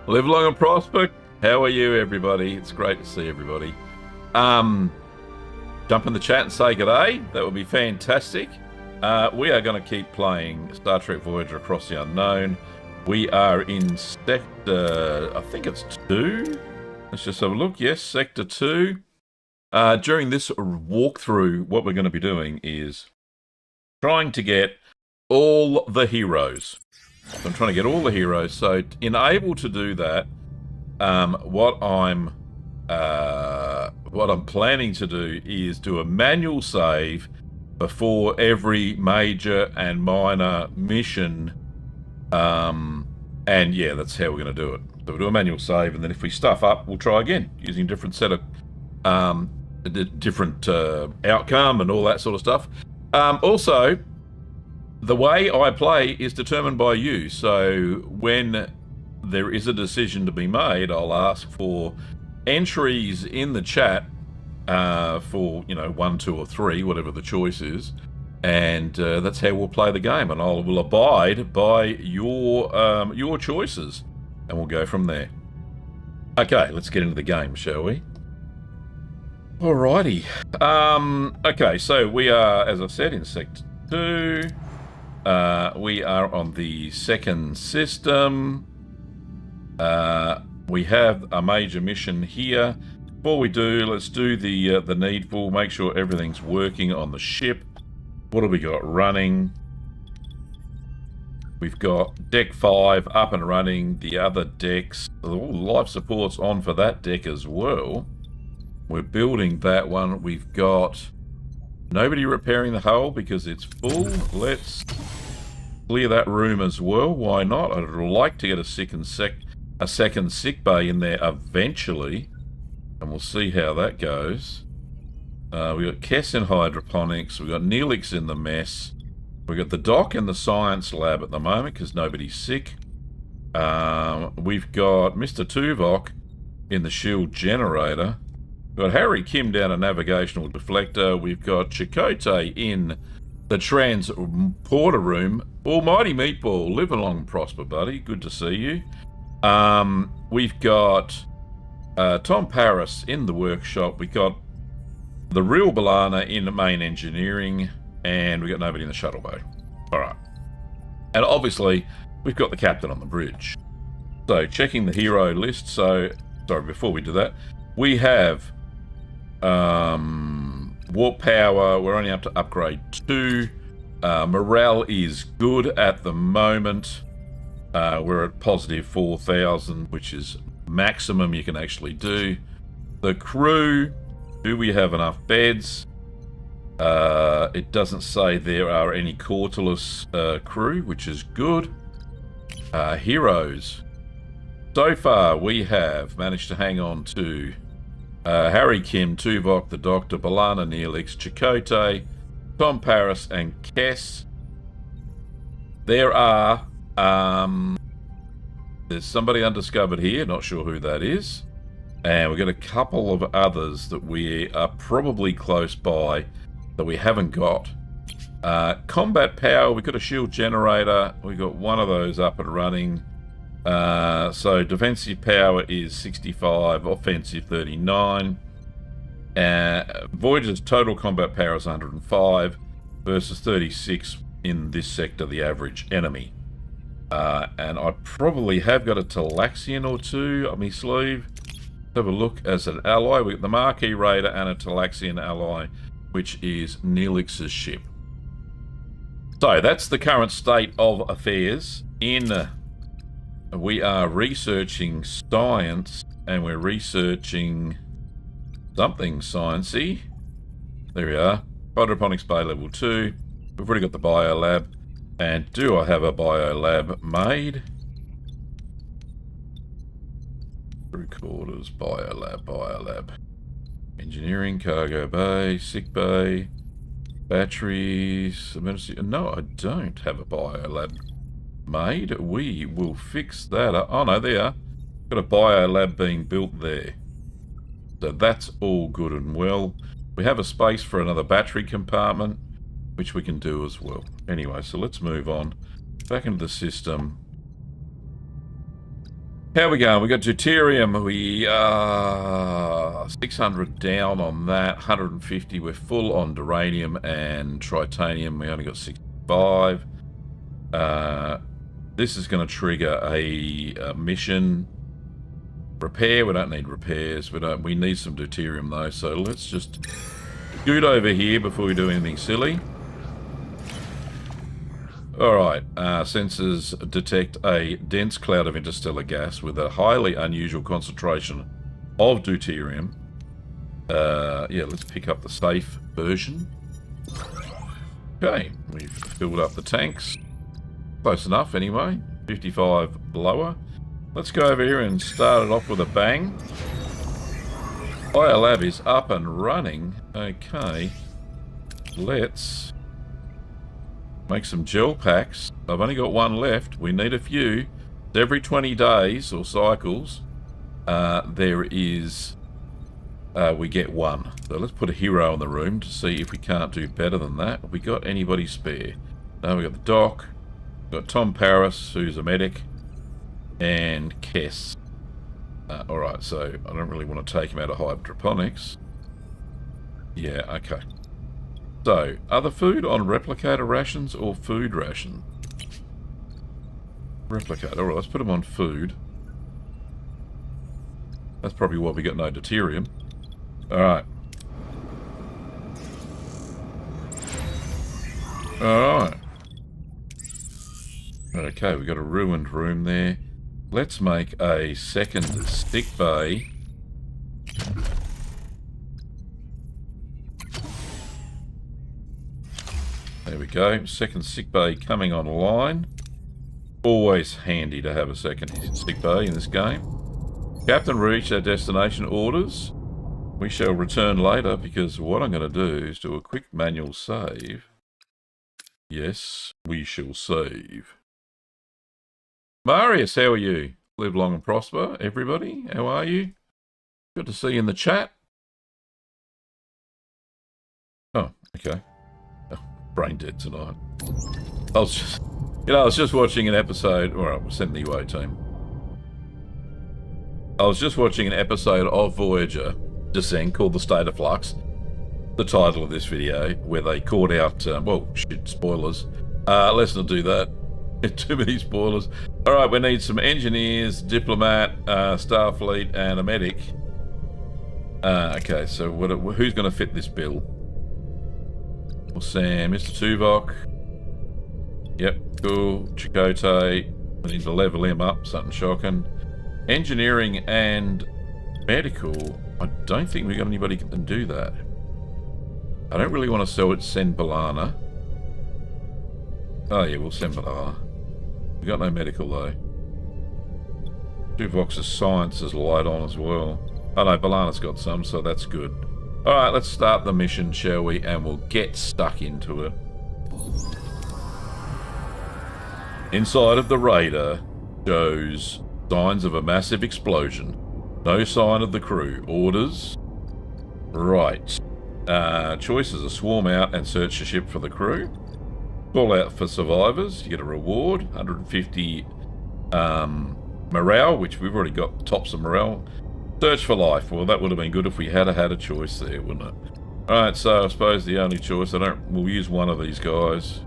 Live long and prosper. How are you, everybody? It's great to see everybody. Jump in the chat and say g'day. That would be fantastic. We are going to keep playing Star Trek Voyager Across the Unknown. We are in Sector, I think it's 2. Let's just have a look. Yes, Sector 2. During this walkthrough, what we're going to be doing is trying to get all the heroes. So I'm trying to get all the heroes. So able to do that, what I'm planning to do is do a manual save before every major and minor mission. And yeah, that's how we're going to do it. So we'll do a manual save, and then if we stuff up, we'll try again using a different set of different outcome and all that sort of stuff. Also, the way I play is determined by you. So when there is a decision to be made, I'll ask for entries in the chat for 1, 2, or 3, whatever the choice is, and that's how we'll play the game. And I will abide by your choices, and we'll go from there. Okay, let's get into the game, shall we? Alrighty. Okay, so we are, as I said, in Sector 2. We are on the second system. We have a major mission here. Before we do, let's do the needful. Make sure everything's working on the ship. What have we got running? We've got Deck 5 up and running. The other decks, life support's on for that deck as well. We're building that one. We've got nobody repairing the hull because it's full. Let's clear that room as well. Why not? I'd like to get a second sick bay in there eventually, and we'll see how that goes. We've got Kess in hydroponics. We've got Neelix in the mess. We've got the doc in the science lab at the moment because nobody's sick. We've got Mr. Tuvok in the shield generator. We've got Harry Kim down a navigational deflector. We've got Chakotay in the transporter room. Almighty Meatball, live long and prosper, buddy. Good to see you. We've got Tom Paris in the workshop. We've got the real Balana in main engineering, and we've got nobody in the shuttle bay. Alright. And obviously, we've got the captain on the bridge. So, checking the hero list. So, sorry, before we do that, we have warp power. We're only up to upgrade 2. Morale is good at the moment. We're at positive 4,000, which is maximum you can actually do. The crew, do we have enough beds? It doesn't say there are any quarterless crew, which is good. Heroes. So far, we have managed to hang on to Harry Kim, Tuvok, the Doctor, Balana, Neelix, Chakotay, Tom Paris, and Kess. There are there's somebody undiscovered here, not sure who that is. And we've got a couple of others that we are probably close by that we haven't got. Combat power, we've got a shield generator. We've got one of those up and running. So defensive power is 65, offensive 39. Voyager's total combat power is 105 versus 36 in this sector, the average enemy. And I probably have got a Talaxian or 2 up my sleeve. Have a look as an ally. We've got the Marquee Raider and a Talaxian ally, which is Neelix's ship. So that's the current state of affairs. We are researching science, and we're researching something sciencey. There we are. Hydroponics Bay Level 2. We've already got the biolab. And do I have a biolab made? Crew quarters, biolab. Engineering, cargo bay, sick bay, batteries, emergency. No, I don't have a biolab made. We will fix that up. Oh no, there. Got a biolab being built there. So that's all good and well. We have a space for another battery compartment, which we can do as well. Anyway, so let's move on back into the system. How we going? We got deuterium. We are 600 down on that. 150. We're full on duranium and tritanium. We only got 65. This is going to trigger a mission. Repair. We don't need repairs. We need some deuterium though. So let's just scoot over here before we do anything silly. Alright, sensors detect a dense cloud of interstellar gas with a highly unusual concentration of deuterium. Yeah, let's pick up the safe version. Okay, we've filled up the tanks. Close enough anyway, 55 blower. Let's go over here and start it off with a bang. Biolab is up and running. Okay, let's make some gel packs. I've only got one left. We need a few. Every 20 days or cycles, we get one. So let's put a hero in the room to see if we can't do better than that. Have we got anybody spare? No, we got the doc. We've got Tom Paris, who's a medic, and Kess. Alright, so I don't really want to take him out of hydroponics. Yeah, okay. So, other food on replicator rations or food ration? Replicator, alright, let's put them on food. That's probably why we got no deuterium. Alright. Alright. Okay, we got a ruined room there. Let's make a second sick bay. There we go. Second sick bay coming online. Always handy to have a second sick bay in this game. Captain, reach our destination orders. We shall return later because what I'm going to do is do a quick manual save. Yes, we shall save. Marius, how are you? Live long and prosper, everybody. How are you? Good to see you in the chat. Oh, okay. Brain dead tonight. I was just watching an episode. Alright, we'll send the UA team. I was just watching an episode of Voyager Descent called The State of Flux, the title of this video, where they called out, well, shit, spoilers. Let's not do that. Too many spoilers. Alright, we need some engineers, diplomat, Starfleet, and a medic. Okay, so who's going to fit this bill? Well, Sam, Mr. Tuvok. Yep, cool. Chakotay. We need to level him up, something shocking. Engineering and medical. I don't think we got anybody who can do that. I don't really want to send Balana. Oh yeah, we'll send Balana. We got no medical though. Tuvok's science is light on as well. Oh no, Balana's got some, so that's good. Alright, let's start the mission, shall we? And we'll get stuck into it. Inside of the radar shows signs of a massive explosion. No sign of the crew. Orders? Right. Choices are swarm out and search the ship for the crew. Call out for survivors. You get a reward. 150 morale, which we've already got tops of morale. Search for life. Well, that would have been good if we had had a choice there, wouldn't it? Alright, so I suppose the only choice, we'll use one of these guys.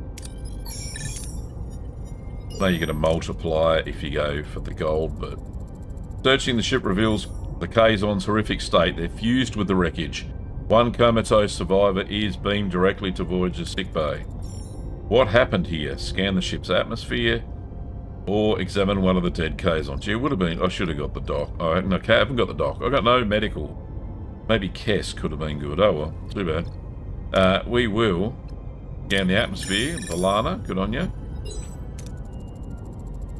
Now you get a multiplier if you go for the gold, but... Searching the ship reveals the Kazon's horrific state. They're fused with the wreckage. One comatose survivor is beamed directly to Voyager's sickbay. What happened here? Scan the ship's atmosphere. Or examine one of the dead Kazon. Gee, it would have been... I should have got the doc. Alright, no, I haven't got the doc. I got no medical. Maybe Kess could have been good. Oh well, too bad. We will scan the atmosphere. Valana, good on you.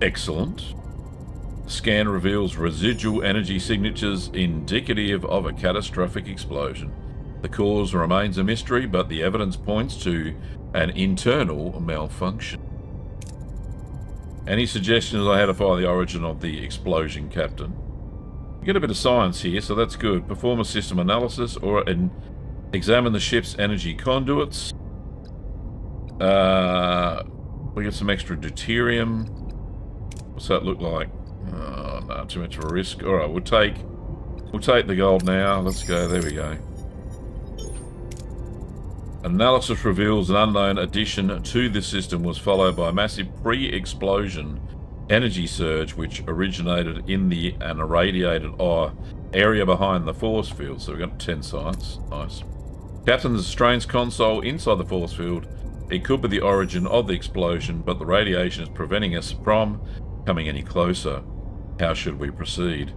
Excellent. Scan reveals residual energy signatures indicative of a catastrophic explosion. The cause remains a mystery, but the evidence points to an internal malfunction. Any suggestions on how to find the origin of the explosion, Captain? You get a bit of science here, so that's good. Perform a system analysis or examine the ship's energy conduits. We get some extra deuterium. What's that look like? Oh, no, too much of a risk. All right, we'll take the gold now. Let's go. There we go. Analysis reveals an unknown addition to this system was followed by a massive pre-explosion energy surge which originated in an irradiated area behind the force field. So we've got 10 science. Nice. Captain, there's a strange console inside the force field. It could be the origin of the explosion, but the radiation is preventing us from coming any closer. How should we proceed?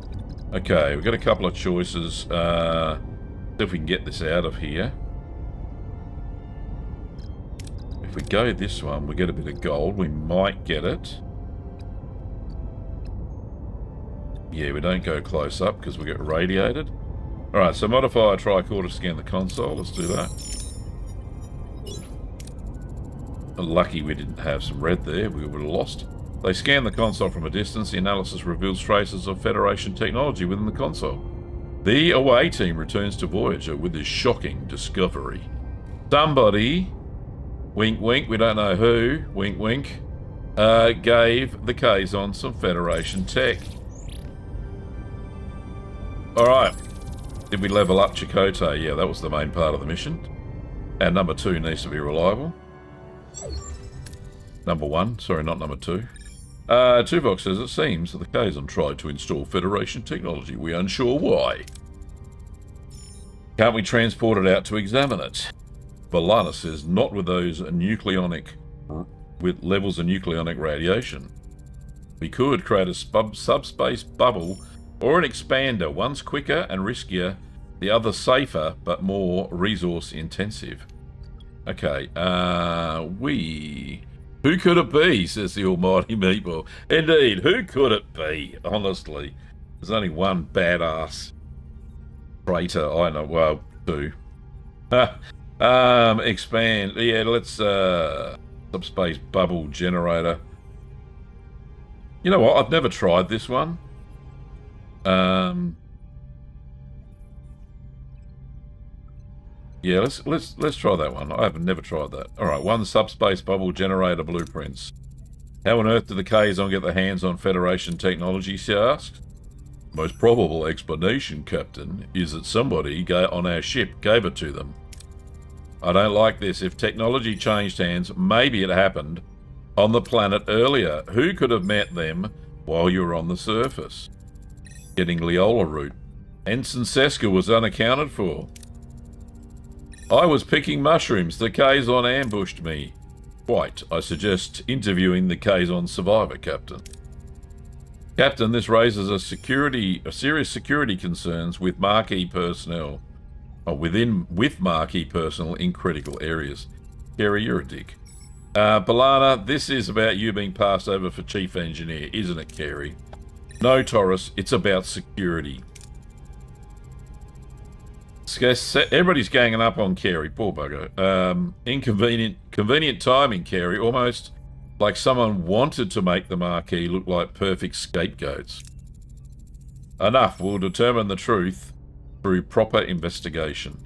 Okay, we've got a couple of choices. See if we can get this out of here. If we go this one, we get a bit of gold. We might get it. Yeah, we don't go close up because we get radiated. Alright, so modify a tricorder to scan the console. Let's do that. Lucky we didn't have some red there. We would have lost. They scan the console from a distance. The analysis reveals traces of Federation technology within the console. The away team returns to Voyager with this shocking discovery. Somebody, wink wink, we don't know who, wink wink, gave the Kazon some Federation tech. Alright. Did we level up Chakotay? Yeah, that was the main part of the mission. And number 2 needs to be reliable. Number 1, sorry, not number 2. Tuvok says it seems that the Kazon tried to install Federation technology. We're unsure why. Can't we transport it out to examine it? Balana says not with those with levels of nucleonic radiation. We could create a subspace bubble or an expander. One's quicker and riskier, the other safer but more resource intensive. Okay, who could it be, says the almighty meatball. Indeed, who could it be, honestly? There's only one badass traitor I know, well, 2. Expand, yeah, let's, subspace bubble generator. You know what, I've never tried this one. Yeah, let's try that one. I have never tried that. Alright, 1 subspace bubble generator blueprints. How on earth did the Kazon get their hands on Federation technology, she asks. Most probable explanation, Captain, is that somebody on our ship gave it to them. I don't like this. If technology changed hands, maybe it happened on the planet earlier. Who could have met them while you were on the surface? Getting Leola route. Ensign Seska was unaccounted for. I was picking mushrooms. The Kazon ambushed me. Quite. I suggest interviewing the Kazon survivor, Captain. Captain, this raises serious security concerns with marquee personnel. With marquee personnel in critical areas. Gary, you're a dick. Balana, this is about you being passed over for chief engineer, isn't it, Carey? No, Taurus, it's about security. Everybody's ganging up on Carey, poor bugger. Convenient timing, Carey. Almost like someone wanted to make the marquee look like perfect scapegoats. Enough. We'll determine the truth through proper investigation.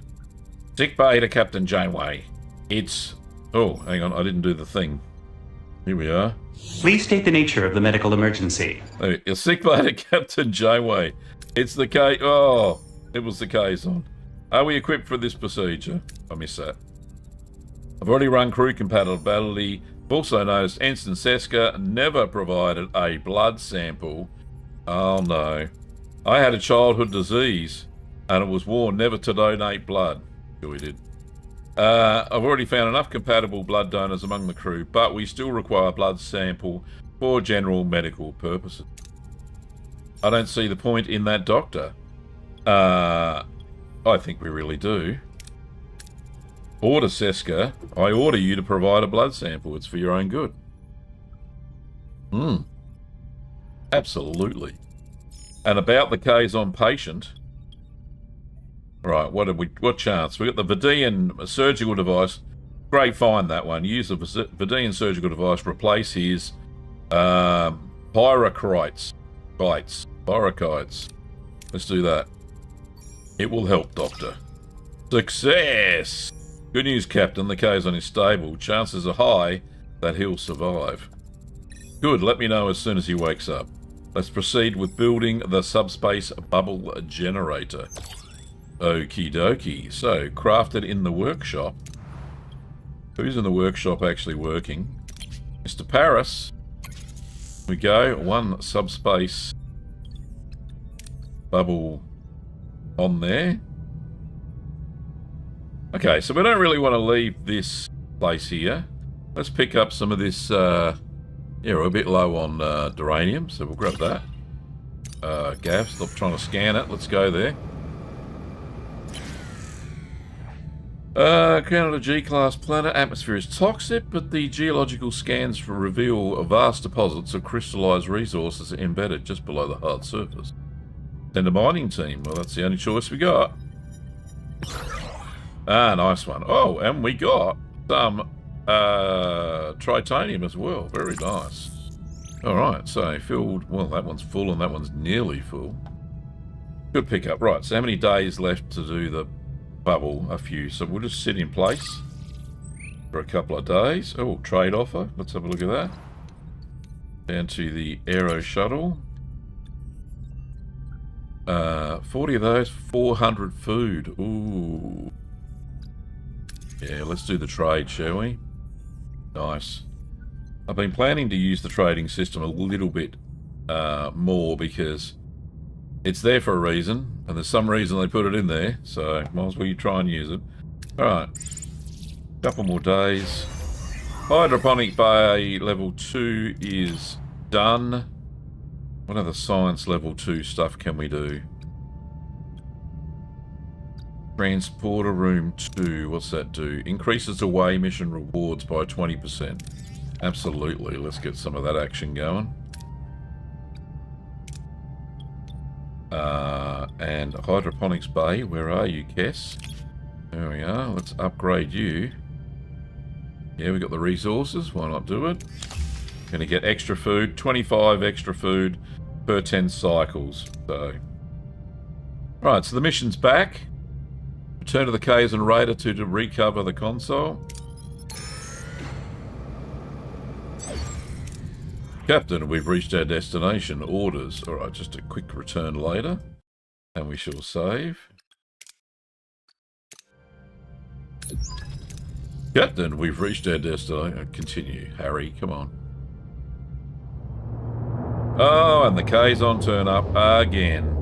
Sick bay to Captain Janeway. It's... Oh, hang on. I didn't do the thing. Here we are. Please state the nature of the medical emergency. A sick bay to Captain Janeway. It's the K... Oh, it was the Kazon. Are we equipped for this procedure? I missed that. I've already run crew compatibility. Also noticed Ensign Seska never provided a blood sample. Oh no. I had a childhood disease and it was warned never to donate blood. Sure we did. I've already found enough compatible blood donors among the crew, but we still require a blood sample for general medical purposes. I don't see the point in that, Doctor. I think we really do. Order Seska. I order you to provide a blood sample. It's for your own good. Absolutely. And about the Kazon patient. Right, what chance? We got the Vidian surgical device. Great find, that one. Use the Vidian surgical device. Replace his pyrochites. Pyrochites. Let's do that. It will help, Doctor. Success! Good news, Captain. The Kazon is stable. Chances are high that he'll survive. Good. Let me know as soon as he wakes up. Let's proceed with building the subspace bubble generator. Okie dokie. So, crafted in the workshop. Who's in the workshop actually working? Mr. Paris. We go. One subspace bubble on there. Okay, so we don't really want to leave this place here. Let's pick up some of this. Yeah, we're a bit low on duranium, so we'll grab that. Gav, stop trying to scan it. Let's go there. Crown of G-class planet. Atmosphere is toxic, but the geological scans reveal vast deposits of crystallized resources embedded just below the hard surface. Send a mining team. Well, that's the only choice we got. Ah, nice one. Oh, and we got some tritanium as well. Very nice. Alright, so filled. Well, that one's full and that one's nearly full. Good pickup. Right, so how many days left to do the bubble? A few. So we'll just sit in place for a couple of days. Oh, trade offer. Let's have a look at that. Down to the Aero Shuttle. 40 of those, 400 food. Ooh. Yeah, let's do the trade, shall we? Nice. I've been planning to use the trading system a little bit more because it's there for a reason, and there's some reason they put it in there, so might as well you try and use it. Alright. Couple more days. Hydroponic Bay level 2 is done. What other science level 2 stuff can we do? Transporter room 2, what's that do? Increases away mission rewards by 20%. Absolutely, let's get some of that action going. And Hydroponics Bay, where are you, Kess? There we are, let's upgrade you. Yeah, we got the resources, why not do it? Gonna get extra food, 25 extra food per 10 cycles, so. Right, so the mission's back. Return to the Kazon Raider to recover the console. Captain, we've reached our destination. Orders. Alright, just a quick return later. And we shall save. Captain, we've reached our destination. Continue. Harry, come on. Oh, and the Kazon turn up again.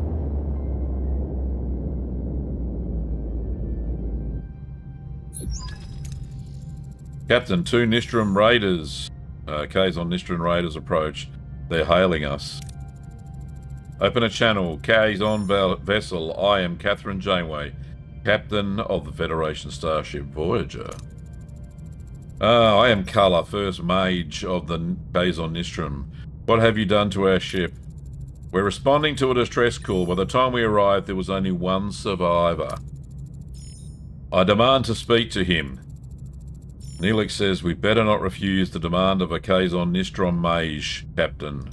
Captain, 2 Nistrum Raiders. Kazon Nistrum Raiders approach. They're hailing us. Open a channel. Kazon vessel. I am Catherine Janeway, Captain of the Federation starship Voyager. I am Kala, first mage of the Kazon Nistrum. What have you done to our ship? We're responding to a distress call. By the time we arrived, there was only one survivor. I demand to speak to him. Neelix says we better not refuse the demand of a Kazon Nistron mage, Captain.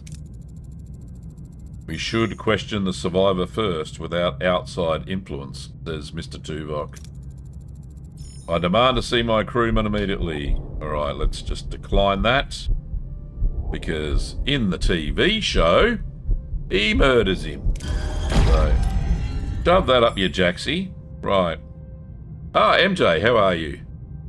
We should question the survivor first without outside influence, says Mr. Tuvok. I demand to see my crewman immediately. Alright, let's just decline that. Because in the TV show, he murders him. So, shove that up your jacksie. Right. Ah, MJ, how are you?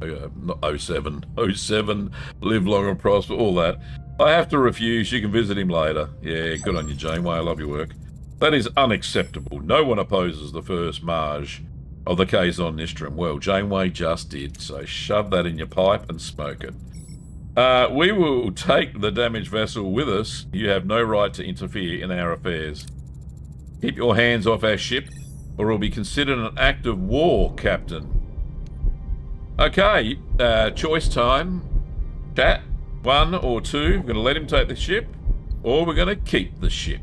Not 07. 07, live long and prosper, all that. I have to refuse. You can visit him later. Yeah, good on you, Janeway. I love your work. That is unacceptable. No one opposes the first Mage of the Kazon Nistrum. Well, Janeway just did, so shove that in your pipe and smoke it. We will take the damaged vessel with us. You have no right to interfere in our affairs. Keep your hands off our ship, or it will be considered an act of war, Captain. Okay, choice time. Chat, 1 or 2. We're going to let him take the ship, or we're going to keep the ship.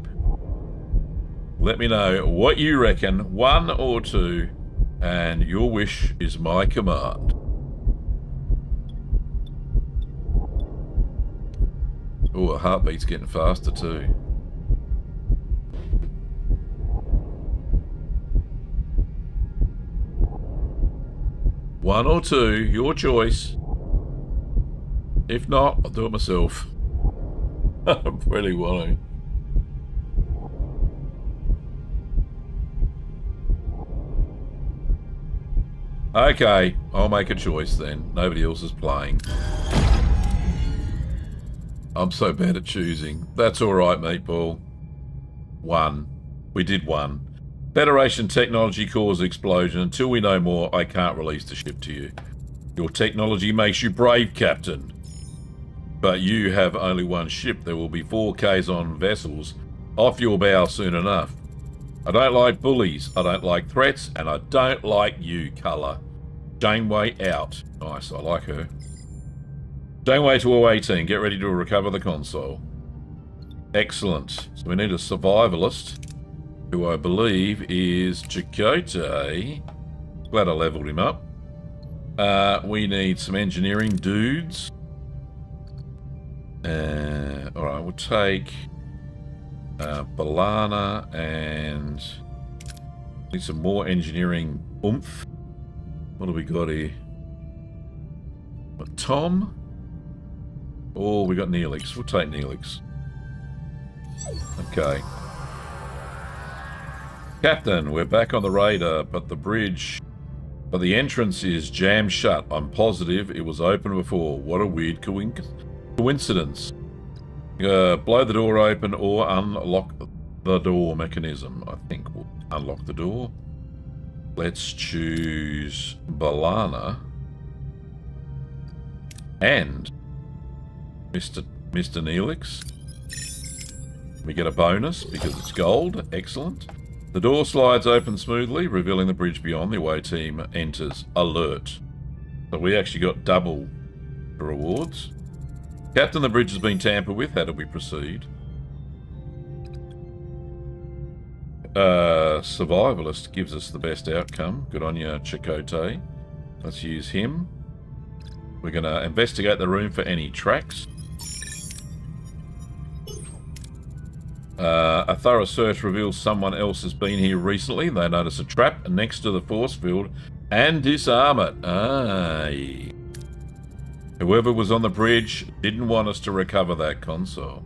Let me know what you reckon, 1 or 2, and your wish is my command. Oh, a heartbeat's getting faster too. One or 2, your choice. If not, I'll do it myself. I really want to. Okay, I'll make a choice then. Nobody else is playing. I'm so bad at choosing. That's alright, Meatball. 1. We did 1. Federation technology caused explosion. Until we know more, I can't release the ship to you. Your technology makes you brave, Captain. But you have only 1 ship. There will be 4 Kazon vessels off your bow soon enough. I don't like bullies, I don't like threats, and I don't like you, Colour. Janeway out. Nice, I like her. Janeway to O18, get ready to recover the console. Excellent. So we need a survivalist, who I believe is Chakotay. Glad I leveled him up. We need some engineering dudes. Alright, we'll take Balana and need some more engineering oomph. What do we got here? Tom? Oh, we got Neelix. We'll take Neelix. Okay. Captain, we're back on the radar, but the entrance is jammed shut. I'm positive it was open before. What a weird coincidence. Blow the door open or unlock the door mechanism. I think we'll unlock the door. Let's choose Balana and Mr. Neelix. We get a bonus because it's gold. Excellent. The door slides open smoothly, revealing the bridge beyond. The away team enters. Alert. So we actually got double the rewards. Captain, the bridge has been tampered with. How do we proceed? Survivalist gives us the best outcome. Good on you, Chakotay. Let's use him. We're going to investigate the room for any tracks. A thorough search reveals someone else has been here recently. They notice a trap next to the force field and disarm it. Aye. Whoever was on the bridge didn't want us to recover that console.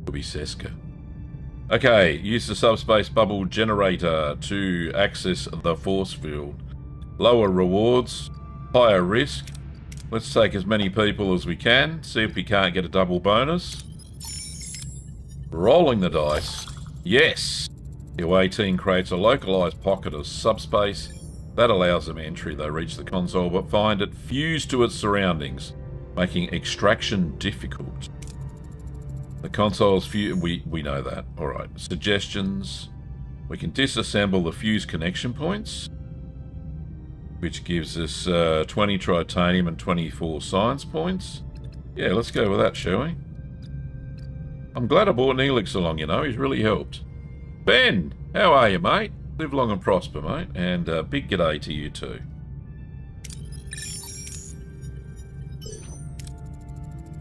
Could be Seska. Okay, use the subspace bubble generator to access the force field. Lower rewards, higher risk. Let's take as many people as we can. See if we can't get a double bonus. Rolling the dice. Yes! The away team creates a localized pocket of subspace that allows them entry. They reach the console but find it fused to its surroundings, making extraction difficult. The console's fused. We know that. Alright. Suggestions. We can disassemble the fused connection points, which gives us 20 tritanium and 24 science points. Yeah, let's go with that, shall we? I'm glad I brought Neelix along, you know. He's really helped. Ben, how are you, mate? Live long and prosper, mate. And big g'day to you too.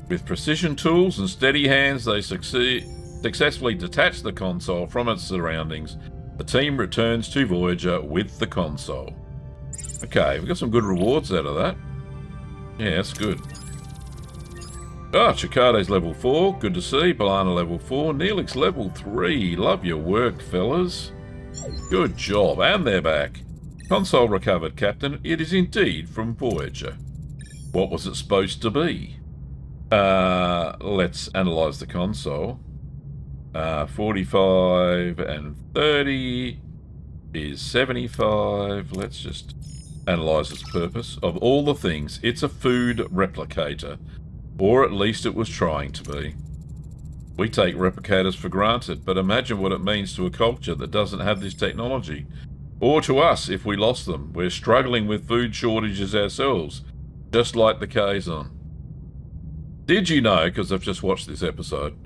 With precision tools and steady hands, they successfully detach the console from its surroundings. The team returns to Voyager with the console. Okay, we got some good rewards out of that. Yeah, that's good. Ah, Chakotay's level 4. Good to see. Balana level 4. Neelix level 3. Love your work, fellas. Good job. And they're back. Console recovered, Captain. It is indeed from Voyager. What was it supposed to be? Let's analyse the console. 45 and 30 is 75. Let's just analyse its purpose. Of all the things, it's a food replicator. Or at least it was trying to be. We take replicators for granted, but imagine what it means to a culture that doesn't have this technology. Or to us if we lost them. We're struggling with food shortages ourselves, just like the Kazon. Did you know, because I've just watched this episode,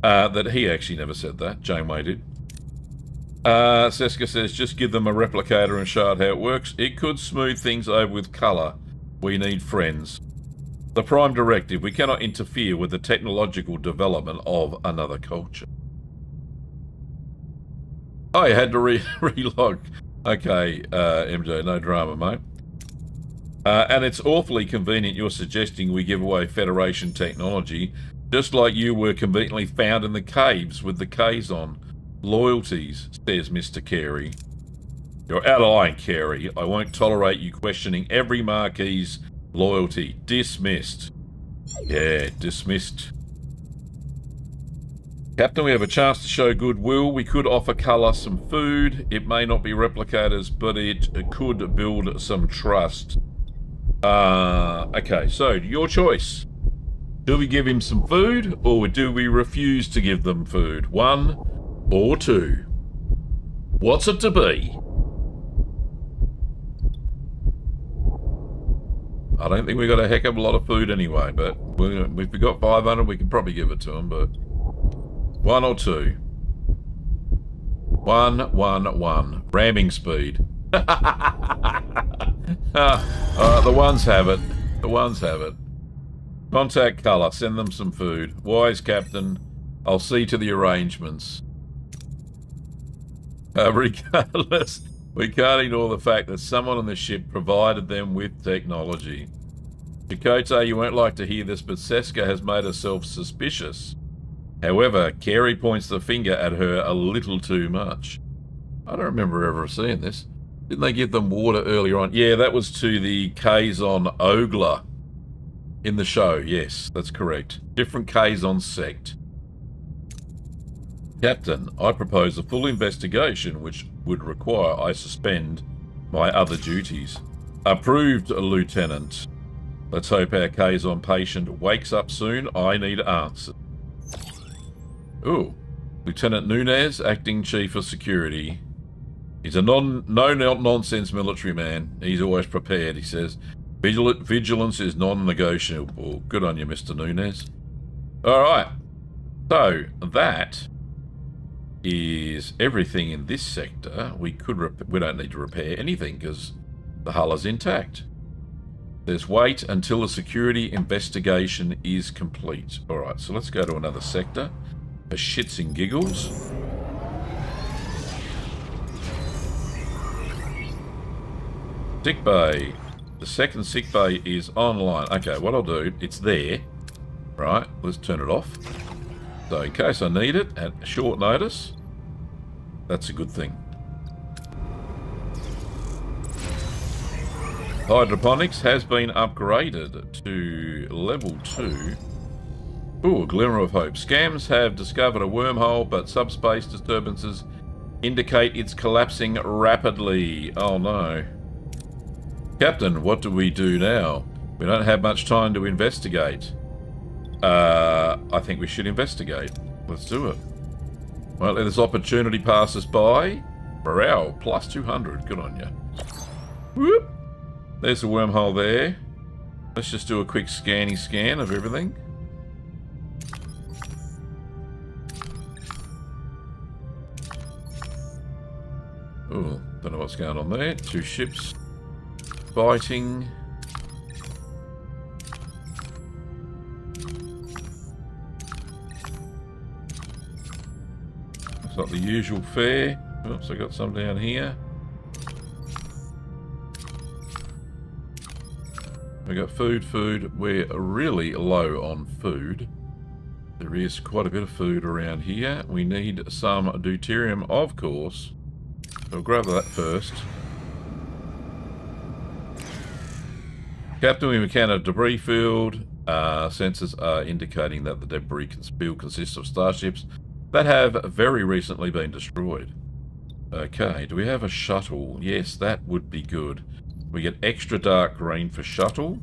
that he actually never said that, Janeway did. Seska says, just give them a replicator and show it how it works. It could smooth things over with colour. We need friends. The Prime Directive, we cannot interfere with the technological development of another culture. Oh, you had to relog. Okay, MJ, no drama, mate. And it's awfully convenient you're suggesting we give away Federation technology, just like you were conveniently found in the caves with the Kazon loyalties, says Mr. Carey. You're out of line, Carey. I won't tolerate you questioning every Marquis's loyalty. Dismissed. Yeah, dismissed. Captain, we have a chance to show goodwill. We could offer Culler some food. It may not be replicators, but it could build some trust. Okay, so your choice. Do we give him some food, or do we refuse to give them food? 1 or 2? What's it to be? I don't think we got a heck of a lot of food anyway, but if we got 500, we could probably give it to him, but 1 or 2? 1, 1, 1. Ramming speed. The ones have it. The ones have it. Contact Culler. Send them some food. Wise, Captain. I'll see to the arrangements. Regardless, we can't ignore the fact that someone on the ship provided them with technology. Chakotay, you won't like to hear this, but Seska has made herself suspicious. However, Carey points the finger at her a little too much. I don't remember ever seeing this. Didn't they give them water earlier on? Yeah, that was to the Kazon Ogla in the show. Yes, that's correct. Different Kazon sect. Captain, I propose a full investigation which would require I suspend my other duties. Approved, Lieutenant. Let's hope our Kazon patient wakes up soon. I need answers. Ooh. Lieutenant Nunez, Acting Chief of Security. He's a no-nonsense military man. He's always prepared, he says. Vigilance is non-negotiable. Good on you, Mr. Nunez. Alright. So, that is everything in this sector. We don't need to repair anything because the hull is intact. There's wait until the security investigation is complete. Alright, so let's go to another sector. For shits and giggles. Sick bay. The second sick bay is online. Okay, what I'll do, it's there. Right, let's turn it off. So in case I need it at short notice, that's a good thing. Hydroponics has been upgraded to level 2. Ooh, a glimmer of hope. Scams have discovered a wormhole, but subspace disturbances indicate it's collapsing rapidly. Oh no. Captain, what do we do now? We don't have much time to investigate. I think we should investigate. Let's do it. Well, let this opportunity pass us by. Morale, plus 200. Good on you. Whoop. There's a wormhole there. Let's just do a quick scan of everything. Oh, don't know what's going on there. 2 ships fighting. It's not the usual fare. Oops, I got some down here. We got food. We're really low on food. There is quite a bit of food around here. We need some deuterium, of course. So we'll grab that first. Captain, we encountered a debris field. Sensors are indicating that the debris field consists of starships that have very recently been destroyed. Okay, do we have a shuttle? Yes, that would be good. We get extra dark green for shuttle.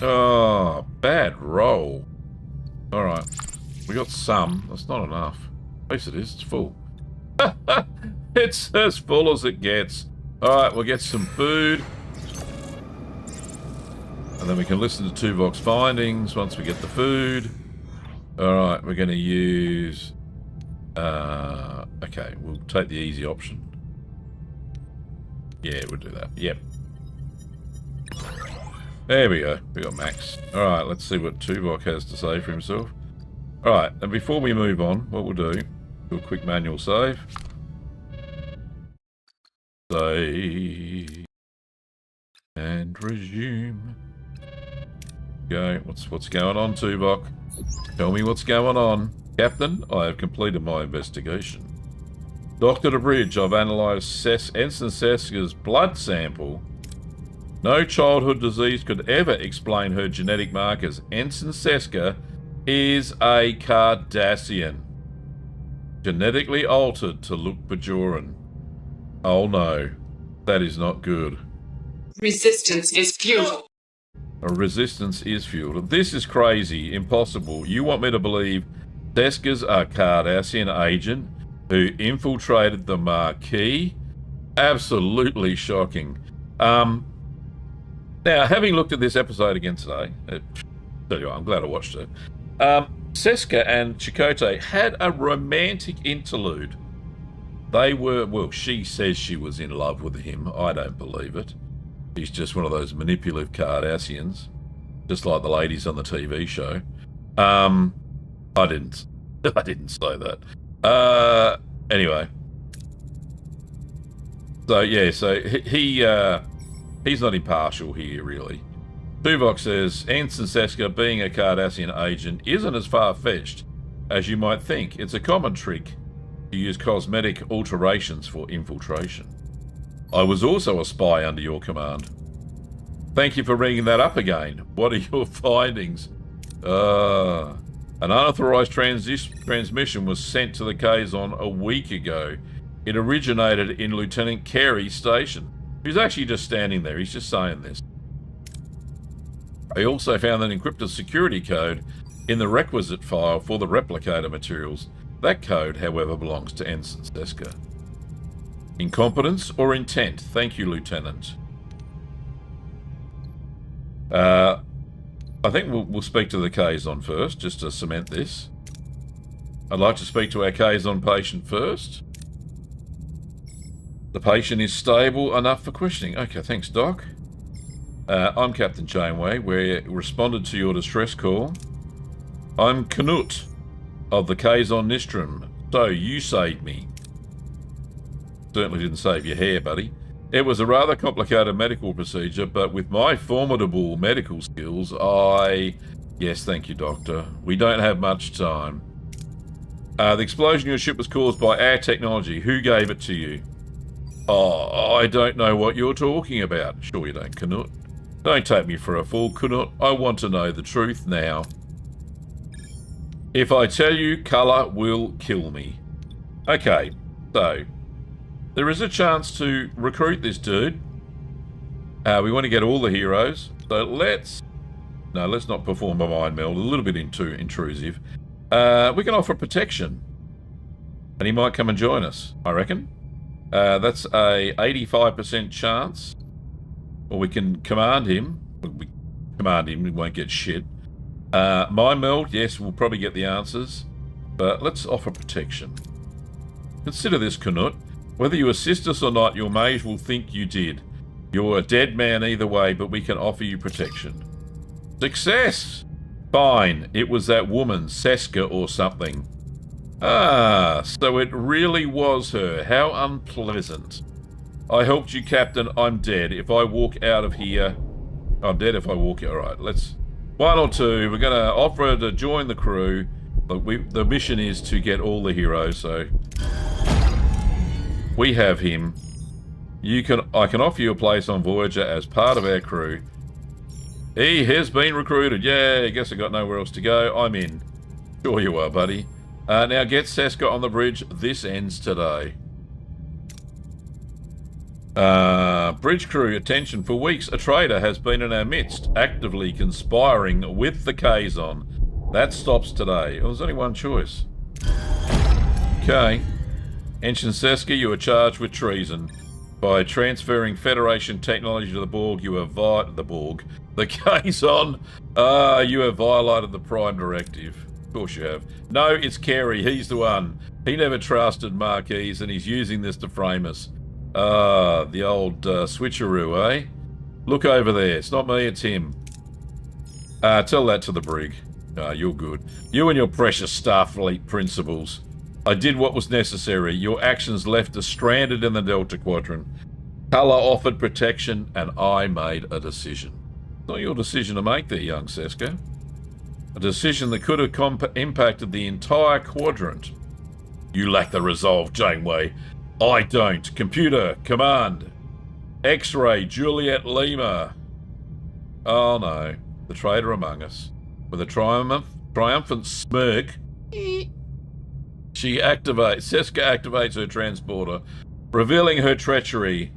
Oh, bad roll. Alright, we got some. That's not enough. At least it is, it's full. It's as full as it gets. Alright, we'll get some food. And then we can listen to Tuvok's findings once we get the food. Alright, we're going to use... okay, we'll take the easy option. Yeah, we'll do that. Yep. There we go. We got Max. Alright, let's see what Tuvok has to say for himself. Alright, and before we move on, what we'll do a quick manual save. Save. And resume. Go. What's going on, Tuvok? Tell me what's going on. Captain, I have completed my investigation. Dr. DeBridge, I've analysed Ensign Seska's blood sample. No childhood disease could ever explain her genetic markers. Ensign Seska is a Cardassian. Genetically altered to look Bajoran. Oh no, that is not good. Resistance is futile. Resistance is futile. This is crazy, impossible. You want me to believe Seska's a Cardassian agent who infiltrated the Marquis? Absolutely shocking. Now, having looked at this episode again today, tell you what, I'm glad I watched it. Seska and Chakotay had a romantic interlude. They were, well, she says she was in love with him. I don't believe it. She's just one of those manipulative Cardassians, just like the ladies on the TV show. I didn't say that. Anyway. So yeah, so he's not impartial here, really. Tuvok says, Ensign Seska being a Cardassian agent isn't as far-fetched as you might think. It's a common trick to use cosmetic alterations for infiltration. I was also a spy under your command. Thank you for bringing that up again. What are your findings? An unauthorized transmission was sent to the Kazon a week ago. It originated in Lieutenant Carey's station. He's actually just standing there. He's just saying this. I also found an encrypted security code in the requisite file for the replicator materials. That code, however, belongs to Ensign Seska. Incompetence or intent? Thank you, Lieutenant. I think we'll speak to the Kazon first, just to cement this. I'd like to speak to our Kazon patient first. The patient is stable enough for questioning. Okay, thanks, Doc. I'm Captain Janeway. We responded to your distress call. I'm Knut of the Kazon Nistrum. So, you saved me. Certainly didn't save your hair, buddy. It was a rather complicated medical procedure, but with my formidable medical skills, Yes, thank you, Doctor. We don't have much time. The explosion in your ship was caused by our technology. Who gave it to you? Oh, I don't know what you're talking about. Sure you don't, Knut. Don't take me for a fool, Knut. I want to know the truth now. If I tell you, colour will kill me. Okay, so there is a chance to recruit this dude. We want to get all the heroes. So let's not perform a mind meld. A little bit too intrusive. We can offer protection. And he might come and join us, I reckon. That's a 85% chance. Or we can command him. We command him, we won't get shit. Mind meld, yes, we'll probably get the answers. But let's offer protection. Consider this, Knut. Whether you assist us or not, your mage will think you did. You're a dead man either way, but we can offer you protection. Success! Fine, it was that woman, Seska or something. Ah, so it really was her. How unpleasant. I helped you, Captain. I'm dead. If I walk out of here... I'm dead if I walk out. Alright, let's... One or two. We're going to offer her to join the crew. Look, the mission is to get all the heroes, so... We have him. I can offer you a place on Voyager as part of our crew. He has been recruited. Yeah, I guess I got nowhere else to go. I'm in. Sure you are, buddy. Now get Seska on the bridge. This ends today. Bridge crew, attention. For weeks, a traitor has been in our midst, actively conspiring with the Kazon. That stops today. Well, there's only one choice. Okay. Ensign Seska, you are charged with treason. By transferring Federation technology to the Borg, you have the Kazon, you have violated the Prime Directive. Of course you have. No, it's Carey. He's the one. He never trusted Marquis, and he's using this to frame us. The old switcheroo, eh? Look over there. It's not me, it's him. Tell that to the brig. You're good. You and your precious Starfleet principles. I did what was necessary. Your actions left us stranded in the Delta Quadrant. Color offered protection, and I made a decision. It's not your decision to make there, young Seska. A decision that could have impacted the entire quadrant. You lack the resolve, Janeway. I don't. Computer, command. X-ray, Juliet Lima. Oh no, the traitor among us. With a triumphant smirk, Seska activates her transporter, revealing her treachery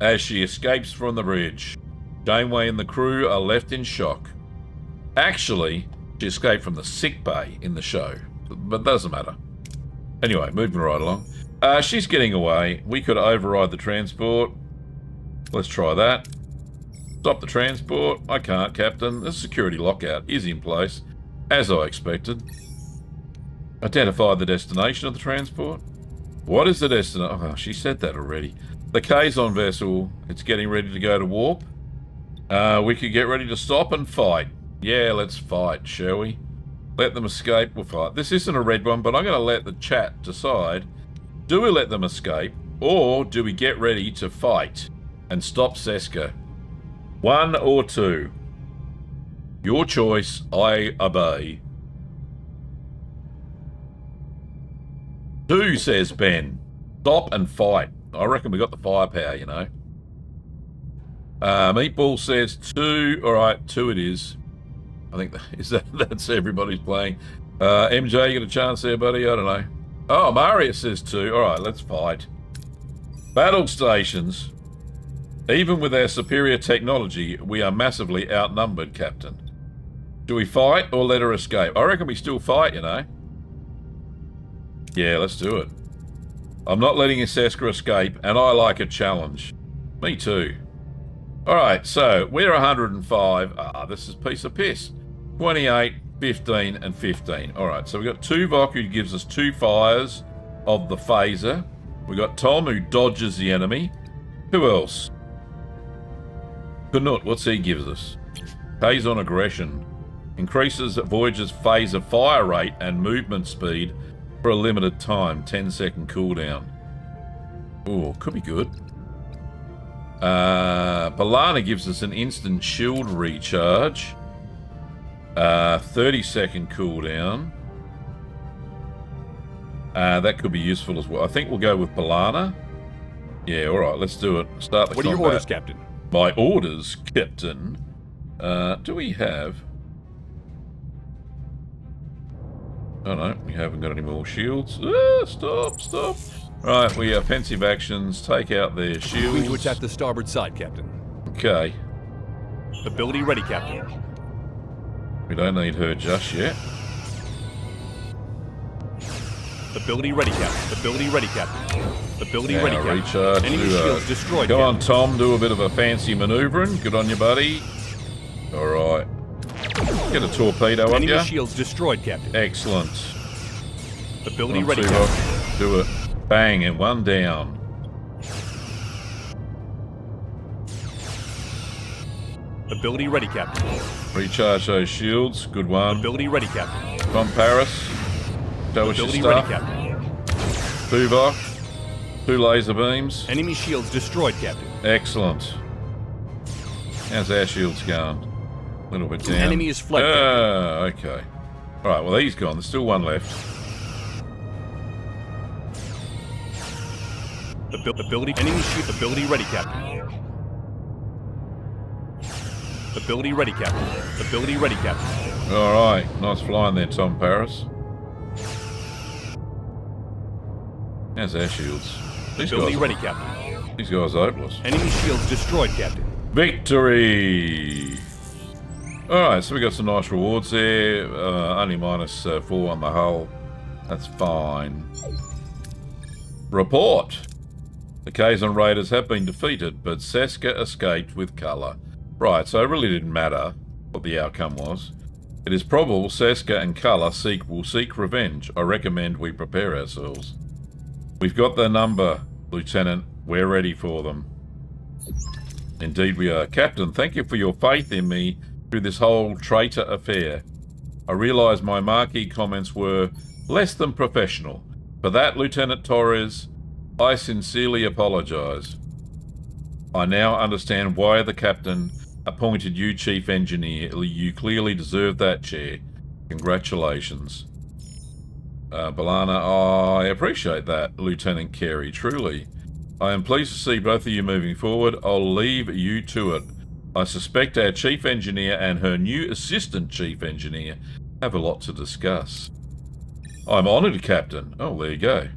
as she escapes from the bridge. Janeway and the crew are left in shock. Actually, she escaped from the sick bay in the show, but doesn't matter. Anyway, moving right along. She's getting away. We could override the transport. Let's try that. Stop the transport. I can't, Captain. The security lockout is in place, as I expected. Identify the destination of the transport. What is the destination? Oh, she said that already. The Kazon vessel. It's getting ready to go to warp. We could get ready to stop and fight. Yeah, let's fight, shall we? Let them escape. We'll fight. This isn't a red one, but I'm going to let the chat decide. Do we let them escape, or do we get ready to fight and stop Seska? 1 or 2. Your choice, I obey. 2, says Ben. Stop and fight. I reckon we got the firepower, you know. Meatball says 2. Alright, 2 it is. I think that's everybody's playing. MJ, you got a chance there, buddy? I don't know. Oh, Mario says 2. Alright, let's fight. Battle stations. Even with our superior technology, we are massively outnumbered, Captain. Do we fight or let her escape? I reckon we still fight, you know. Yeah, let's do it. I'm not letting Seska escape, and I like a challenge. Me too. Alright, so we're 105. This is a piece of piss. 28, 15, and 15. Alright, so we've got Tuvok, who gives us 2 fires of the phaser. We've got Tom, who dodges the enemy. Who else? Knut, what's he gives us? Kazon aggression. Increases Voyager's phaser fire rate and movement speed for a limited time. 10-second cooldown. Ooh, could be good. Balana gives us an instant shield recharge. 30-second cooldown. That could be useful as well. I think we'll go with Balana. Yeah, alright, let's do it. Start the combat. What are your orders, Captain? My orders, Captain. Do we have... Oh no, we haven't got any more shields. Stop. Right, we have offensive actions. Take out their shields. Moving to attack the starboard side, Captain. Okay. Ability ready, Captain. We don't need her just yet. Ability ready, Captain. Ability ready, Captain. Ability Now ready, Captain. recharge. Enemy shields destroyed, Go Captain. on, Tom. Do a bit of a fancy manoeuvring. Good on you, buddy. All right. Get a torpedo up Enemy ya. shields destroyed, Captain. Excellent. Ability On, ready, Tuvok. Captain. Do it. Bang, and 1 down. Ability ready, Captain. Recharge those shields. Good one. Ability ready, Captain. From Paris. Show us your Ability ready, stuff. Captain. Tuvok. 2 laser beams. Enemy shields destroyed, Captain. Excellent. How's our shields going? A little bit down. Enemy is fled, Okay. Alright, well he's gone. There's still 1 left. Ability. Enemy shield. Ability ready, Captain. Ability ready, Captain. Ability ready, Captain. Alright, nice flying there, Tom Paris. How's our shields? Ability ready, Captain. These guys are hopeless. Enemy shields destroyed, Captain. Victory! Alright, so we got some nice rewards there. Only minus 4 on the hull. That's fine. Report! The Kazon Raiders have been defeated, but Seska escaped with colour. Right, so it really didn't matter what the outcome was. It is probable Seska and Colour will seek revenge. I recommend we prepare ourselves. We've got their number, Lieutenant. We're ready for them. Indeed we are. Captain, thank you for your faith in me through this whole traitor affair. I realise my marquee comments were less than professional. For that, Lieutenant Torres, I sincerely apologise. I now understand why the Captain appointed you Chief Engineer. You clearly deserve that chair. Congratulations. Balana. I appreciate that, Lieutenant Carey, truly. I am pleased to see both of you moving forward. I'll leave you to it. I suspect our chief engineer and her new assistant chief engineer have a lot to discuss. I'm honoured, Captain. Oh, there you go.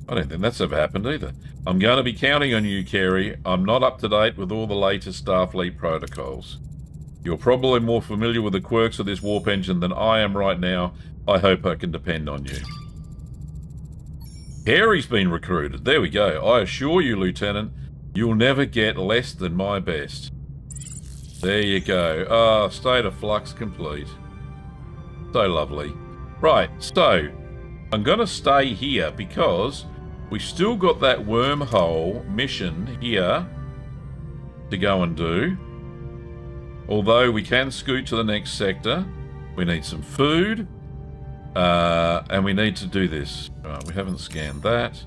I don't think that's ever happened either. I'm going to be counting on you, Carey. I'm not up to date with all the latest Starfleet protocols. You're probably more familiar with the quirks of this warp engine than I am right now. I hope I can depend on you. Carey's been recruited. There we go. I assure you, Lieutenant, you'll never get less than my best. There you go. Ah, state of flux complete. So lovely. Right, so I'm going to stay here because we've still got that wormhole mission here to go and do. Although we can scoot to the next sector. We need some food. And we need to do this. Right, we haven't scanned that.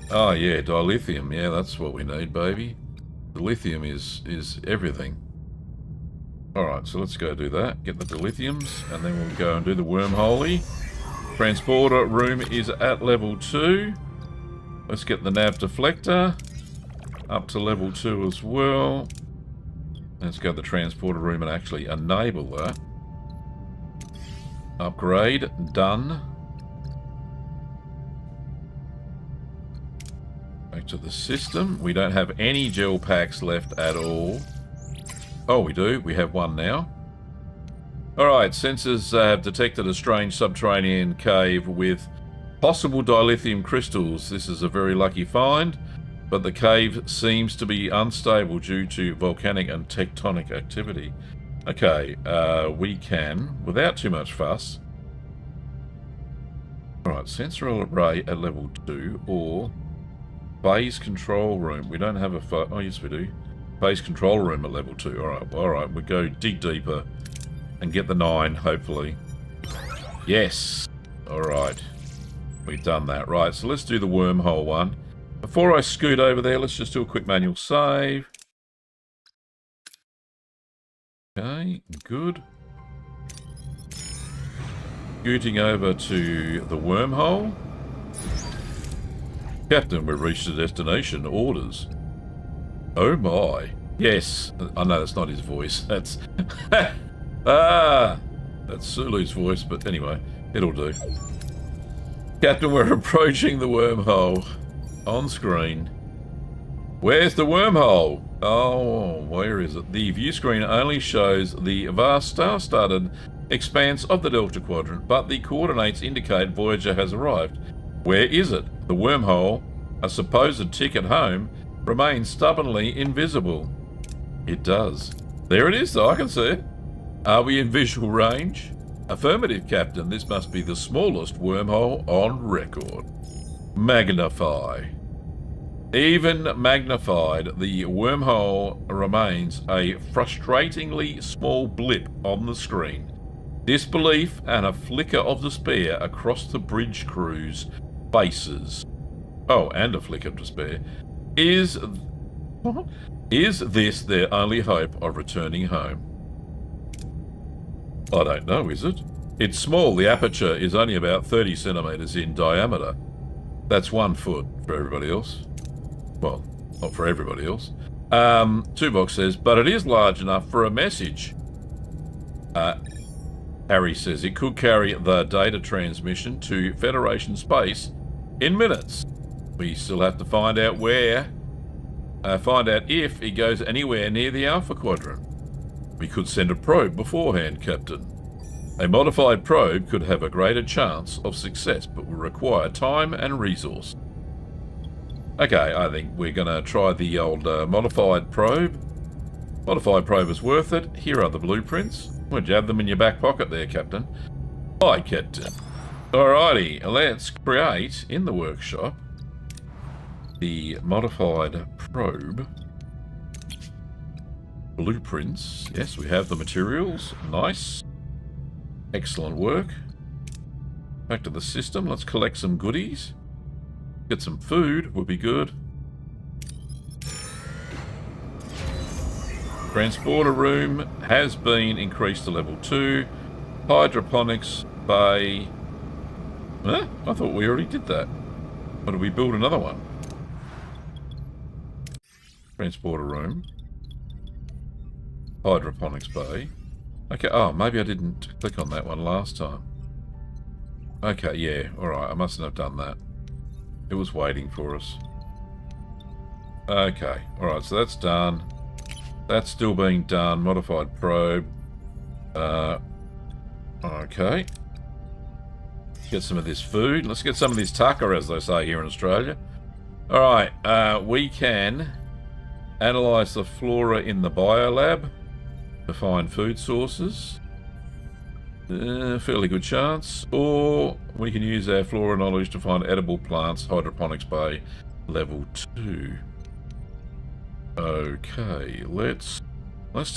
Oh yeah, dilithium. Yeah, that's what we need, baby. The lithium is everything. Alright, so let's go do that. Get the dilithiums, and then we'll go and do the wormhole. Transporter room is at level 2. Let's get the nav deflector up to level 2 as well. Let's go to the transporter room and actually enable that. Upgrade, done. Back to the system. We don't have any gel packs left at all. Oh, we do. We have one now. Alright, sensors have detected a strange subterranean cave with possible dilithium crystals. This is a very lucky find, but the cave seems to be unstable due to volcanic and tectonic activity. Okay, we can, without too much fuss. Alright, sensor array at level 2 or phase control room. We don't have a oh yes we do. Phase control room at level 2. Alright, we go dig deeper and get the 9, hopefully. Yes! Alright. We've done that. Right, so let's do the wormhole one. Before I scoot over there, let's just do a quick manual save. Okay, good. Scooting over to the wormhole. Captain, we've reached the destination. Orders. Oh my. Yes. I know that's not his voice. That's... that's Sulu's voice, but anyway, it'll do. Captain, we're approaching the wormhole. On screen. Where's the wormhole? Oh, where is it? The view screen only shows the vast star-studded expanse of the Delta Quadrant, but the coordinates indicate Voyager has arrived. Where is it? The wormhole, a supposed ticket home, remains stubbornly invisible. It does. There it is, though. I can see it. Are we in visual range? Affirmative, Captain. This must be the smallest wormhole on record. Magnify. Even magnified, the wormhole remains a frustratingly small blip on the screen. Disbelief and a flicker of despair across the bridge crew's faces. Oh, and a flicker of despair. Is this their only hope of returning home? I don't know, is it? It's small. The aperture is only about 30 centimeters in diameter. That's 1 foot for everybody else. Well, not for everybody else. Tuvok says, but it is large enough for a message. Harry says it could carry the data transmission to Federation space in minutes. We still have to find out where, find out if it goes anywhere near the Alpha Quadrant. We could send a probe beforehand, Captain. A modified probe could have a greater chance of success, but will require time and resource. Okay, I think we're going to try the old modified probe. Modified probe is worth it. Here are the blueprints. Would you have them in your back pocket there, Captain? Hi, Captain. Alrighty, let's create, in the workshop, the modified probe. Blueprints. Yes, we have the materials. Nice. Excellent work. Back to the system. Let's collect some goodies. Get some food would be good. Transporter room has been increased to level 2. Hydroponics bay Huh? I thought we already did that. Or did we build another one? Transporter room. Hydroponics bay. Okay, oh, maybe I didn't click on that one last time. Okay, yeah, alright, I mustn't have done that. It was waiting for us. Okay, alright, so that's done. That's still being done. Modified probe. Okay. Get some of this food. Let's get some of this tucker, as they say here in Australia. Alright, we can analyse the flora in the biolab to find food sources. Fairly good chance. Or we can use our flora knowledge to find edible plants. Hydroponics bay, level 2. Okay, let's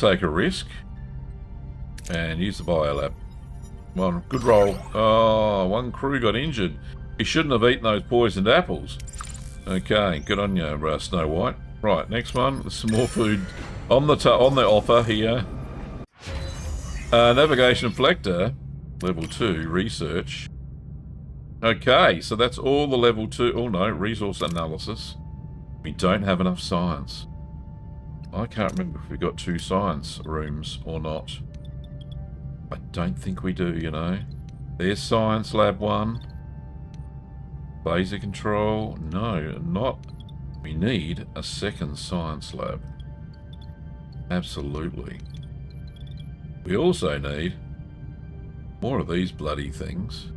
take a risk and use the biolab. Come on, good roll. Oh, one crew got injured. He shouldn't have eaten those poisoned apples. Okay, good on you, Snow White. Right, next one. There's some more food on the offer here. Navigation Reflector, level 2, research. Okay, so that's all the level 2. Oh no, resource analysis. We don't have enough science. I can't remember if we got 2 science rooms or not. I don't think we do, you know. There's Science Lab 1. Laser control. No, not. We need a second science lab. Absolutely. We also need more of these bloody things.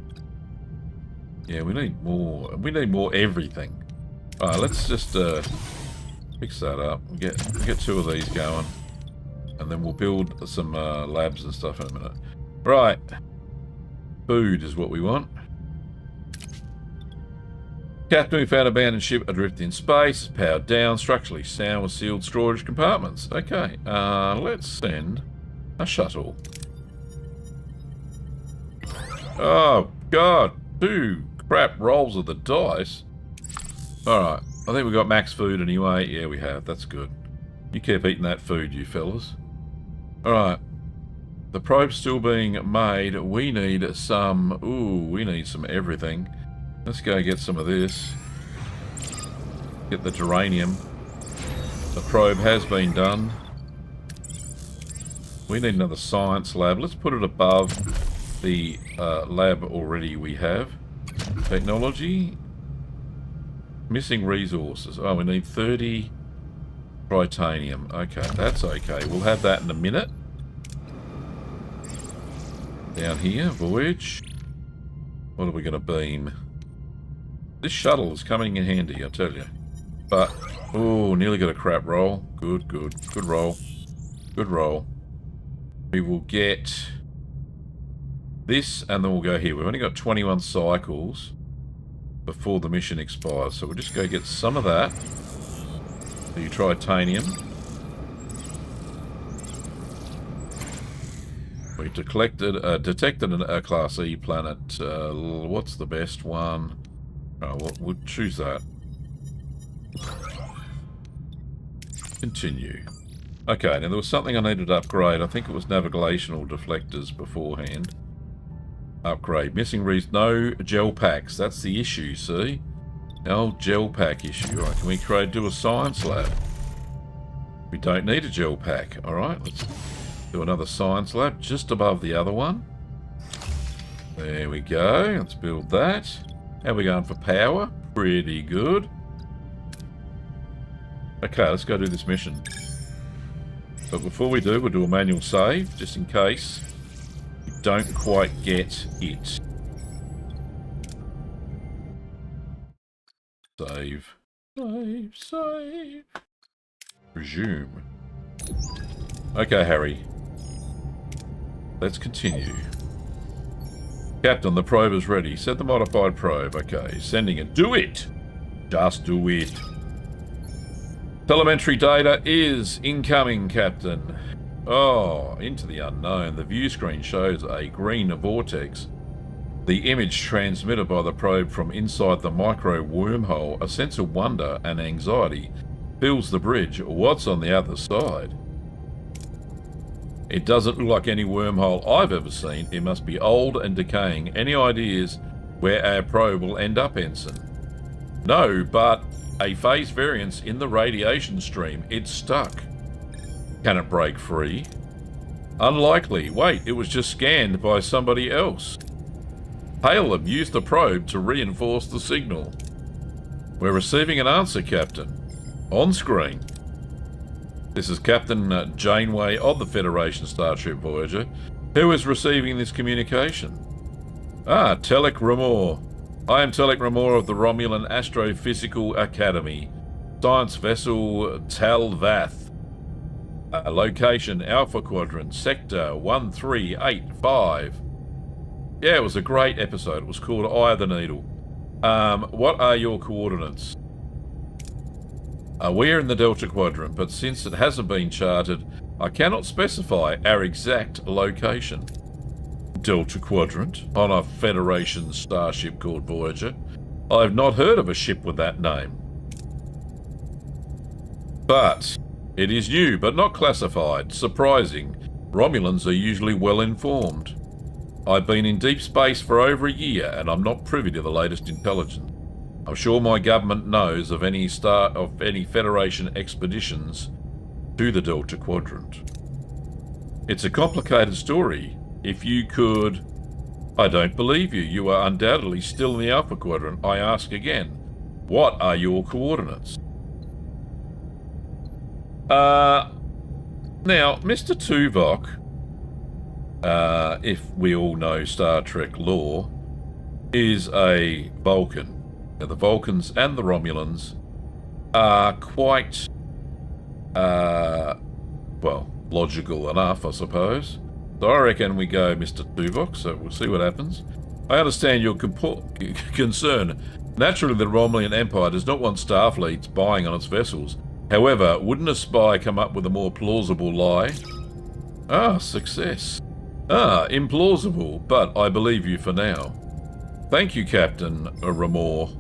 Yeah, we need more. We need more everything. Alright, let's just fix that up. Get 2 of these going. And then we'll build some labs and stuff in a minute. Right. Food is what we want. Captain, we found an abandoned ship adrift in space. Powered down, structurally sound with sealed storage compartments. Okay, let's send a shuttle. Oh, God. 2 crap rolls of the dice. Alright, I think we got max food anyway. Yeah, we have. That's good. You keep eating that food, you fellas. Alright. The probe's still being made. We need some... Ooh, we need some everything. Let's go get some of this. Get the geranium. The probe has been done. We need another science lab. Let's put it above the lab already we have. Technology. Missing resources. Oh, we need 30 titanium. Okay, that's okay. We'll have that in a minute. Down here, voyage. What are we going to beam? This shuttle is coming in handy, I tell you. But, oh, nearly got a crap roll. Good, good. Good roll. Good roll. We will get this, and then we'll go here. We've only got 21 cycles before the mission expires, so we'll just go get some of that. The titanium. We detected a Class E planet. What's the best one? Oh, we'll choose that. Continue. Okay, now there was something I needed to upgrade. I think it was navigational deflectors beforehand. Upgrade. Missing reason. No gel packs. That's the issue, see? No gel pack issue. Right, can we do a science lab? We don't need a gel pack. Alright, let's do another science lab just above the other one. There we go. Let's build that. How are we going for power? Pretty good. Okay, let's go do this mission. But before we do, we'll do a manual save, just in case we don't quite get it. Save. Save, save. Resume. Okay, Harry. Let's continue. Captain, the probe is ready. Set the modified probe. Okay, sending it. Do it! Just do it. Telemetry data is incoming, Captain. Oh, into the unknown. The view screen shows a green vortex. The image transmitted by the probe from inside the micro wormhole. A sense of wonder and anxiety fills the bridge. What's on the other side? It doesn't look like any wormhole I've ever seen. It must be old and decaying. Any ideas where our probe will end up, Ensign. No, but a phase variance in the radiation stream. It's stuck. Can it break free? Unlikely. Wait, it was just scanned by somebody else. Hail them. Use the probe to reinforce the signal. We're receiving an answer, Captain. On screen. This is Captain Janeway of the Federation Starship Voyager, who is receiving this communication. Ah, Telek Ramor. I am Telek Ramor of the Romulan Astrophysical Academy. Science vessel Talvath. Location Alpha Quadrant, Sector 1385. Yeah, it was a great episode. It was called Eye of the Needle. What are your coordinates? We're in the Delta Quadrant, but since it hasn't been charted, I cannot specify our exact location. Delta Quadrant? On a Federation starship called Voyager? I've not heard of a ship with that name. But it is new, but not classified. Surprising. Romulans are usually well informed. I've been in deep space for over a year, and I'm not privy to the latest intelligence. I'm sure my government knows of any Federation expeditions to the Delta Quadrant. It's a complicated story. If you could... I don't believe you. You are undoubtedly still in the Alpha Quadrant. I ask again. What are your coordinates? Now, Mr. Tuvok, if we all know Star Trek lore, is a Vulcan. Now, the Vulcans and the Romulans are quite, well, logical enough, I suppose. So I reckon we go Mr. Tuvok, so we'll see what happens. I understand your concern. Naturally, the Romulan Empire does not want Starfleet spying on its vessels. However, wouldn't a spy come up with a more plausible lie? Ah, success. Ah, implausible, but I believe you for now. Thank you, Captain Ramor.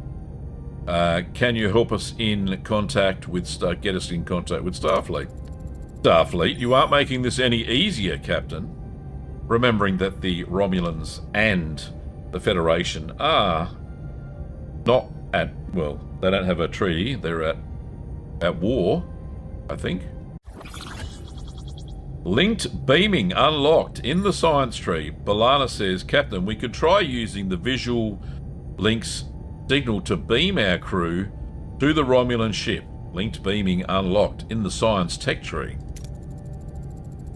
Can you help us in contact with get us in contact with Starfleet? Starfleet, you aren't making this any easier, Captain. Remembering that the Romulans and the Federation are not at, well, they don't have a treaty, they're at war, I think. Linked beaming unlocked in the science tree. Balana says, Captain, we could try using the visual links signal to beam our crew to the Romulan ship. Linked beaming unlocked in the science tech tree.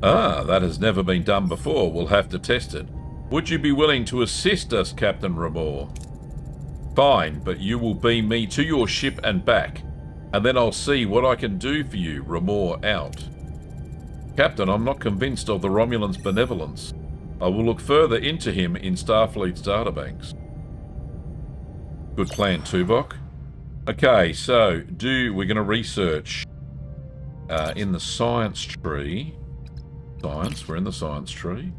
Ah, that has never been done before. We'll have to test it. Would you be willing to assist us, Captain Ramor? Fine, but you will beam me to your ship and back, and then I'll see what I can do for you. Ramor out. Captain, I'm not convinced of the Romulan's benevolence. I will look further into him in Starfleet's databanks. Good plan, Tuvok. Okay, so we're going to research in the science tree. Science, we're in the science tree.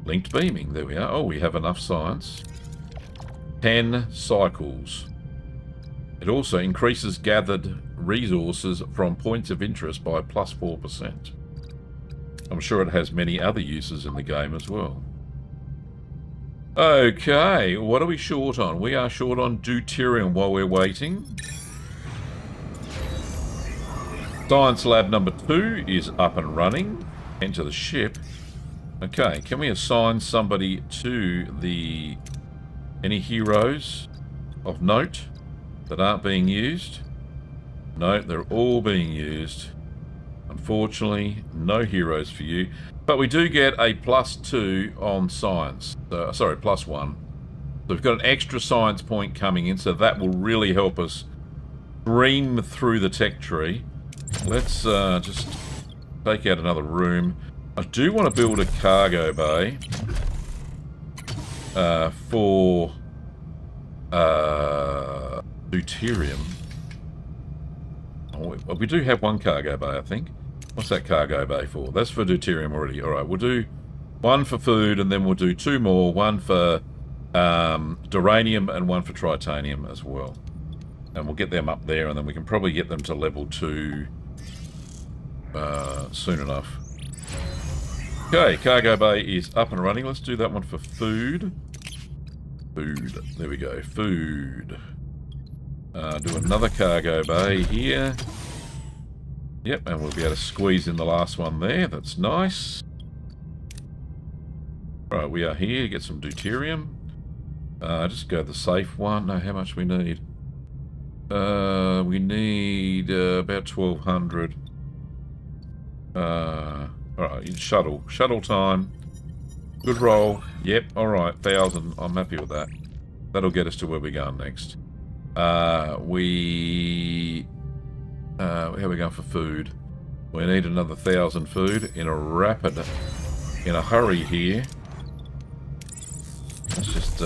Linked beaming, there we are. Oh, we have enough science. 10 cycles. It also increases gathered resources from points of interest by plus 4%. I'm sure it has many other uses in the game as well. Okay, what are we short on? We are short on deuterium while we're waiting. Science lab number 2 is up and running. Enter the ship. Okay, can we assign somebody to the... any heroes of note that aren't being used? No, they're all being used. Unfortunately, no heroes for you. But we do get a +2 on science. Sorry, +1. So we've got an extra science point coming in, so that will really help us stream through the tech tree. Let's just take out another room. I do want to build a cargo bay for deuterium. Oh, we do have one cargo bay, I think. What's that cargo bay for? That's for deuterium already. Alright, we'll do one for food, and then we'll do 2 more. One for duranium and one for tritanium as well. And we'll get them up there, and then we can probably get them to level 2 soon enough. Okay, cargo bay is up and running. Let's do that one for food. Food. There we go. Food. Do another cargo bay here. Yep, and we'll be able to squeeze in the last one there. That's nice. Right, we are here. Get some deuterium. Just go the safe one. No, how much we need? We need about 1,200. Alright, shuttle. Shuttle time. Good roll. Yep, alright, 1,000. I'm happy with that. That'll get us to where we're going next. How are we going for food? We need another 1,000 food in a hurry here. Let's just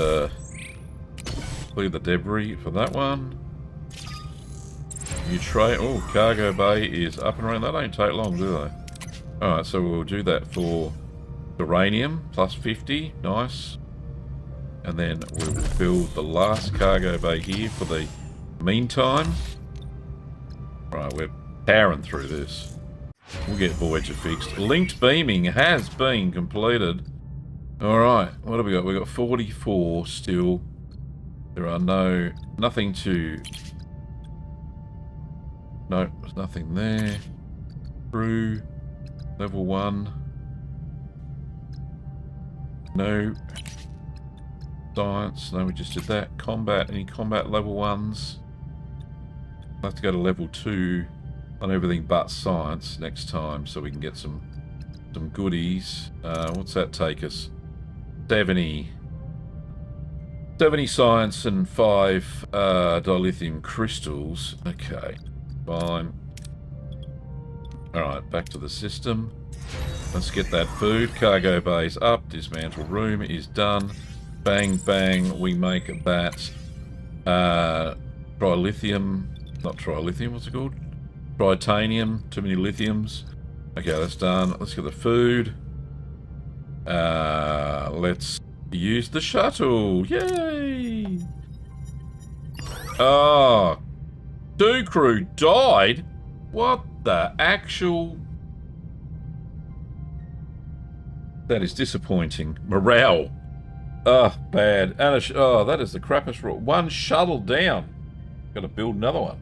clear the debris for that one. Oh, cargo bay is up and running. That don't take long, do they? Alright, so we'll do that for uranium, plus 50. Nice. And then we will build the last cargo bay here for the meantime. Right, we're powering through this. We'll get Voyager fixed. Linked beaming has been completed. Alright, what have we got? We've got 44 still. There are nothing to... No, there's nothing there. Crew, level 1. No. Science, no, we just did that. Combat, any combat level 1s? I'll have to go to level 2 on everything but science next time so we can get some goodies. What's that take us? 70 science and 5 dilithium crystals. Okay, fine. Alright, back to the system. Let's get that food. Cargo bay's up. Dismantle room is done. Bang, bang. We make that trilithium. Not trilithium, what's it called? Tritanium. Too many lithiums. Okay, that's done. Let's get the food. Let's use the shuttle. Yay! Oh, 2 crew died? What the actual... That is disappointing. Morale. Oh, bad. And that is the crappiest rule. 1 shuttle down. Got to build another one.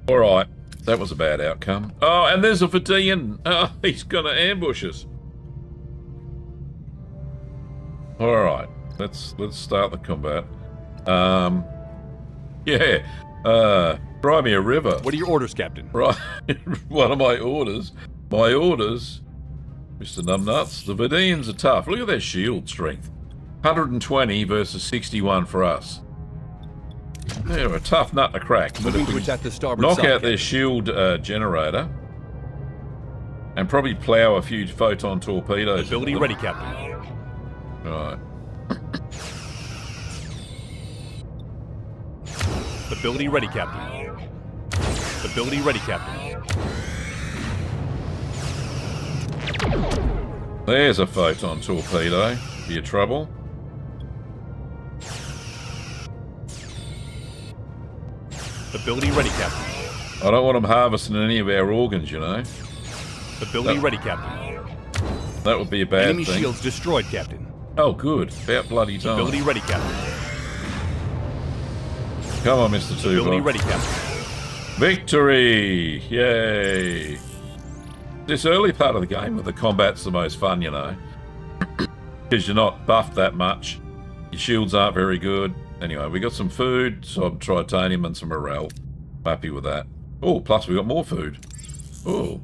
Alright. That was a bad outcome. Oh, and there's a Vidian. Oh, he's going to ambush us. Alright. Let's start the combat. Yeah. Cry me a river. What are your orders, Captain? Right. One of my orders. My orders, Mr. Numbnuts. The Vidians are tough. Look at their shield strength. 120 versus 61 for us. They're a tough nut to crack. But Moving if to we attack the starboard knock side, out their shield generator and probably plow a few photon torpedoes. Ability ready, Captain. Right. Ability ready, Captain. Ability ready, Captain. There's a photon torpedo for your trouble. Ability ready, Captain. I don't want them harvesting any of our organs, you know. Ability ready, Captain. That would be a bad Enemy thing. shields destroyed, Captain. Oh, good. About bloody time. Ability ready, Captain. Come on, Mr. Tuber. Ability ready, Captain. Victory! Yay! This early part of the game where the combat's the most fun, you know. Because you're not buffed that much. Your shields aren't very good. Anyway, we got some food, some tritanium and some morale. Happy with that. Oh, plus we got more food. Oh,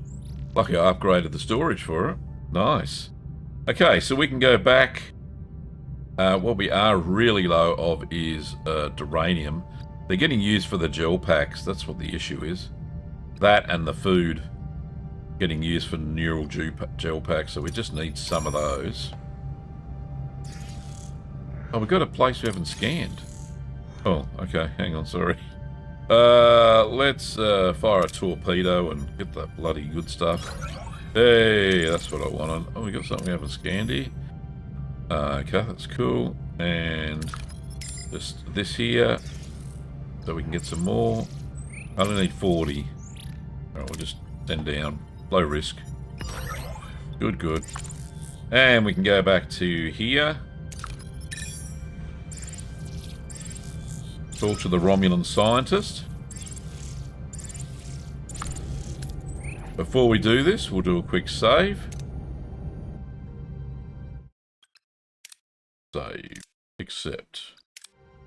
lucky I upgraded the storage for it. Nice. Okay, so we can go back. What we are really low of is duranium. They're getting used for the gel packs. That's what the issue is. That and the food getting used for neural gel packs. So we just need some of those. Oh, we've got a place we haven't scanned. Oh, okay. Hang on, sorry. Let's fire a torpedo and get that bloody good stuff. Hey, that's what I wanted. Oh, we got something we haven't scanned here. Okay, that's cool. And just this here, so we can get some more. I only need 40. Alright, we'll just send down. Low risk. Good, good. And we can go back to here. Talk to the Romulan scientist. Before we do this, we'll do a quick save. Save. Accept.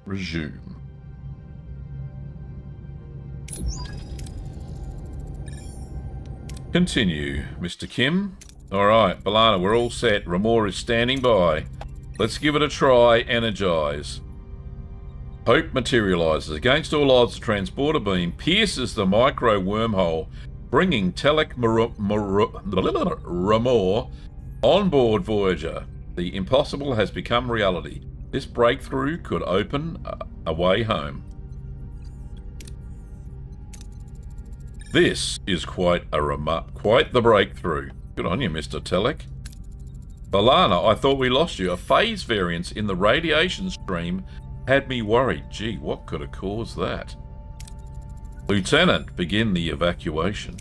Resume. Continue, Mr. Kim. Alright, B'Elanna, we're all set. Ramor is standing by. Let's give it a try. Energize. Hope materializes. Against all odds, the transporter beam pierces the micro wormhole, bringing Telek Ramor on board Voyager. The impossible has become reality. This breakthrough could open a way home. This is quite the breakthrough. Good on you, Mr. Telek. B'Elanna, I thought we lost you. A phase variance in the radiation stream had me worried. Gee, what could have caused that? Lieutenant, begin the evacuation.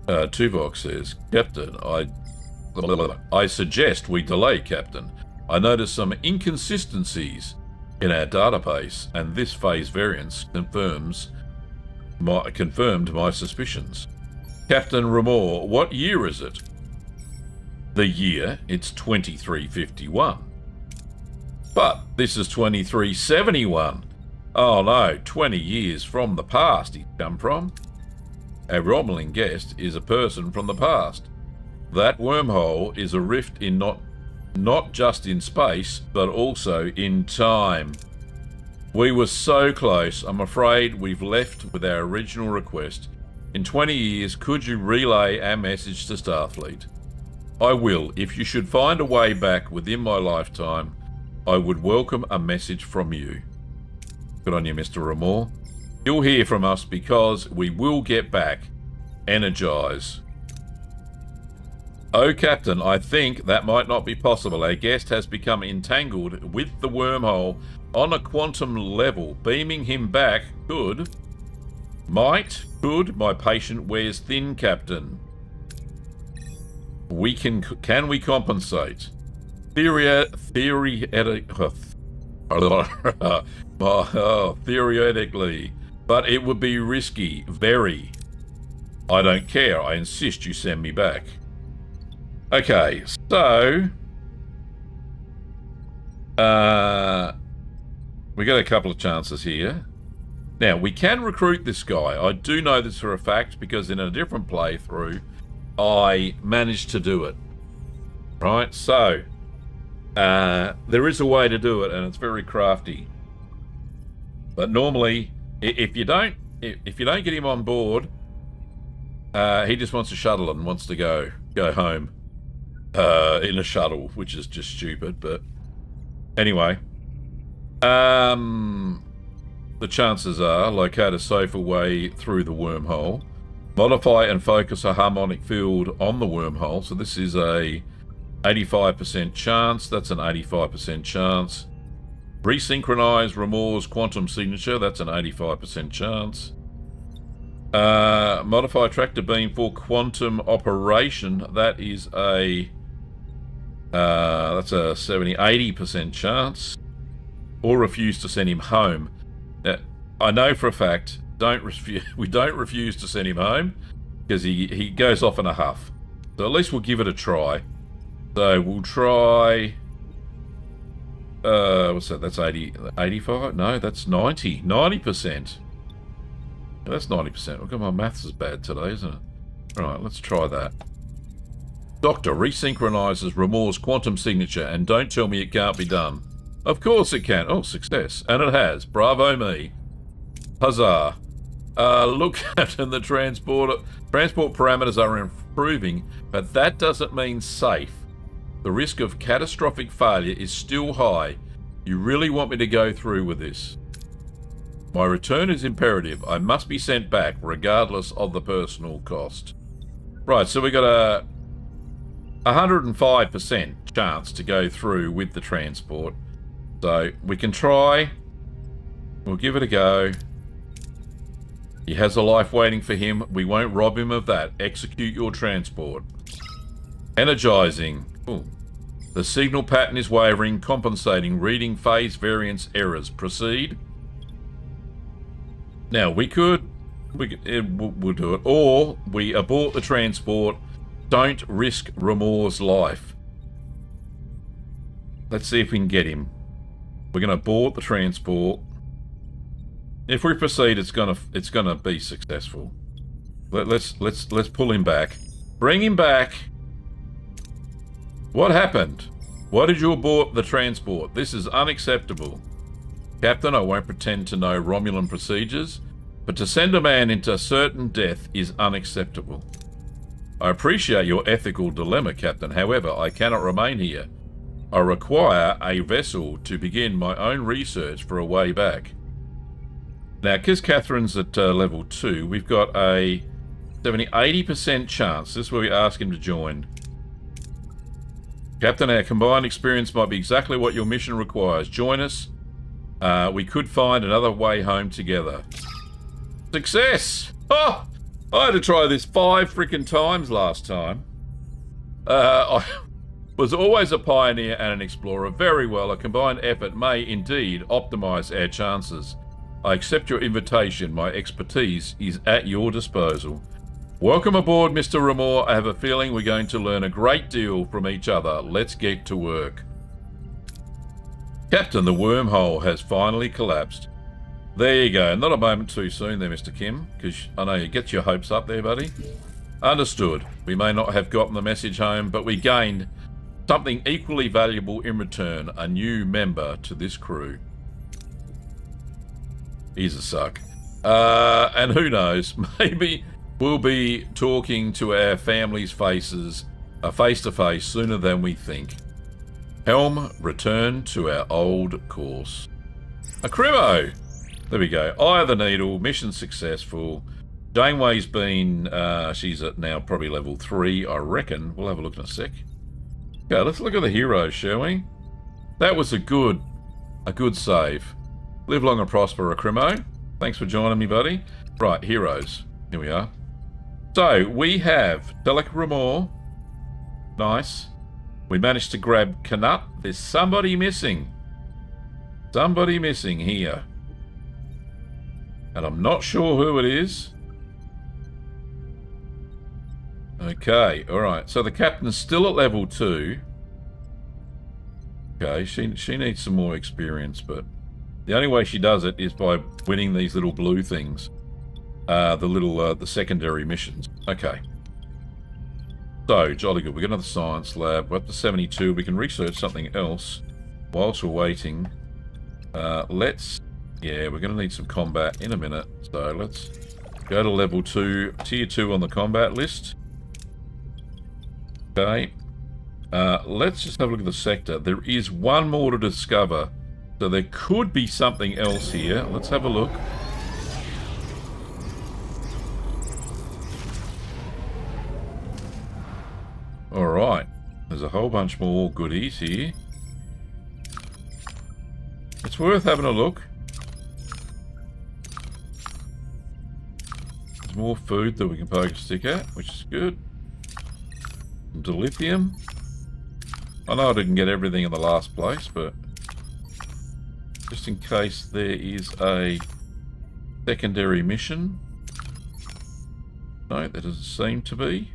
Tuvok says, Captain, I suggest we delay, Captain. I noticed some inconsistencies in our database, and this phase variance confirmed my suspicions. Captain Ramor, what year is it? The year, it's 2351. But this is 2371. Oh no, 20 years from the past he's come from. A Romulan guest is a person from the past. That wormhole is a rift in not just in space, but also in time. We were so close. I'm afraid we've left with our original request. In 20 years, could you relay our message to Starfleet? I will. If you should find a way back within my lifetime, I would welcome a message from you. Good on you, Mr. Ramor. You'll hear from us because we will get back. Energize. Oh, Captain, I think that might not be possible. Our guest has become entangled with the wormhole on a quantum level. Beaming him back could... Could. My patient wears thin, Captain. Can we compensate? Theoretically, but it would be risky, very. I don't care. I insist you send me back. Okay, so we got a couple of chances here. Now, we can recruit this guy. I do know this for a fact because in a different playthrough, I managed to do it. Right, so there is a way to do it, and it's very crafty. But normally, if you don't get him on board, he just wants a shuttle and wants to go home in a shuttle, which is just stupid. But anyway, the chances are locate a safer way through the wormhole. Modify and focus a harmonic field on the wormhole. So this is a 85% chance. That's an 85% chance. Resynchronize Ramor's quantum signature. That's an 85% chance. Modify tractor beam for quantum operation. That is a that's a 80% chance. Or refuse to send him home. I know for a fact we don't refuse to send him home because he goes off in a huff. So at least we'll give it a try. So we'll try what's that? That's 85? No, that's 90%. That's 90%. Look, my maths is bad today, isn't it? Alright, let's try that. Doctor resynchronizes Ramor's quantum signature, and don't tell me it can't be done. Of course it can. Oh, success. And it has. Bravo me. Huzzah. Look, Captain, the transport parameters are improving, but that doesn't mean safe. The risk of catastrophic failure is still high. You really want me to go through with this? My return is imperative. I must be sent back, regardless of the personal cost. Right, so we got a 105% chance to go through with the transport. So we can try. We'll give it a go. He has a life waiting for him. We won't rob him of that. Execute your transport. Energizing. Ooh. The signal pattern is wavering, compensating, reading phase variance errors. Proceed. Now, we'll do it. Or we abort the transport. Don't risk Ramor's life. Let's see if we can get him. We're going to abort the transport. If we proceed, it's gonna be successful. Let's pull him back. Bring him back. What happened? Why did you abort the transport? This is unacceptable. Captain, I won't pretend to know Romulan procedures, but to send a man into certain death is unacceptable. I appreciate your ethical dilemma, Captain. However, I cannot remain here. I require a vessel to begin my own research for a way back. Now, because Catherine's at level 2, we've got a 80% chance. This is where we ask him to join. Captain, our combined experience might be exactly what your mission requires. Join us. We could find another way home together. Success! Oh! I had to try this 5 freaking times last time. I was always a pioneer and an explorer. Very well, a combined effort may indeed optimize our chances. I accept your invitation. My expertise is at your disposal. Welcome aboard, Mr. Ramor. I have a feeling we're going to learn a great deal from each other. Let's get to work. Captain, the wormhole has finally collapsed. There you go. Not a moment too soon there, Mr. Kim, because I know you get your hopes up there, buddy. Understood. We may not have gotten the message home, but we gained something equally valuable in return, a new member to this crew. He's a suck. And who knows, maybe we'll be talking to our families' faces face-to-face sooner than we think. Helm, return to our old course. A Crimo! There we go. Eye of the Needle, mission successful. Janeway's been, she's at now probably level 3, I reckon. We'll have a look in a sec. Okay, let's look at the heroes, shall we? That was a good save. Live long and prosper, Acrimo. Thanks for joining me, buddy. Right, heroes. Here we are. So, we have Telek Ramor. Nice. We managed to grab Kanut. There's somebody missing. Somebody missing here. And I'm not sure who it is. Okay, alright. So the captain's still at level 2. Okay, she needs some more experience, but the only way she does it is by winning these little blue things. The secondary missions. Okay. So, jolly good. We've got another science lab. We're up to 72. We can research something else whilst we're waiting. Yeah, we're going to need some combat in a minute. So, let's go to level 2. Tier 2 on the combat list. Okay. Let's just have a look at the sector. There is one more to discover. So there could be something else here. Let's have a look. Alright. There's a whole bunch more goodies here. It's worth having a look. There's more food that we can poke a stick at, which is good. Some dilithium. I know I didn't get everything in the last place, but just in case there is a secondary mission. No, there doesn't seem to be.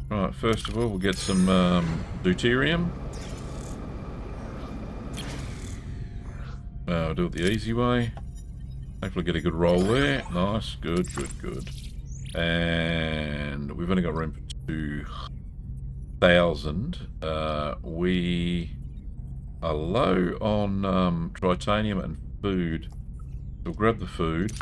Right, first of all, we'll get some deuterium. We'll do it the easy way. Hopefully get a good roll there. Nice, good. And we've only got room for 2,000. We are low on tritanium and food. We'll grab the food.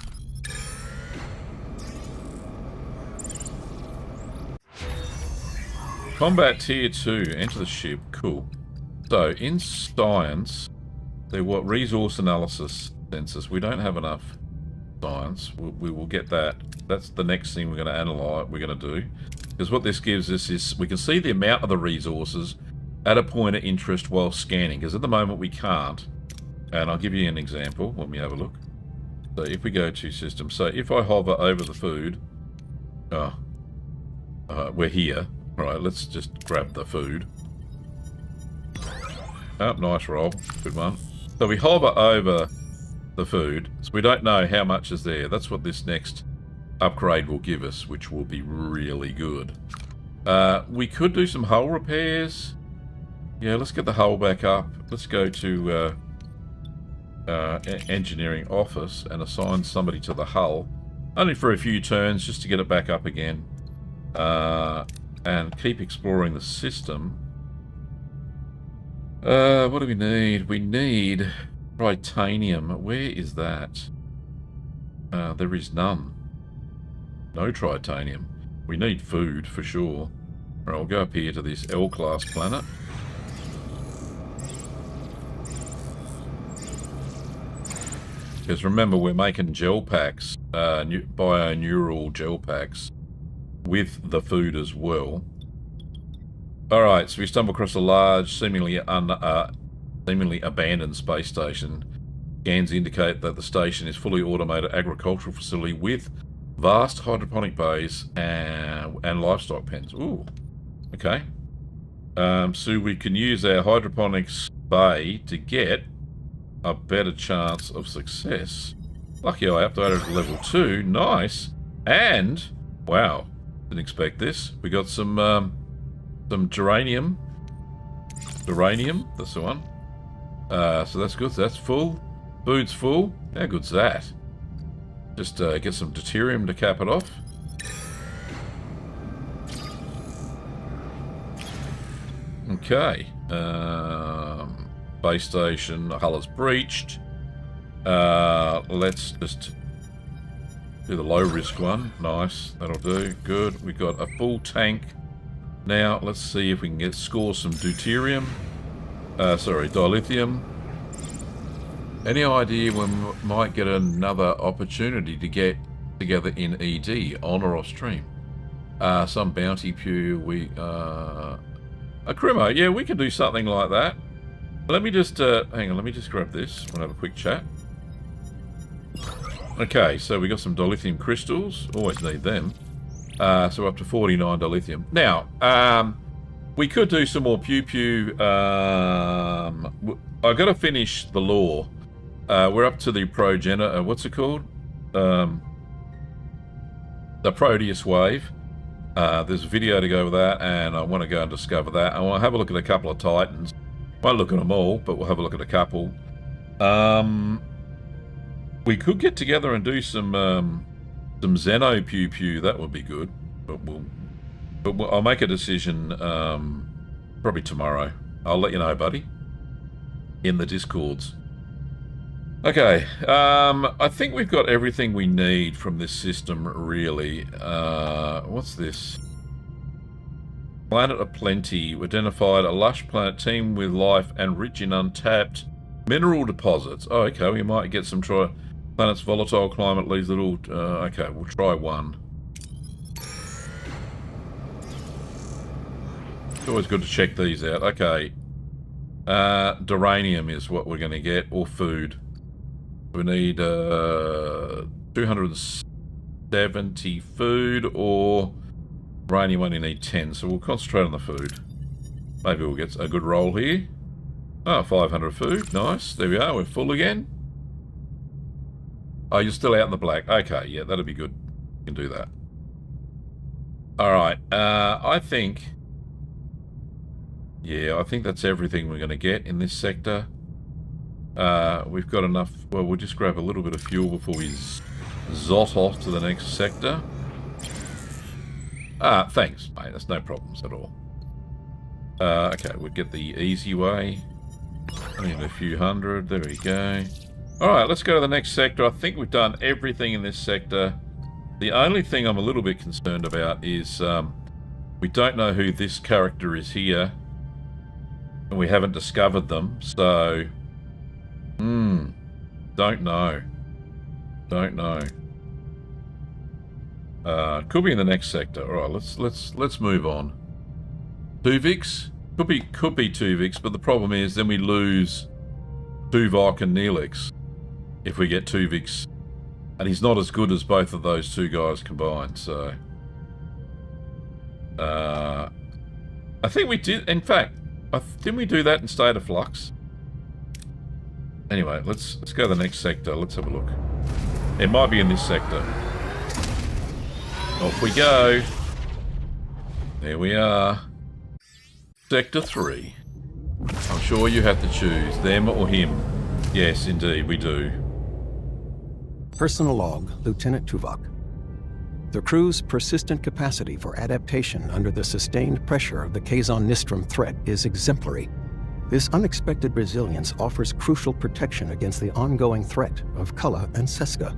Combat tier 2. Enter the ship. Cool. So, in science, they're what? Resource analysis census. We don't have enough science. We will get that. That's the next thing we're going to analyze. We're going to do. Because what this gives us is we can see the amount of the resources at a point of interest while scanning, because at the moment we can't. And I'll give you an example. Let me have a look. So if we go to system, so if I hover over the food, we're here. All right, let's just grab the food. Oh, nice roll. Good one. So we hover over the food, so we don't know how much is there. That's what this next upgrade will give us, which will be really good. We could do some hull repairs. Yeah, let's get the hull back up. Let's go to engineering office and assign somebody to the hull. Only for a few turns, just to get it back up again. And keep exploring the system. What do we need? We need titanium. Where is that? There is none. No titanium. We need food for sure. Alright, I'll go up here to this L-class planet. Because remember, we're making gel packs, bioneural gel packs, with the food as well. Alright, so we stumble across a large, seemingly abandoned space station. Scans indicate that the station is a fully automated agricultural facility with vast hydroponic bays and livestock pens. Ooh, okay. So we can use our hydroponics bay to get a better chance of success. Lucky I updated to level 2. Nice. And, wow, didn't expect this. We got some geranium. Geranium, that's the one. So that's good. So that's full. Food's full. How good's that? Just get some deuterium to cap it off. Okay. Base station, hull is breached. Let's just do the low risk one. Nice, that'll do. Good. We got a full tank. Now let's see if we can score some deuterium. Sorry, dilithium. Any idea when we might get another opportunity to get together in ED, on or off stream? Some bounty pew. A Crimo. Yeah, we can do something like that. Let me just, hang on, let me just grab this. We'll have a quick chat. Okay, so we got some dilithium crystals. Always need them. So up to 49 dilithium. Now, we could do some more pew-pew. I've got to finish the lore. We're up to the progenitor, what's it called? The Proteus wave. There's a video to go with that, and I want to go and discover that. I want to have a look at a couple of Titans. Won't look at them all, but we'll have a look at a couple. We could get together and do some Xeno Pew Pew. That would be good. But I'll make a decision probably tomorrow. I'll let you know, buddy. In the Discords. Okay. I think we've got everything we need from this system, really. What's this? Planet of Plenty. We identified a lush planet teeming with life and rich in untapped mineral deposits. Oh, okay. We might get some planet's volatile climate leaves little... okay, we'll try one. It's always good to check these out. Okay. Duranium is what we're going to get, or food. We need 270 food, or uranium only need 10, so we'll concentrate on the food. Maybe we'll get a good roll here. Oh, 500 food. Nice. There we are. We're full again. Oh, you're still out in the black. Okay, yeah, that'll be good. We can do that. Alright, I think... yeah, I think that's everything we're going to get in this sector. We've got enough... well, we'll just grab a little bit of fuel before we zot off to the next sector. Thanks, mate. That's no problems at all. Okay, we'll get the easy way. Only a few hundred. There we go. Alright, let's go to the next sector. I think we've done everything in this sector. The only thing I'm a little bit concerned about is we don't know who this character is here. And we haven't discovered them, so... don't know. Don't know. Could be in the next sector. Alright, let's move on. Tuvix? Could be Tuvix, but the problem is then we lose Tuvok and Neelix if we get Tuvix. And he's not as good as both of those two guys combined, so... I think we did... in fact, Didn't we do that in State of Flux? Anyway, let's go to the next sector. Let's have a look. It might be in this sector. Off we go. There we are. Sector 3. I'm sure you have to choose them or him. Yes, indeed, we do. Personal log, Lieutenant Tuvok. The crew's persistent capacity for adaptation under the sustained pressure of the Kazon Nistrum threat is exemplary. This unexpected resilience offers crucial protection against the ongoing threat of Kulla and Seska.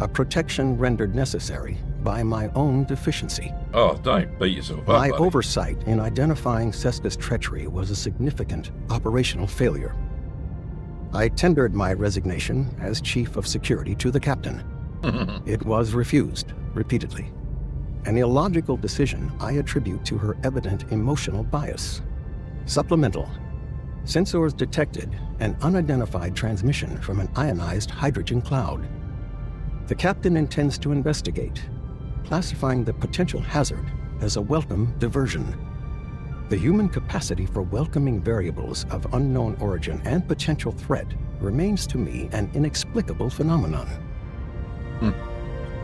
A protection rendered necessary by my own deficiency. Oh, don't beat yourself up, My buddy. oversight in identifying Seska's treachery was a significant operational failure. I tendered my resignation as Chief of Security to the captain. It was refused repeatedly. An illogical decision I attribute to her evident emotional bias. Supplemental. Sensors detected an unidentified transmission from an ionized hydrogen cloud. The captain intends to investigate, classifying the potential hazard as a welcome diversion. The human capacity for welcoming variables of unknown origin and potential threat remains to me an inexplicable phenomenon.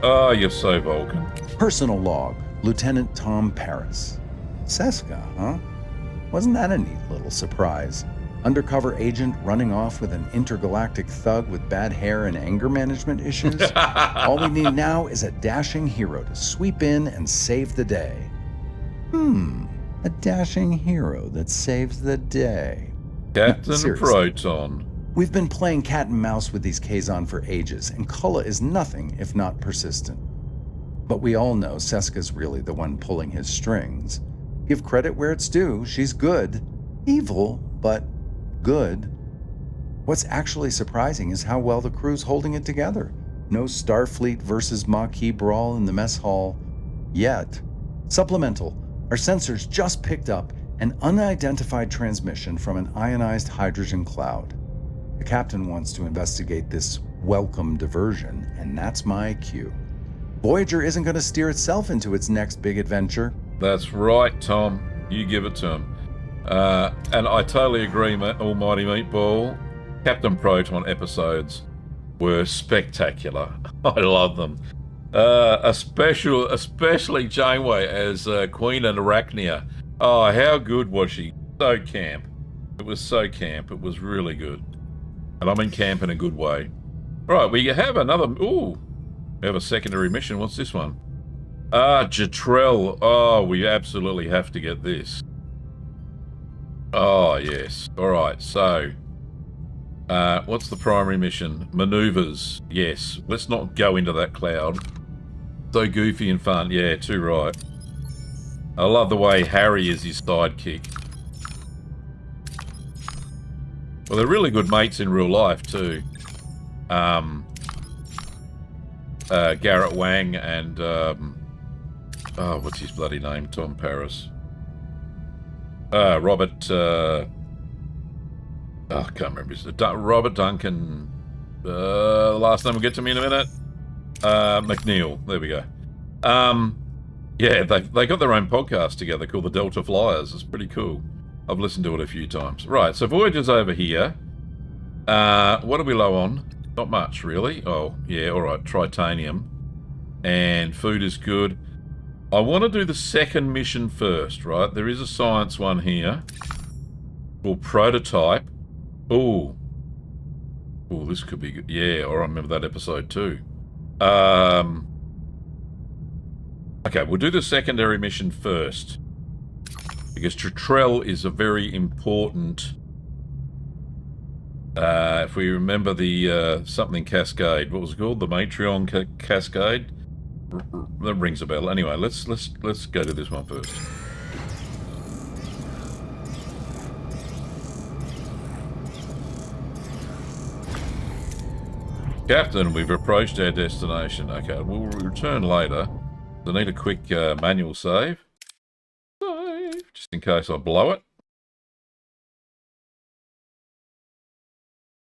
Oh, you're so Vulcan. Personal log, Lieutenant Tom Paris. Seska, huh? Wasn't that a neat little surprise? Undercover agent running off with an intergalactic thug with bad hair and anger management issues? All we need now is a dashing hero to sweep in and save the day. A dashing hero that saves the day. Captain Seriously. Proton. We've been playing cat and mouse with these Kazon for ages, and Kulla is nothing if not persistent. But we all know Seska's really the one pulling his strings. Give credit where it's due, she's good. Evil, but good. What's actually surprising is how well the crew's holding it together. No Starfleet versus Maquis brawl in the mess hall. Yet. Supplemental. Our sensors just picked up an unidentified transmission from an ionized hydrogen cloud. The captain wants to investigate this welcome diversion, and that's my cue. Voyager isn't going to steer itself into its next big adventure. That's right, Tom. You give it to him. And I totally agree, Almighty Meatball. Captain Proton episodes were spectacular. I love them. Especially Janeway as Queen and Arachnia. Oh, how good was she? So camp. It was so camp. It was really good. And I mean camp in a good way. Right, we have another... Ooh. We have a secondary mission. What's this one? Jetrel. Oh, we absolutely have to get this. Oh, yes. Alright, so... what's the primary mission? Maneuvers. Yes. Let's not go into that cloud. So goofy and fun. Yeah, too right. I love the way Harry is his sidekick. Well, they're really good mates in real life, too. Garrett Wang and... oh, what's his bloody name? Tom Paris. Robert... I can't remember his name. Robert Duncan... the last name will get to me in a minute. McNeil. There we go. Yeah, they got their own podcast together called the Delta Flyers. It's pretty cool. I've listened to it a few times. Right, so Voyager's over here. What are we low on? Not much, really. Oh, yeah, alright. Tritanium. And food is good. I want to do the second mission first, right? There is a science one here. Called Prototype. Ooh. Ooh, this could be good. Yeah, I remember that episode too. Okay, we'll do the secondary mission first. Because Jetrel is a very important... if we remember the something cascade, what was it called? The Matreon cascade? That rings a bell. Anyway, let's go to this one first. Captain, we've approached our destination. Okay, we'll return later. I need a quick manual save. Just in case I blow it.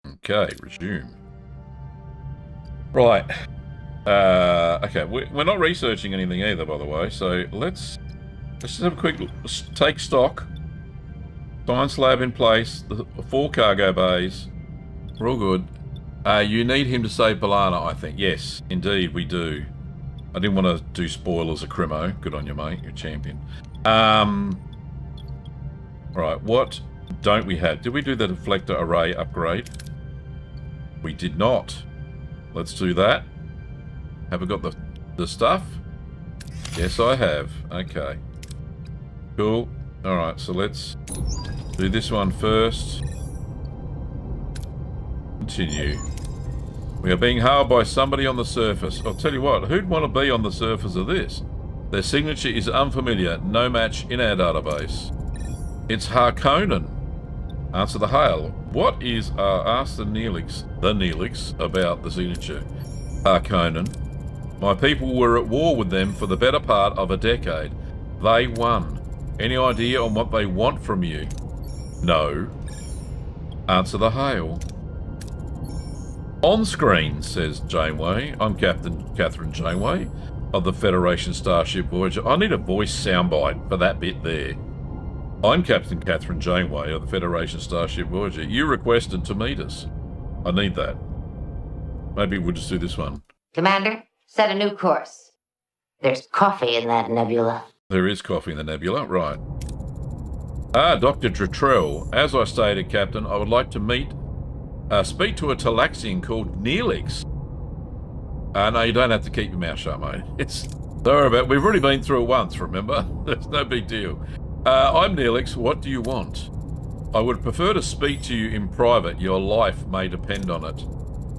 Okay, resume. Right. Okay, we're not researching anything either, by the way, so let's just have a quick take stock. Science lab in place. The 4 cargo bays. We're all good. You need him to save Balana, I think. Yes, indeed, we do. I didn't want to do spoilers of Crimo. Good on you, mate. You're a champion. Right, what don't we have? Did we do the deflector array upgrade? We did not. Let's do that. Have I got the stuff? Yes, I have. Okay. Cool. Alright, so let's do this one first. Continue. We are being hailed by somebody on the surface. I'll tell you what, who'd want to be on the surface of this? Their signature is unfamiliar, no match in our database. It's Harkonnen. Answer the hail. What is, ask the Neelix about the signature. Harkonnen. My people were at war with them for the better part of a decade. They won. Any idea on what they want from you? No. Answer the hail. On screen, says Janeway. I'm Captain Catherine Janeway of the Federation Starship Voyager. I need a voice soundbite for that bit there. I'm Captain Catherine Janeway of the Federation Starship Voyager. You requested to meet us. I need that. Maybe we'll just do this one. Commander, set a new course. There's coffee in that nebula. There is coffee in the nebula, right. Dr. Dratrell. As I stated, Captain, I would like to speak to a Talaxian called Neelix. No, you don't have to keep your mouth shut, mate. We've already been through it once, remember? There's no big deal. I'm Neelix. What do you want? I would prefer to speak to you in private. Your life may depend on it.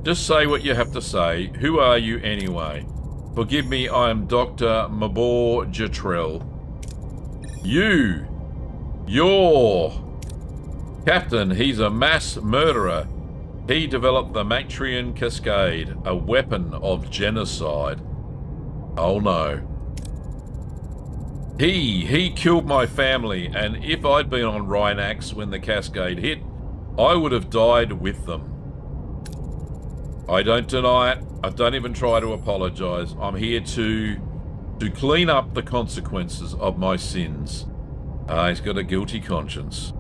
Just say what you have to say. Who are you anyway? Forgive me, I am Dr. Mabor Jatrell. You're Captain, he's a mass murderer. He developed the Matrian Cascade, a weapon of genocide. Oh no. He killed my family, and if I'd been on Rhinax when the Cascade hit, I would have died with them. I don't deny it. I don't even try to apologize. I'm here to clean up the consequences of my sins. He's got a guilty conscience.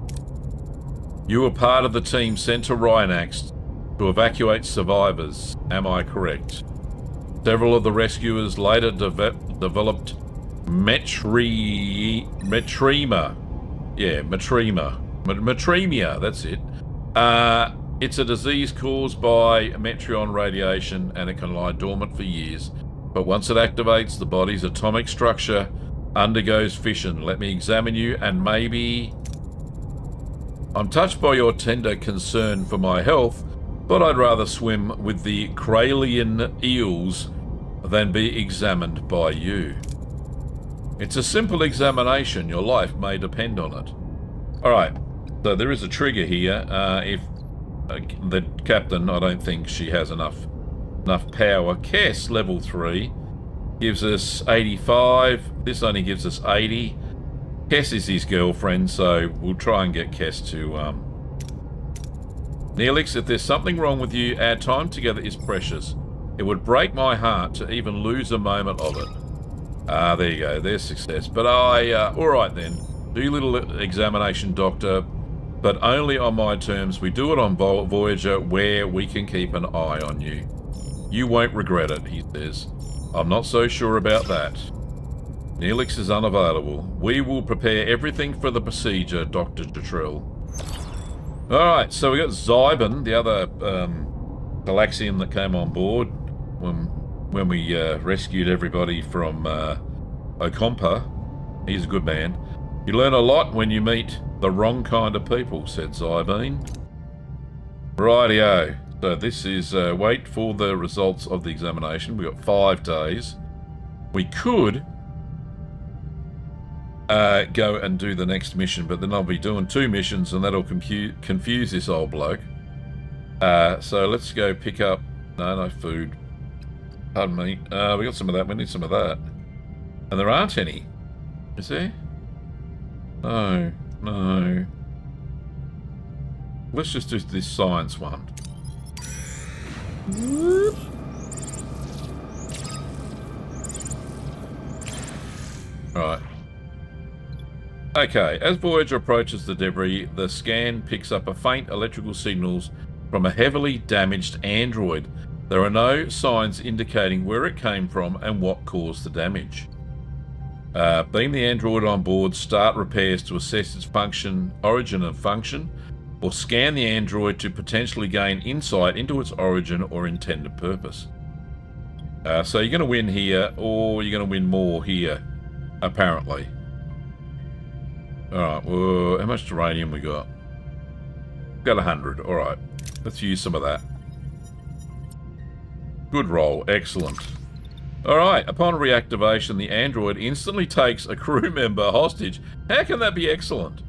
You were part of the team sent to Rhinax to evacuate survivors. Am I correct? Several of the rescuers later developed metremia. Yeah, metremia, that's it. It's a disease caused by Metreon radiation, and it can lie dormant for years. But once it activates, the body's atomic structure undergoes fission. Let me examine you, and maybe... I'm touched by your tender concern for my health, but I'd rather swim with the Kralian eels than be examined by you. It's a simple examination. Your life may depend on it. Alright, so there is a trigger here. If the captain, I don't think she has enough power. Kess, level 3, gives us 85. This only gives us 80. Kess is his girlfriend, so we'll try and get Kess to... Neelix, if there's something wrong with you, our time together is precious. It would break my heart to even lose a moment of it. There you go. There's success. But alright then. Do your little examination, Doctor. But only on my terms. We do it on Voyager, where we can keep an eye on you. You won't regret it, he says. I'm not so sure about that. Neelix is unavailable. We will prepare everything for the procedure, Dr. Jatrell. Alright, so we got Zyban, the other Galaxian that came on board when we rescued everybody from Okompa. He's a good man. You learn a lot when you meet the wrong kind of people, said Zyban. Rightio. So this is wait for the results of the examination. We've got 5 days. We could go and do the next mission, but then I'll be doing 2 missions and that'll confuse this old bloke. So let's go pick up... No food. Pardon me. We got some of that. We need some of that. And there aren't any. Is there? No. Let's just do this science one. Right. Okay, as Voyager approaches the debris, the scan picks up a faint electrical signals from a heavily damaged android. There are no signs indicating where it came from and what caused the damage. Beam the android on board, start repairs to assess its origin and function, or scan the android to potentially gain insight into its origin or intended purpose. So you're going to win here, or you're going to win more here, apparently. Alright, well, how much uranium we got? Got 100, alright. Let's use some of that. Good roll, excellent. Alright, upon reactivation, the android instantly takes a crew member hostage. How can that be excellent?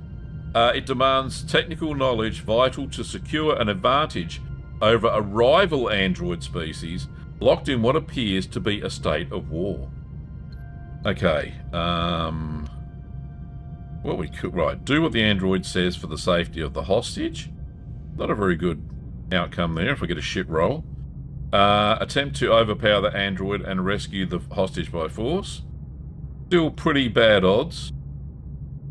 It demands technical knowledge vital to secure an advantage over a rival android species locked in what appears to be a state of war. Okay, well, we could, right, do what the android says for the safety of the hostage. Not a very good outcome there if we get a shit roll. Attempt to overpower the android and rescue the hostage by force. Still pretty bad odds.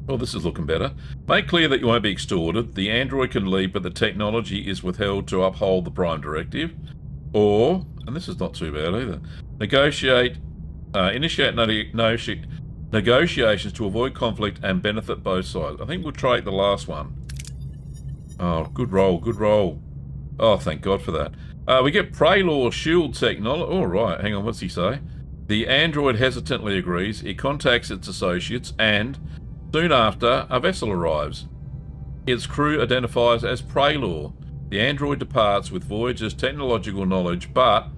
Well, this is looking better. Make clear that you won't be extorted. The android can leave, but the technology is withheld to uphold the Prime Directive. Or, and this is not too bad either, initiate negotiations to avoid conflict and benefit both sides. I think we'll try the last one. Oh, good roll, good roll. Oh, thank God for that. We get Praylor shield technology. Oh, right, hang on, what's he say? The android hesitantly agrees. It contacts its associates and, soon after, a vessel arrives. Its crew identifies as Praylor. The android departs with Voyager's technological knowledge, but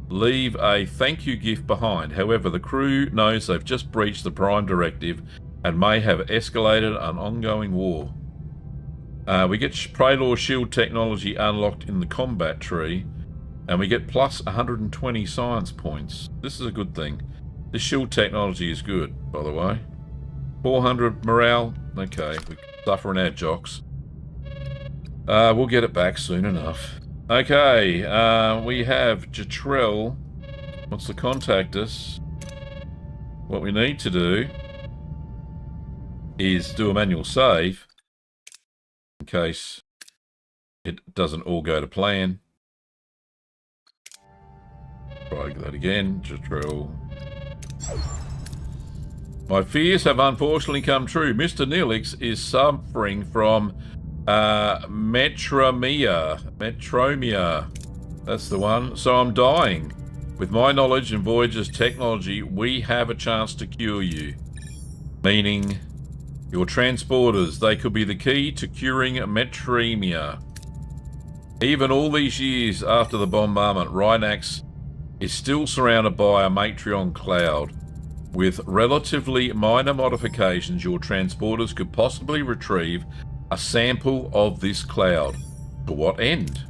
leave a thank you gift behind. However, the crew knows they've just breached the Prime Directive and may have escalated an ongoing war. We get Praylor shield technology unlocked in the combat tree, and we get plus 120 science points. This is a good thing. This shield technology is good, by the way. 400 morale. Okay, we're suffering our jocks. We'll get it back soon enough. Okay, we have Jatrell wants to contact us. What we need to do is do a manual save in case it doesn't all go to plan. Try that again, Jatrell. My fears have unfortunately come true. Mr. Neelix is suffering from metromia. That's the one. So I'm dying. With my knowledge and Voyager's technology, we have a chance to cure you. Meaning, your transporters, they could be the key to curing metremia. Even all these years after the bombardment, Rhinax is still surrounded by a Matreon cloud. With relatively minor modifications, your transporters could possibly retrieve a sample of this cloud. To what end?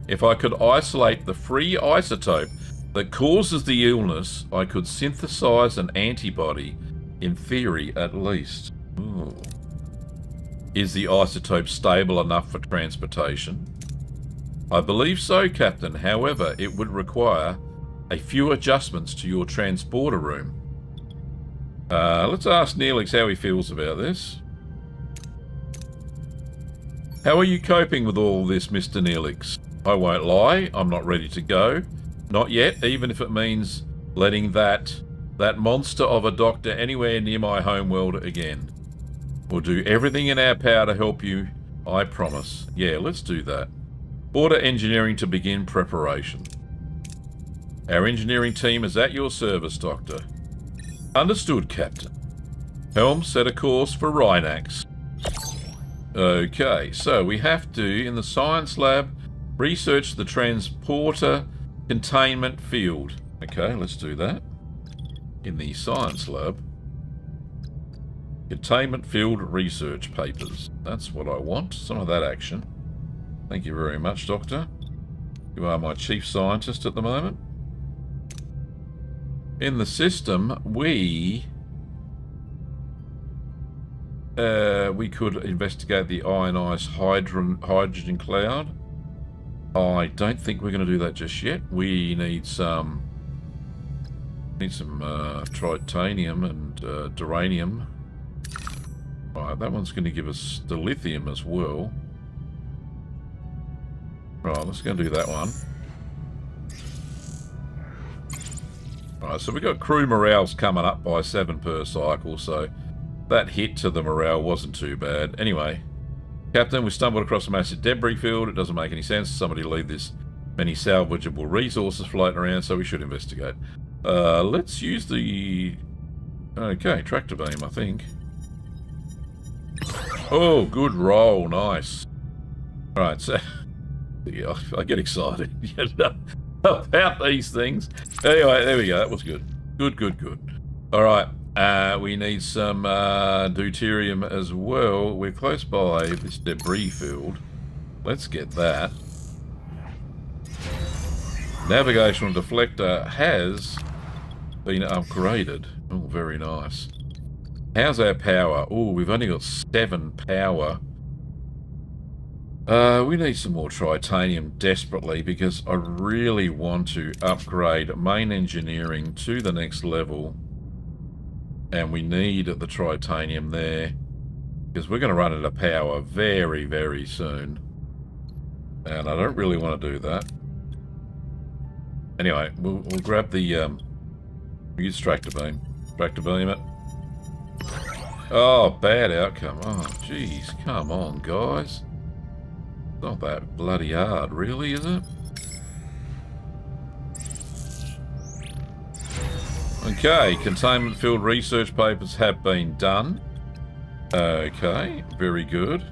If I could isolate the free isotope that causes the illness, I could synthesize an antibody, in theory at least. Ooh. Is the isotope stable enough for transportation? I believe so, Captain. However, it would require a few adjustments to your transporter room. Let's ask Neelix how he feels about this. How are you coping with all this, Mr. Neelix? I won't lie, I'm not ready to go. Not yet, even if it means letting that monster of a doctor anywhere near my homeworld again. We'll do everything in our power to help you, I promise. Yeah, let's do that. Order engineering to begin preparation. Our engineering team is at your service, Doctor. Understood, Captain. Helm, set a course for Rhinax. Okay, so we have to, in the science lab, research the transporter containment field. Okay, let's do that. In the science lab. Containment field research papers. That's what I want. Some of that action. Thank you very much, Doctor. You are my chief scientist at the moment. In the system, we could investigate the ionized hydrogen cloud. I don't think we're going to do that just yet. We need some tritanium and duranium. Right, that one's going to give us the lithium as well. Right, let's go and do that one. Right, so we got crew morales coming up by 7 per cycle, so that hit to the morale wasn't too bad. Anyway, Captain, we stumbled across a massive debris field. It doesn't make any sense. Somebody leave this many salvageable resources floating around, so we should investigate. Let's use the... Okay, tractor beam, I think. Oh, good roll. Nice. Alright, so... Yeah, I get excited about these things. Anyway, there we go. That was good. Good. Alright, we need some deuterium as well. We're close by this debris field. Let's get that. Navigational deflector has been upgraded. Oh, very nice. How's our power? Oh, we've only got 7 power. We need some more tritanium desperately because I really want to upgrade main engineering to the next level. And we need the tritanium there because we're going to run out of power very, very soon. And I don't really want to do that. Anyway, we'll grab the... use tractor beam. Tractor beam it. Oh, bad outcome. Oh, jeez. Come on, guys. Not that bloody hard, really, is it? Okay, containment field research papers have been done. Okay, very good.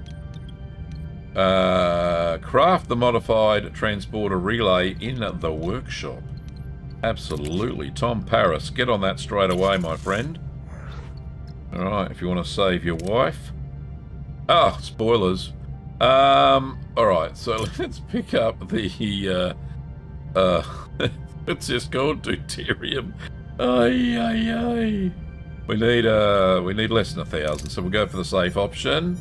Craft the modified transporter relay in the workshop. Absolutely. Tom Paris, get on that straight away, my friend. Alright, if you want to save your wife. Ah, spoilers. Alright, so let's pick up the, it's just called deuterium. Ay. We need less than 1,000, so we'll go for the safe option.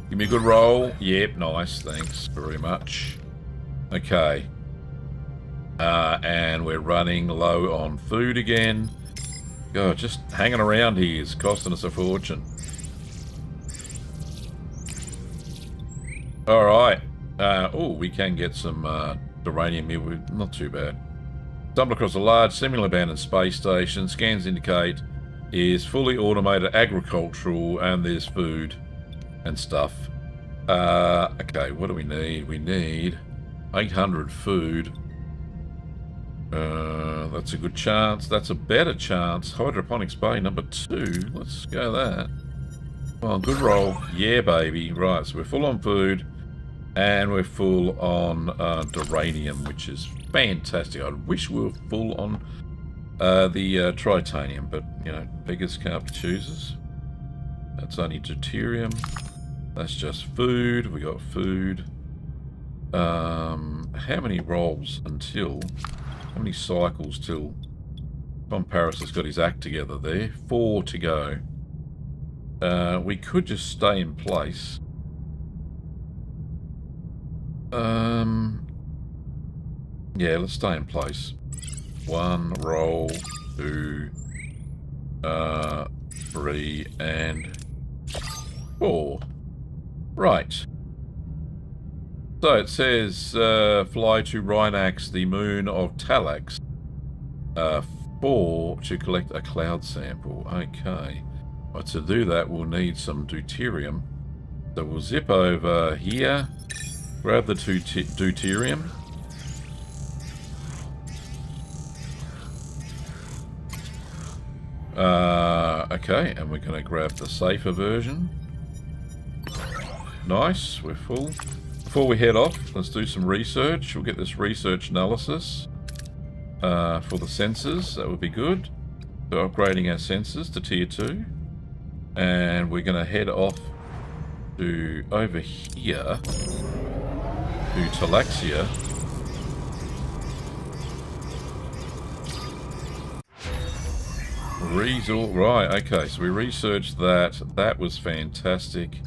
Give me a good roll. Yep, nice, thanks very much. Okay. And we're running low on food again. God, just hanging around here is costing us a fortune. Alright. Oh, we can get some uranium here. Not too bad. Stumbled across a large, seemingly abandoned space station. Scans indicate is fully automated agricultural, and there's food and stuff. Okay, what do we need? We need 800 food. That's a good chance. That's a better chance. Hydroponics bay number 2. Let's go that. Come on, good roll. Yeah, baby. Right, so we're full on food. And we're full on duranium, which is fantastic. I wish we were full on the tritanium, but, you know, beggars can't be choosers. That's only deuterium. That's just food. We got food. How many rolls until... How many cycles till Tom Paris has got his act together there? 4 to go. We could just stay in place. Yeah, let's stay in place. 1 roll, 2, 3, and 4. Right. So it says, fly to Rhinax, the moon of Talax, 4 to collect a cloud sample. Okay. But to do that, we'll need some deuterium. So we'll zip over here, grab the deuterium. Okay, and we're going to grab the safer version. Nice, we're full. Before we head off, let's do some research. We'll get this research analysis for the sensors. That would be good. So upgrading our sensors to tier 2. And we're going to head off to over here to Talaxia. Right, okay, so we researched that. That was fantastic.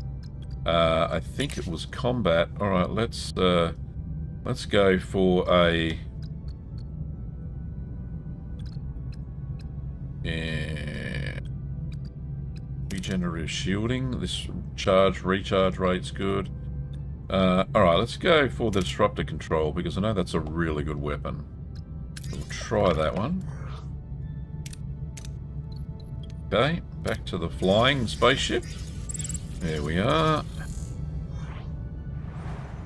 I think it was combat. Alright, let's go for a... Yeah. Regenerative shielding. This recharge rate's good. Alright, let's go for the disruptor control because I know that's a really good weapon. We'll try that one. Okay, back to the flying spaceship. There we are.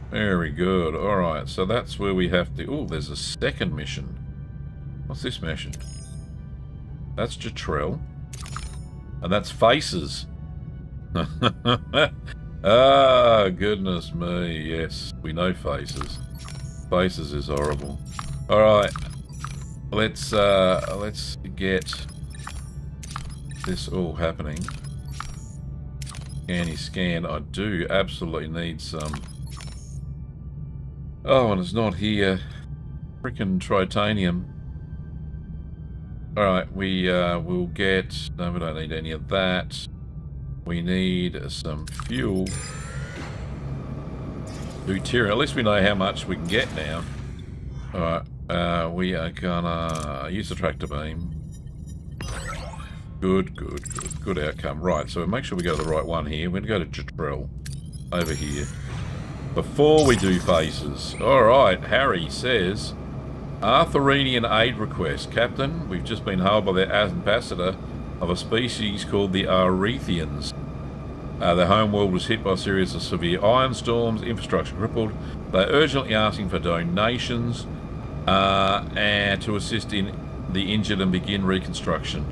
Very good. Alright, so that's where we have to... Oh, there's a second mission. What's this mission? That's Jatrell. And that's Faces. Ah, goodness me. Yes, we know Faces. Faces is horrible. Alright. Let's get this all happening. Scan. I do absolutely need some... Oh, and it's not here. Frickin' tritanium. Alright, we'll get... No, we don't need any of that. We need some fuel. Deuterium. At least we know how much we can get now. Alright, we are gonna use the tractor beam. Good outcome. Right, so make sure we go to the right one here. We're going to go to Jatrell. Over here. Before we do Faces. Alright, Harry says... Arthurian aid request. Captain, we've just been hailed by the ambassador of a species called the Arethians. Their homeworld was hit by a series of severe iron storms, infrastructure crippled. They're urgently asking for donations and to assist in the injured and begin reconstruction.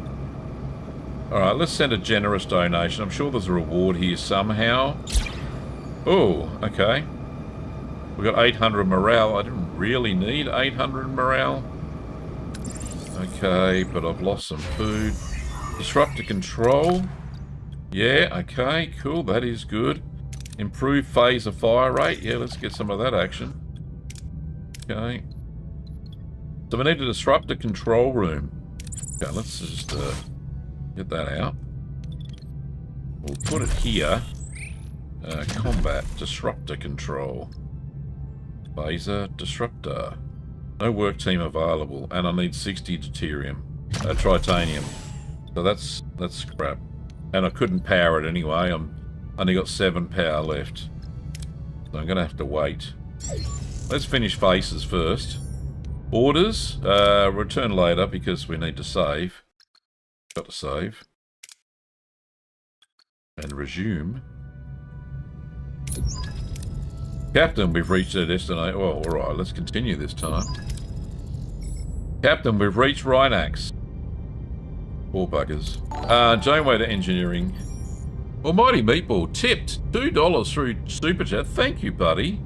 Alright, let's send a generous donation. I'm sure there's a reward here somehow. Oh, okay. We got 800 morale. I didn't really need 800 morale. Okay, but I've lost some food. Disruptor control. Yeah, okay, cool. That is good. Improved phaser fire rate. Yeah, let's get some of that action. Okay. So we need a disruptor control room. Okay, let's just get that out. We'll put it here. Combat disruptor control. Phaser disruptor. No work team available, and I need 60 deuterium, tritanium. So that's crap. And I couldn't power it anyway. I'm only got 7 power left, so I'm gonna have to wait. Let's finish Faces first. Orders. Return later because we need to save. Got to save. And resume. Captain, we've reached our destination. Oh, alright, let's continue this time. Captain, we've reached Rhinax. Poor buggers. Janeway to engineering. Almighty Meatball tipped $2 through Super Chat. Thank you, buddy.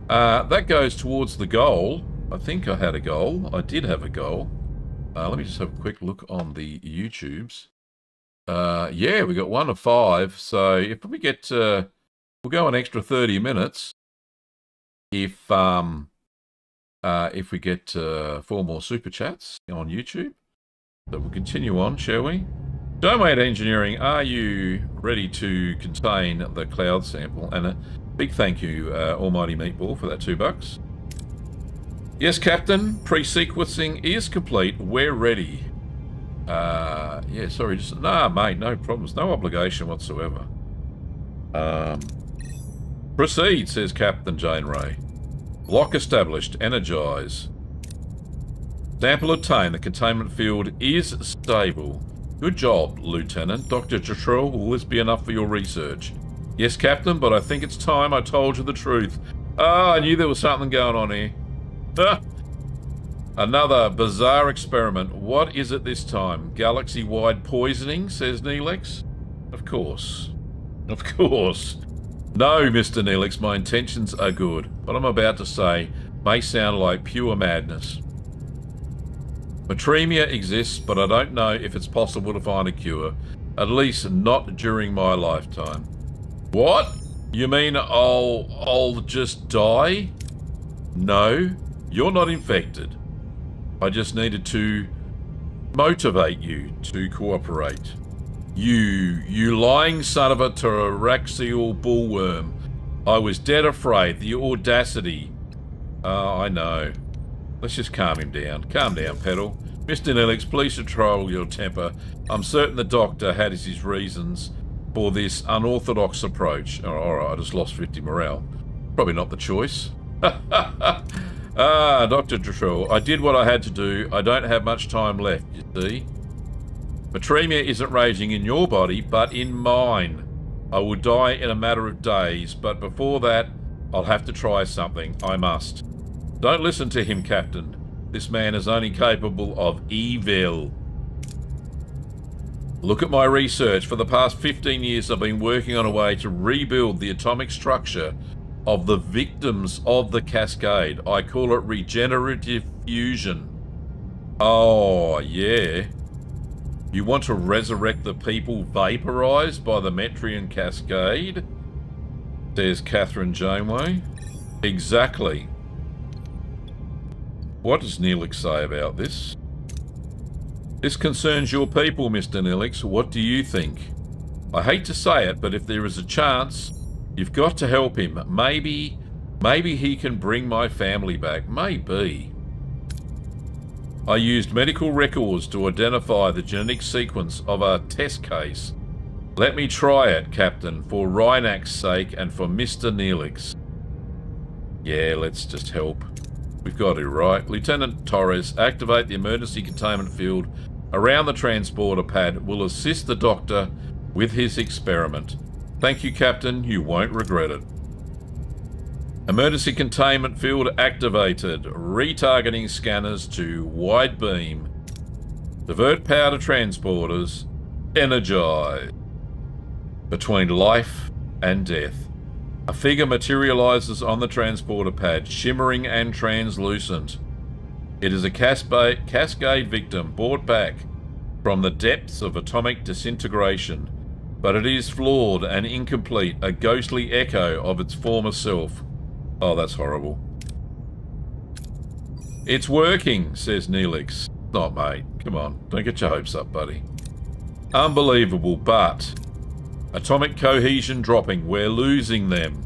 That goes towards the goal. I think I had a goal. I did have a goal. Let me just have a quick look on the YouTubes. Yeah, we got 1 of 5. So if we get, we'll go an extra 30 minutes. If we get 4 more super chats on YouTube. So we'll continue on, shall we? Domain Engineering, are you ready to contain the cloud sample? And a big thank you, Almighty Meatball, for that $2. Yes, Captain. Pre-sequencing is complete. We're ready. Yeah, sorry. Just nah, mate. No problems. No obligation whatsoever. Proceed, says Captain Jane Ray. Lock established. Energize. Sample obtained. The containment field is stable. Good job, Lieutenant. Dr. Jatrell, will this be enough for your research? Yes, Captain, but I think it's time I told you the truth. Ah, I knew there was something going on here. Another bizarre experiment. What is it this time? Galaxy-wide poisoning, says Neelix. Of course. Of course. No, Mr. Neelix, my intentions are good. What I'm about to say may sound like pure madness. Matremia exists, but I don't know if it's possible to find a cure. At least not during my lifetime. What? You mean I'll just die? No, you're not infected. I just needed to motivate you to cooperate. You lying son of a pteroraxial bullworm. I was dead afraid. The audacity. Oh, I know. Let's just calm him down. Calm down, Petal. Mr. Neelix, please control your temper. I'm certain the doctor had his reasons for this unorthodox approach. Alright, I just lost 50 morale. Probably not the choice. Dr. Drusell, I did what I had to do. I don't have much time left, you see. Matremia isn't raging in your body, but in mine. I will die in a matter of days, but before that, I'll have to try something. I must. Don't listen to him, Captain. This man is only capable of evil. Look at my research. For the past 15 years, I've been working on a way to rebuild the atomic structure of the victims of the Cascade. I call it regenerative fusion. Oh, yeah. You want to resurrect the people vaporized by the Metrian Cascade? Says Catherine Janeway. Exactly. What does Neelix say about this? This concerns your people, Mr. Neelix. What do you think? I hate to say it, but if there is a chance, you've got to help him. Maybe he can bring my family back. Maybe. I used medical records to identify the genetic sequence of a test case. Let me try it, Captain, for Reinak's sake and for Mr. Neelix. Yeah, let's just help. We've got to, right? Lieutenant Torres, activate the emergency containment field around the transporter pad. Will assist the doctor with his experiment. Thank you, Captain. You won't regret it. Emergency containment field activated. Retargeting scanners to wide beam. Divert power to transporters. Energize. Between life and death. A figure materializes on the transporter pad, shimmering and translucent. It is a Cascade victim brought back from the depths of atomic disintegration, but it is flawed and incomplete, a ghostly echo of its former self. Oh, that's horrible. It's working, says Neelix. Not, mate. Come on, don't get your hopes up, buddy. Unbelievable, but... atomic cohesion dropping. We're losing them.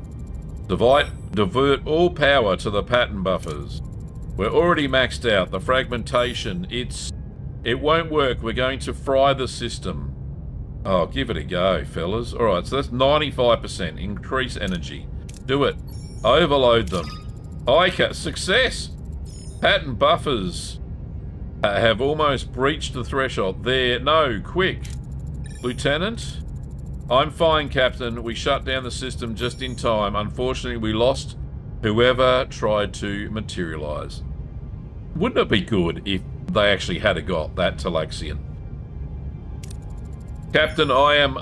Divert all power to the pattern buffers. We're already maxed out. The fragmentation, it won't work. We're going to fry the system. Oh, give it a go, fellas. Alright, so that's 95%. Increase energy. Do it. Overload them. Success! Pattern buffers have almost breached the threshold. There. No, quick. Lieutenant? I'm fine, Captain. We shut down the system just in time. Unfortunately, we lost whoever tried to materialize. Wouldn't it be good if they actually had got that Talaxian? Captain, I am...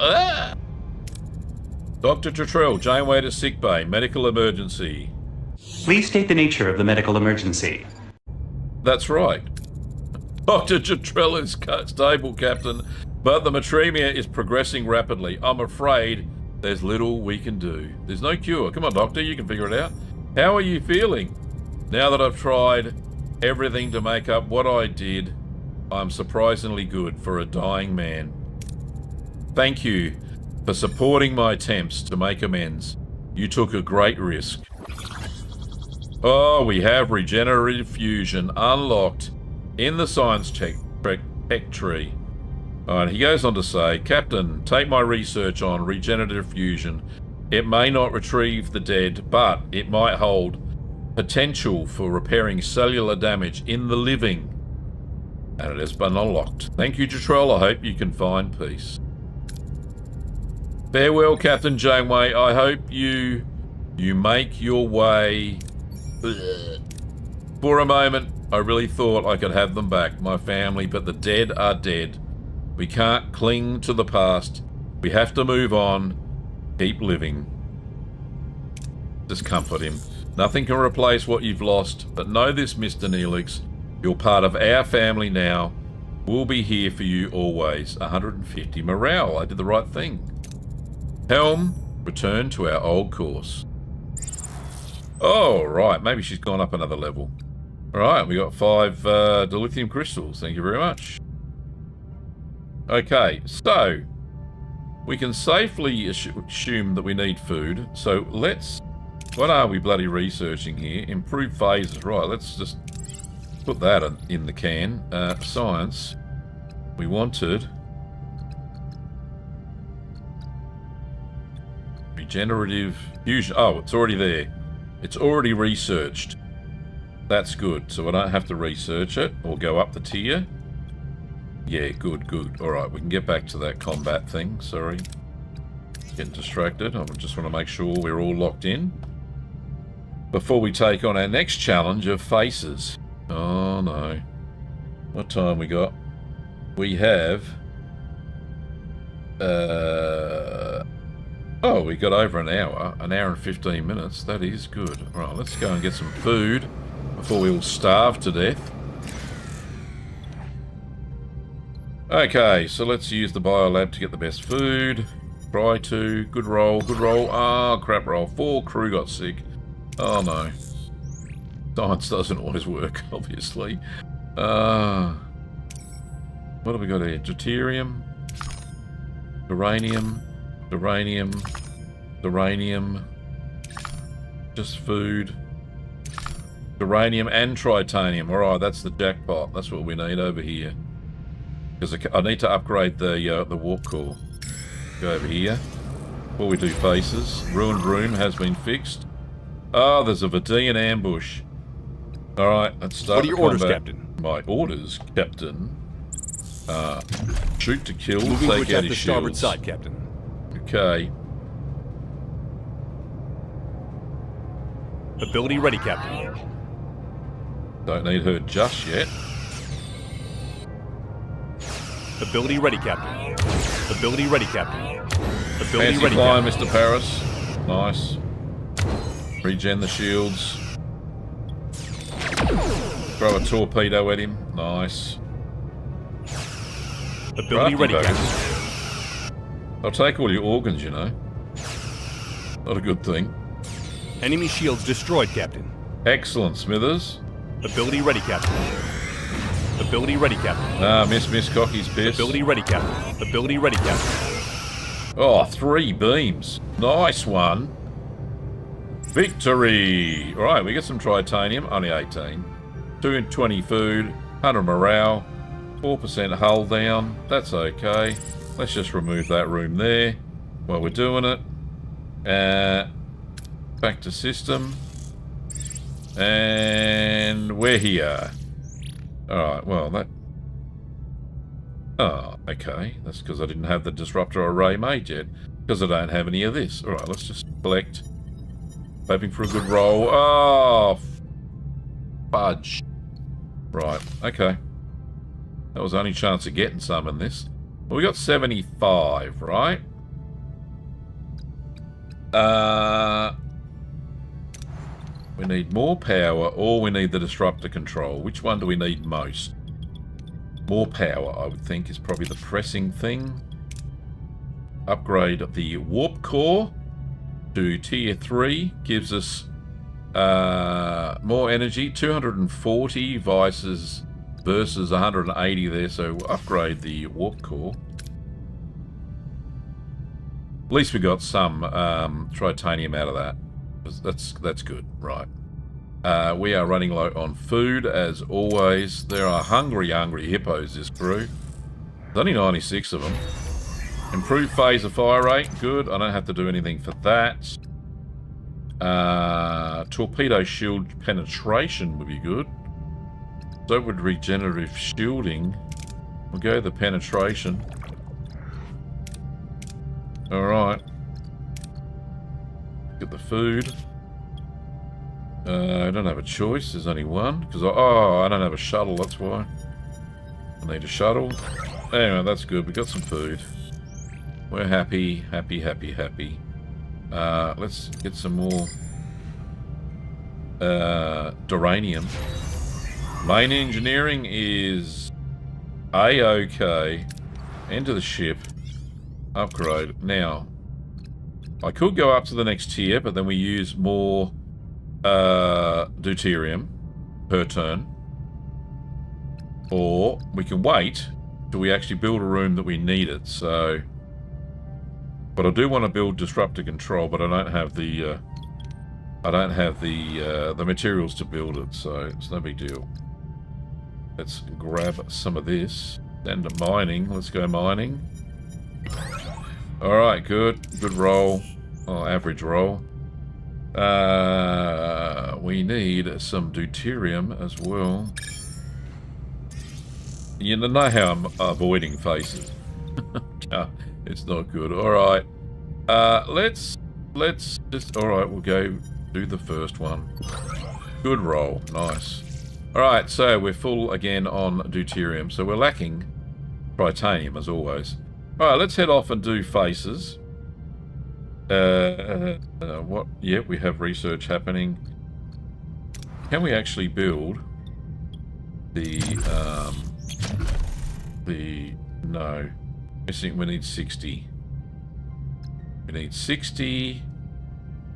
Dr. Tuttrell, Janeway to sickbay. Medical emergency. Please state the nature of the medical emergency. That's right. Dr. Tuttrell is stable, Captain, but the Matremia is progressing rapidly. I'm afraid there's little we can do. There's no cure. Come on, Doctor, you can figure it out. How are you feeling? Now that I've tried everything to make up what I did, I'm surprisingly good for a dying man. Thank you for supporting my attempts to make amends. You took a great risk. Oh, we have regenerative fusion unlocked in the science tech tree. Alright, he goes on to say, Captain, take my research on regenerative fusion. It may not retrieve the dead, but it might hold potential for repairing cellular damage in the living. And it has been unlocked. Thank you, Juttrell. I hope you can find peace. Farewell, Captain Janeway. I hope you make your way... For a moment, I really thought I could have them back, my family, but the dead are dead. We can't cling to the past. We have to move on. Keep living. Just comfort him. Nothing can replace what you've lost, but know this, Mr. Neelix. You're part of our family now. We'll be here for you always. 150 morale. I did the right thing. Helm, return to our old course. Oh, right. Maybe she's gone up another level. Alright, we got 5 dilithium crystals. Thank you very much. Okay, so we can safely assume that we need food. So let's... What are we bloody researching here? Improved phases. Right, let's just Put that in the can. Science. We wanted regenerative fusion. Oh, it's already there. It's already researched. That's good. So I don't have to research it or go up the tier. Yeah, good, good. Alright, we can get back to that combat thing. Sorry. Getting distracted. I just want to make sure we're all locked in before we take on our next challenge of faces. Oh no. What time we got? We have... oh, we got over an hour and 15 minutes. That is good. Alright, let's go and get some food before we all starve to death. Okay, so let's use the biolab to get the best food. Try to. Good roll, good roll. Ah, crap roll. 4 crew got sick. Oh no. Science doesn't always work, obviously. What have we got here? Deuterium. Uranium. Uranium. Uranium. Just food. Uranium and tritanium. Alright, that's the jackpot. That's what we need over here. Because I need to upgrade the warp core. Go over here. Before we do faces. Ruined room has been fixed. Oh, there's a Vidian ambush. Alright, let's start. What are your orders, Captain? My orders, Captain. Shoot to kill, Moving to take out attack his the starboard shields. side, Captain. Okay. Ability ready, Captain. Don't need her just yet. Ability ready, Captain. Ability ready, Captain. Ability Fancy ready, flying, Captain. Mr. Paris. Nice. Regen the shields. Throw a torpedo at him. Nice. Ability ready, Crafty Captain. buggers. I'll take all your organs, you know. Not a good thing. Enemy shields destroyed, Captain. Excellent, Smithers. Ability ready, Captain. Ability ready, Captain. Ah, miss Cocky's piss. Ability ready, Captain. Ability ready, Captain. Oh, 3 beams. Nice one. Victory! Alright, we get some tritanium. Only 18. 220 food. 100 morale. 4% hull down. That's okay. Let's just remove that room there while we're doing it. Back to system. And we're here. Alright, well, that... Oh, okay. That's because I didn't have the disruptor array made yet. Because I don't have any of this. Alright, let's just collect. Hoping for a good roll. Oh, fudge. Right, okay. That was the only chance of getting some in this. Well, we got 75, right? We need more power, or we need the disruptor control. Which one do we need most? More power, I would think, is probably the pressing thing. Upgrade the warp core to tier 3. Gives us more energy. 240 versus 180 there, so we'll upgrade the warp core. At least we got some tritanium out of that. That's good, right. We are running low on food, as always. There are hungry hippos, this crew. There's only 96 of them. Improved phaser fire rate, good. I don't have to do anything for that. Torpedo shield penetration would be good. So would regenerative shielding. We'll go the penetration. Alright. Get the food. I don't have a choice. There's only one. Because I don't have a shuttle, that's why. I need a shuttle. Anyway, that's good. We got some food. We're happy. Let's get some more duranium. Main engineering is A-OK. Enter the ship. Upgrade. Now, I could go up to the next tier, but then we use more deuterium per turn. Or we can wait till we actually build a room that we need it. So, but I do want to build disruptor control, but I don't have the materials to build it, so it's no big deal. Let's grab some of this. And mining. Let's go mining. Alright, good. Good roll. Oh, average roll. We need some deuterium as well. You know how I'm avoiding faces. It's not good. Alright. Let's just... Alright, we'll go do the first one. Good roll. Nice. Alright, so we're full again on deuterium. So we're lacking titanium as always. Alright, let's head off and do faces. What? Yep, we have research happening. Can we actually build no. Missing, we need 60. We need 60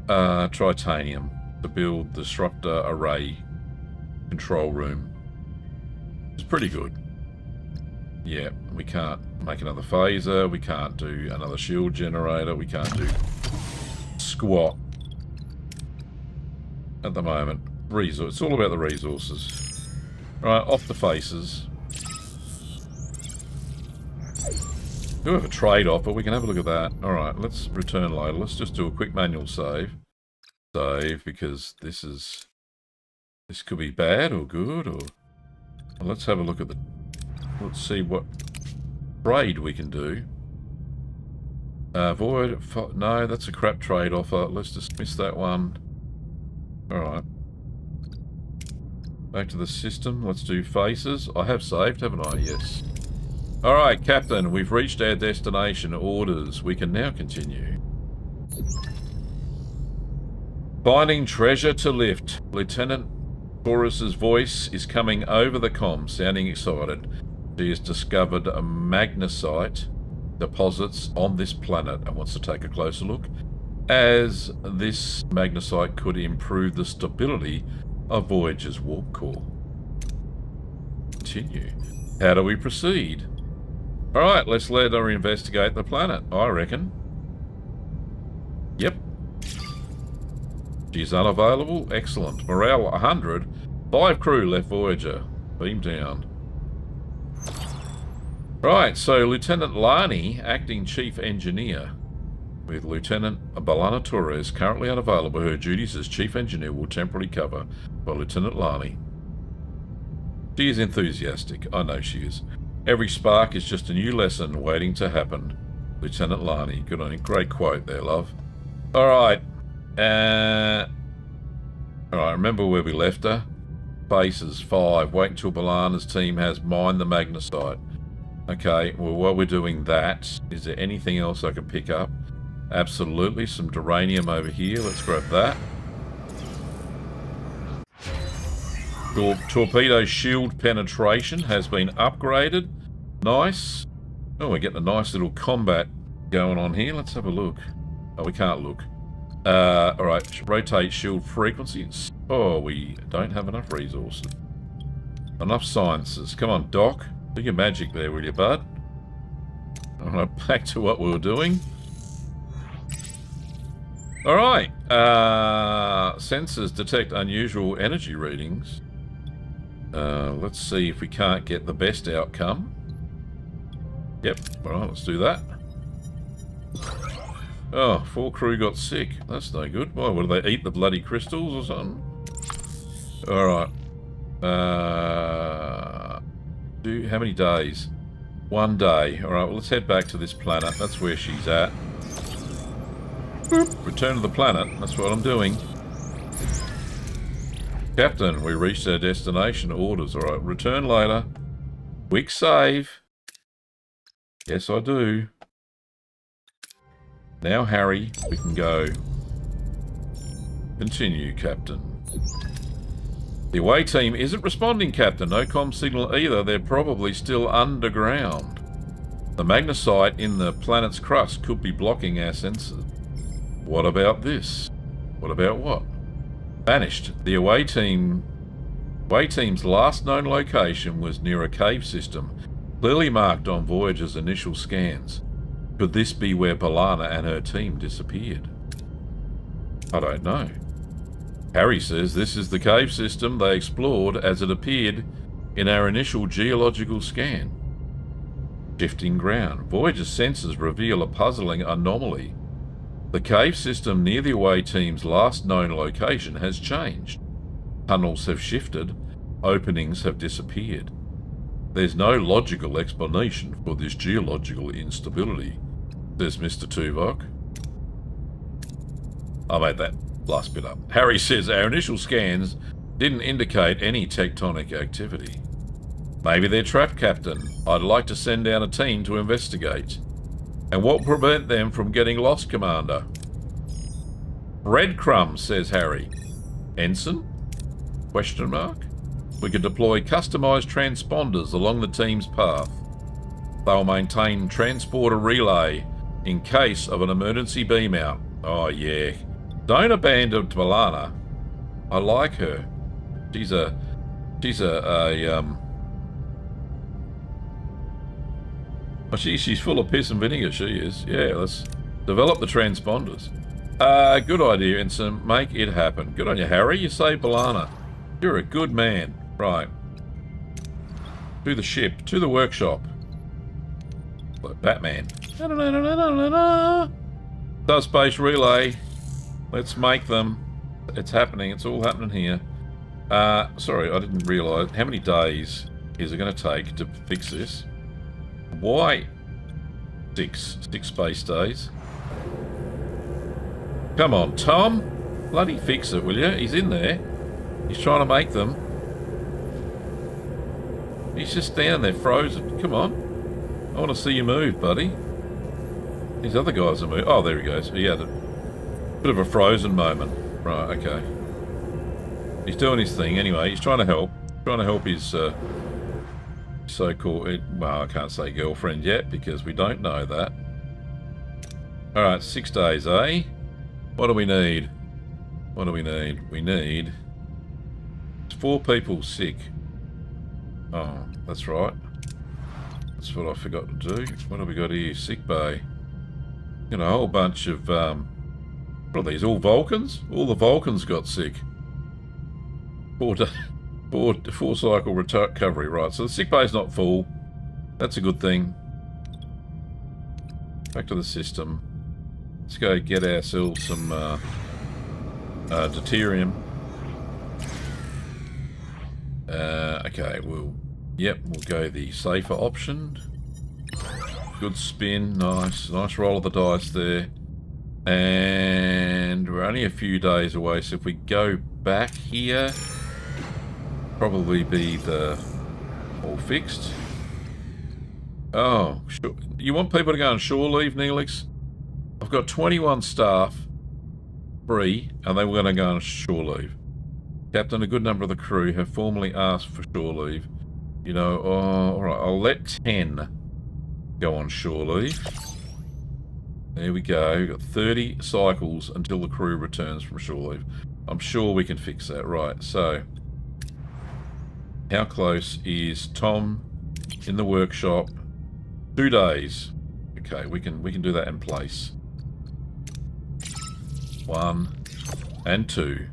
titanium to build the disruptor array control room. It's pretty good. Yeah, we can't make another phaser, we can't do another shield generator, we can't do squat at the moment. It's all about the resources. Right, off the faces. We have a trade-off, but we can have a look at that. Alright, let's return later. Let's just do a quick manual save. Save, because this could be bad or good, or... Well, let's have a look at the... Let's see what trade we can do. Void... No, that's a crap trade offer. Let's dismiss that one. Alright. Back to the system. Let's do faces. I have saved, haven't I? Yes. Alright, Captain. We've reached our destination. Orders. We can now continue. Finding treasure to lift. Lieutenant Taurus's voice is coming over the comm, sounding excited. She has discovered a magnesite deposits on this planet and wants to take a closer look, as this magnesite could improve the stability of Voyager's warp core. Continue. How do we proceed? Alright, let's let her investigate the planet, I reckon. Yep. She's unavailable. Excellent. Morale 100. 5 crew left Voyager. Beam down. Right, so Lieutenant Lani, acting chief engineer, with Lieutenant Balana Torres currently unavailable. Her duties as chief engineer will temporarily cover by Lieutenant Lani. She is enthusiastic. I know she is. Every spark is just a new lesson waiting to happen. Lieutenant Lani. Good on you. Great quote there, love. Alright. Alright, remember where we left her? Faces 5. Wait until Balana's team has mined the magnesite. Okay, well, while we're doing that, is there anything else I can pick up? Absolutely. Some duranium over here. Let's grab that. Torpedo shield penetration has been upgraded. Nice. Oh, we're getting a nice little combat going on here. Let's have a look. Oh, we can't look. Alright, rotate shield frequencies. Oh, we don't have enough resources. Enough sciences. Come on, Doc. Do your magic there, will you, bud? Alright, back to what we were doing. Alright. Sensors detect unusual energy readings. Let's see if we can't get the best outcome. Yep, alright, let's do that. Oh, 4 crew got sick. That's no good. Why, would they eat the bloody crystals or something? Alright. How many days? 1 day. Alright, well, let's head back to this planet. That's where she's at. Return to the planet. That's what I'm doing. Captain, we reached our destination. Orders. Alright, return later. Quick save. Yes, I do. Now, Harry, we can go. Continue, Captain. The away team isn't responding, Captain. No comm signal either. They're probably still underground. The magnesite in the planet's crust could be blocking our sensors. What about this? What about what? Vanished. The away team's last known location was near a cave system, clearly marked on Voyager's initial scans. Could this be where Balana and her team disappeared? I don't know. Harry says this is the cave system they explored, as it appeared in our initial geological scan. Shifting ground. Voyager's sensors reveal a puzzling anomaly. The cave system near the away team's last known location has changed. Tunnels have shifted. Openings have disappeared. There's no logical explanation for this geological instability, says Mr. Tuvok. I made that last bit up. Harry says our initial scans didn't indicate any tectonic activity. Maybe they're trapped, Captain. I'd like to send down a team to investigate. And what will prevent them from getting lost, Commander? Breadcrumbs, says Harry. Ensign? Question mark? We could deploy customised transponders along the team's path. They'll maintain transporter relay in case of an emergency beam out. Oh yeah. Don't abandon Balana. I like her. She's she's full of piss and vinegar, she is. Yeah, let's develop the transponders. Good idea, Ensign. Make it happen. Good on you, Harry. You saved Balana. You're a good man. Right. To the ship. To the workshop. Like Batman. Subspace relay. Let's make them. It's happening. It's all happening here. Sorry, I didn't realise. How many days is it going to take to fix this? Why? Six space days. Come on, Tom. Bloody fix it, will you? He's in there. He's trying to make them. He's just down there frozen. Come on. I want to see you move, buddy. These other guys are moving. Oh, there he goes. He had a bit of a frozen moment. Right, okay. He's doing his thing anyway. He's trying to help. Trying to help his so-called... Well, I can't say girlfriend yet because we don't know that. Alright, 6 days, eh? What do we need? What do we need? We need... 4 people sick. Oh, that's right. That's what I forgot to do. What have we got here? Sick bay. You know, a whole bunch of... what are these? All Vulcans? All the Vulcans got sick. 4 cycle recovery. Right, so the sick bay's not full. That's a good thing. Back to the system. Let's go get ourselves some deuterium. Okay, we'll go the safer option. Good spin, nice roll of the dice there. And we're only a few days away, so if we go back here, probably be the all fixed. Oh, sure. You want people to go on shore leave, Neelix? I've got 21 staff free, and they were going to go on shore leave. Captain, a good number of the crew have formally asked for shore leave. You know, alright, I'll let 10 go on shore leave. There we go. We've got 30 cycles until the crew returns from shore leave. I'm sure we can fix that. Right, so... How close is Tom in the workshop? 2 days. Okay, we can do that in place. 1 and 2.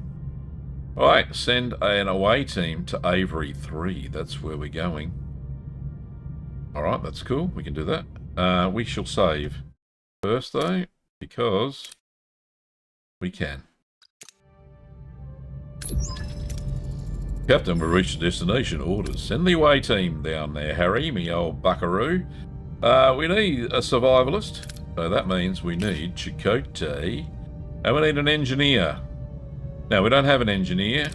Alright, send an away team to Avery 3. That's where we're going. Alright, that's cool. We can do that. We shall save first, though, because we can. Captain, we reached the destination. Orders. Send the away team down there, Harry, me old buckaroo. We need a survivalist. So that means we need Chakotay. And we need an engineer. Now, we don't have an engineer,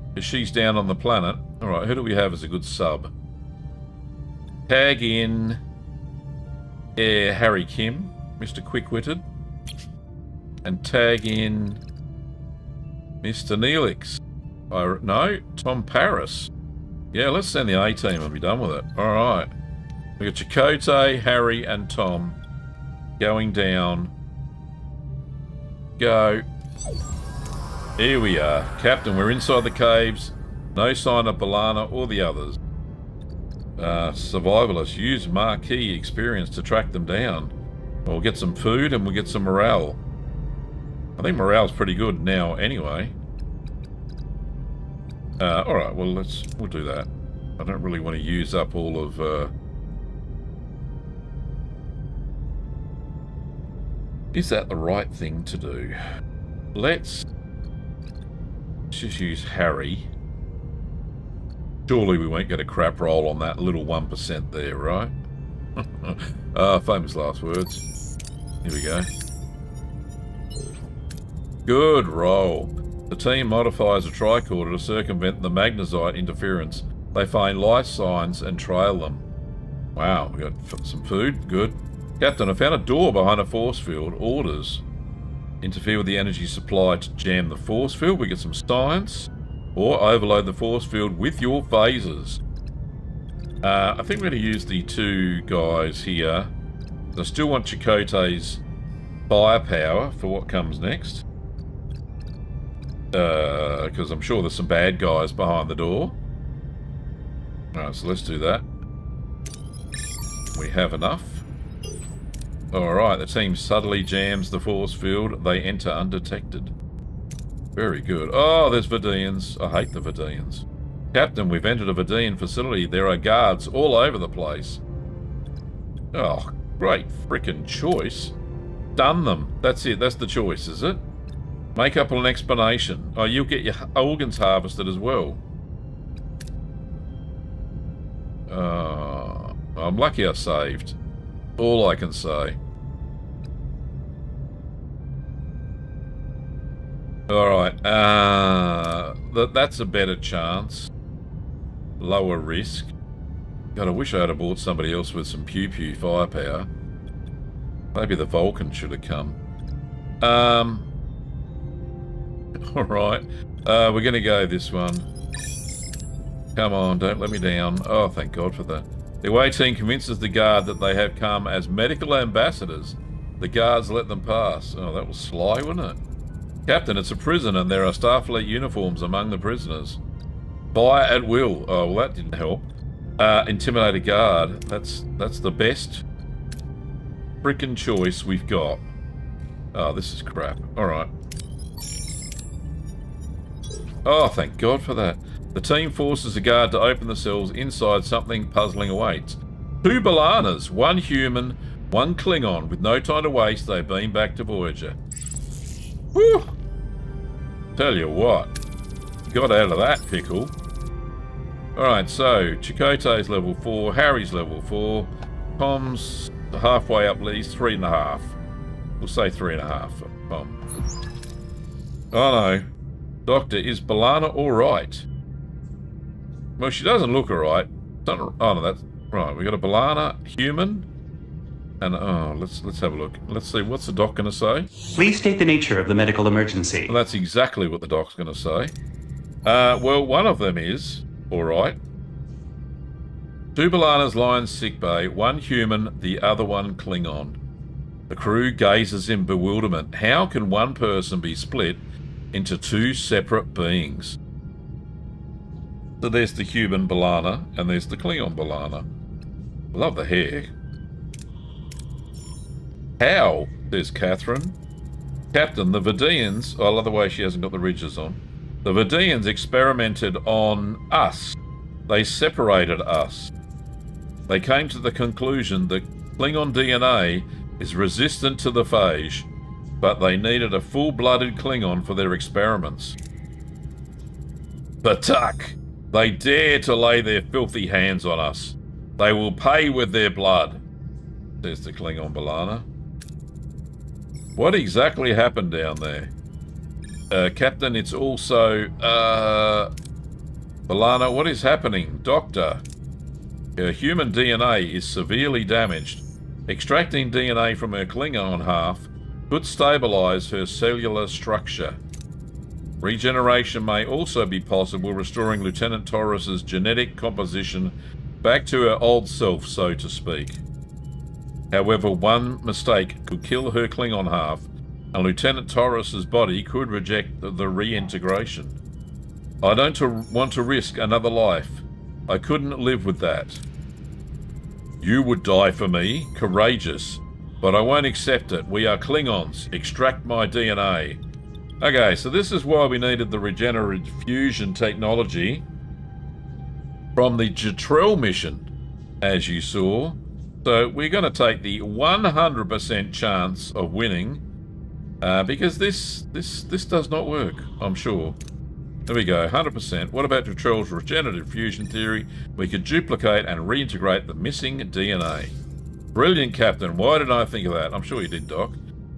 because she's down on the planet. Alright, who do we have as a good sub? Tag in Harry Kim, Mr. Quick-Witted. And tag in Mr. Neelix. No, Tom Paris. Yeah, let's send the A-team and be done with it. Alright. We got Chakotay, Harry, and Tom going down. Go. Here we are. Captain, we're inside the caves. No sign of Balana or the others. Survivalists, use marquee experience to track them down. We'll get some food and we'll get some morale. I think morale's pretty good now anyway. Alright, well we'll do that. I don't really want to use up all of... Is that the right thing to do? Let's just use Harry. Surely we won't get a crap roll on that little 1% there, right? Famous last words. Here we go. Good roll. The team modifies a tricorder to circumvent the magnesite interference. They find life signs and trail them. Wow, we got some food. Good. Captain, I found a door behind a force field. Orders. Interfere with the energy supply to jam the force field. We get some science. Or overload the force field with your phasers. I think we're going to use the two guys here. I still want Chakotay's firepower for what comes next. Because I'm sure there's some bad guys behind the door. Alright, so let's do that. We have enough. Alright, the team subtly jams the force field. They enter undetected. Very good. Oh, there's Vidians. I hate the Vidians. Captain, we've entered a Vidian facility. There are guards all over the place. Oh, great frickin' choice. Done them. That's it. That's the choice, is it? Make up an explanation. Oh, you'll get your organs harvested as well. I'm lucky I saved. All I can say. Alright, that's a better chance. Lower risk. God, I wish I had bought somebody else with some pew-pew firepower. Maybe the Vulcan should have come. Alright, we're going to go this one. Come on, don't let me down. Oh, thank God for that. The away team convinces the guard that they have come as medical ambassadors. The guards let them pass. Oh, that was sly, wasn't it? Captain, it's a prison and there are Starfleet uniforms among the prisoners. Fire at will. Oh, well, that didn't help. Intimidate a guard. That's the best frickin' choice we've got. Oh, this is crap. Alright. Oh, thank God for that. The team forces a guard to open the cells. Inside, something puzzling awaits. 2 Balanas, 1 human, 1 Klingon. With no time to waste, they beam back to Voyager. Whew! Tell you what, got out of that pickle. Alright, so Chakotay's level 4, Harry's level 4, Tom's halfway up least, 3.5. We'll say 3.5 for Tom. Oh no. Doctor, is B'Elanna alright? Well, she doesn't look alright. Oh no, that's right. We got a B'Elanna human. And let's have a look. Let's see, what's the doc going to say? Please state the nature of the medical emergency. Well, that's exactly what the doc's going to say. Well, one of them is alright. 2 B'Elannas lie in sickbay, 1 human, the other 1 Klingon. The crew gazes in bewilderment. How can one person be split into 2 separate beings? So there's the human B'Elanna and there's the Klingon B'Elanna. Love the hair. How? Says Catherine. Captain, the Vidians... Oh, I love the way she hasn't got the ridges on. The Vidians experimented on us. They separated us. They came to the conclusion that Klingon DNA is resistant to the phage, but they needed a full-blooded Klingon for their experiments. Batak! They dare to lay their filthy hands on us. They will pay with their blood, says the Klingon B'Elanna. What exactly happened down there? Captain, it's also... B'Elanna, what is happening? Doctor, her human DNA is severely damaged. Extracting DNA from her Klingon half could stabilize her cellular structure. Regeneration may also be possible, restoring Lieutenant Torres's genetic composition back to her old self, so to speak. However, one mistake could kill her Klingon half, and Lieutenant Torres's body could reject the reintegration. I don't want to risk another life. I couldn't live with that. You would die for me, courageous, but I won't accept it. We are Klingons. Extract my DNA. Okay, so this is why we needed the regenerative fusion technology. from the Jetrel mission, as you saw. So we're going to take the 100% chance of winning, because this does not work, I'm sure. There we go, 100%. What about Jetrel's regenerative fusion theory? We could duplicate and reintegrate the missing DNA. Brilliant, Captain. Why didn't I think of that? I'm sure you did, Doc.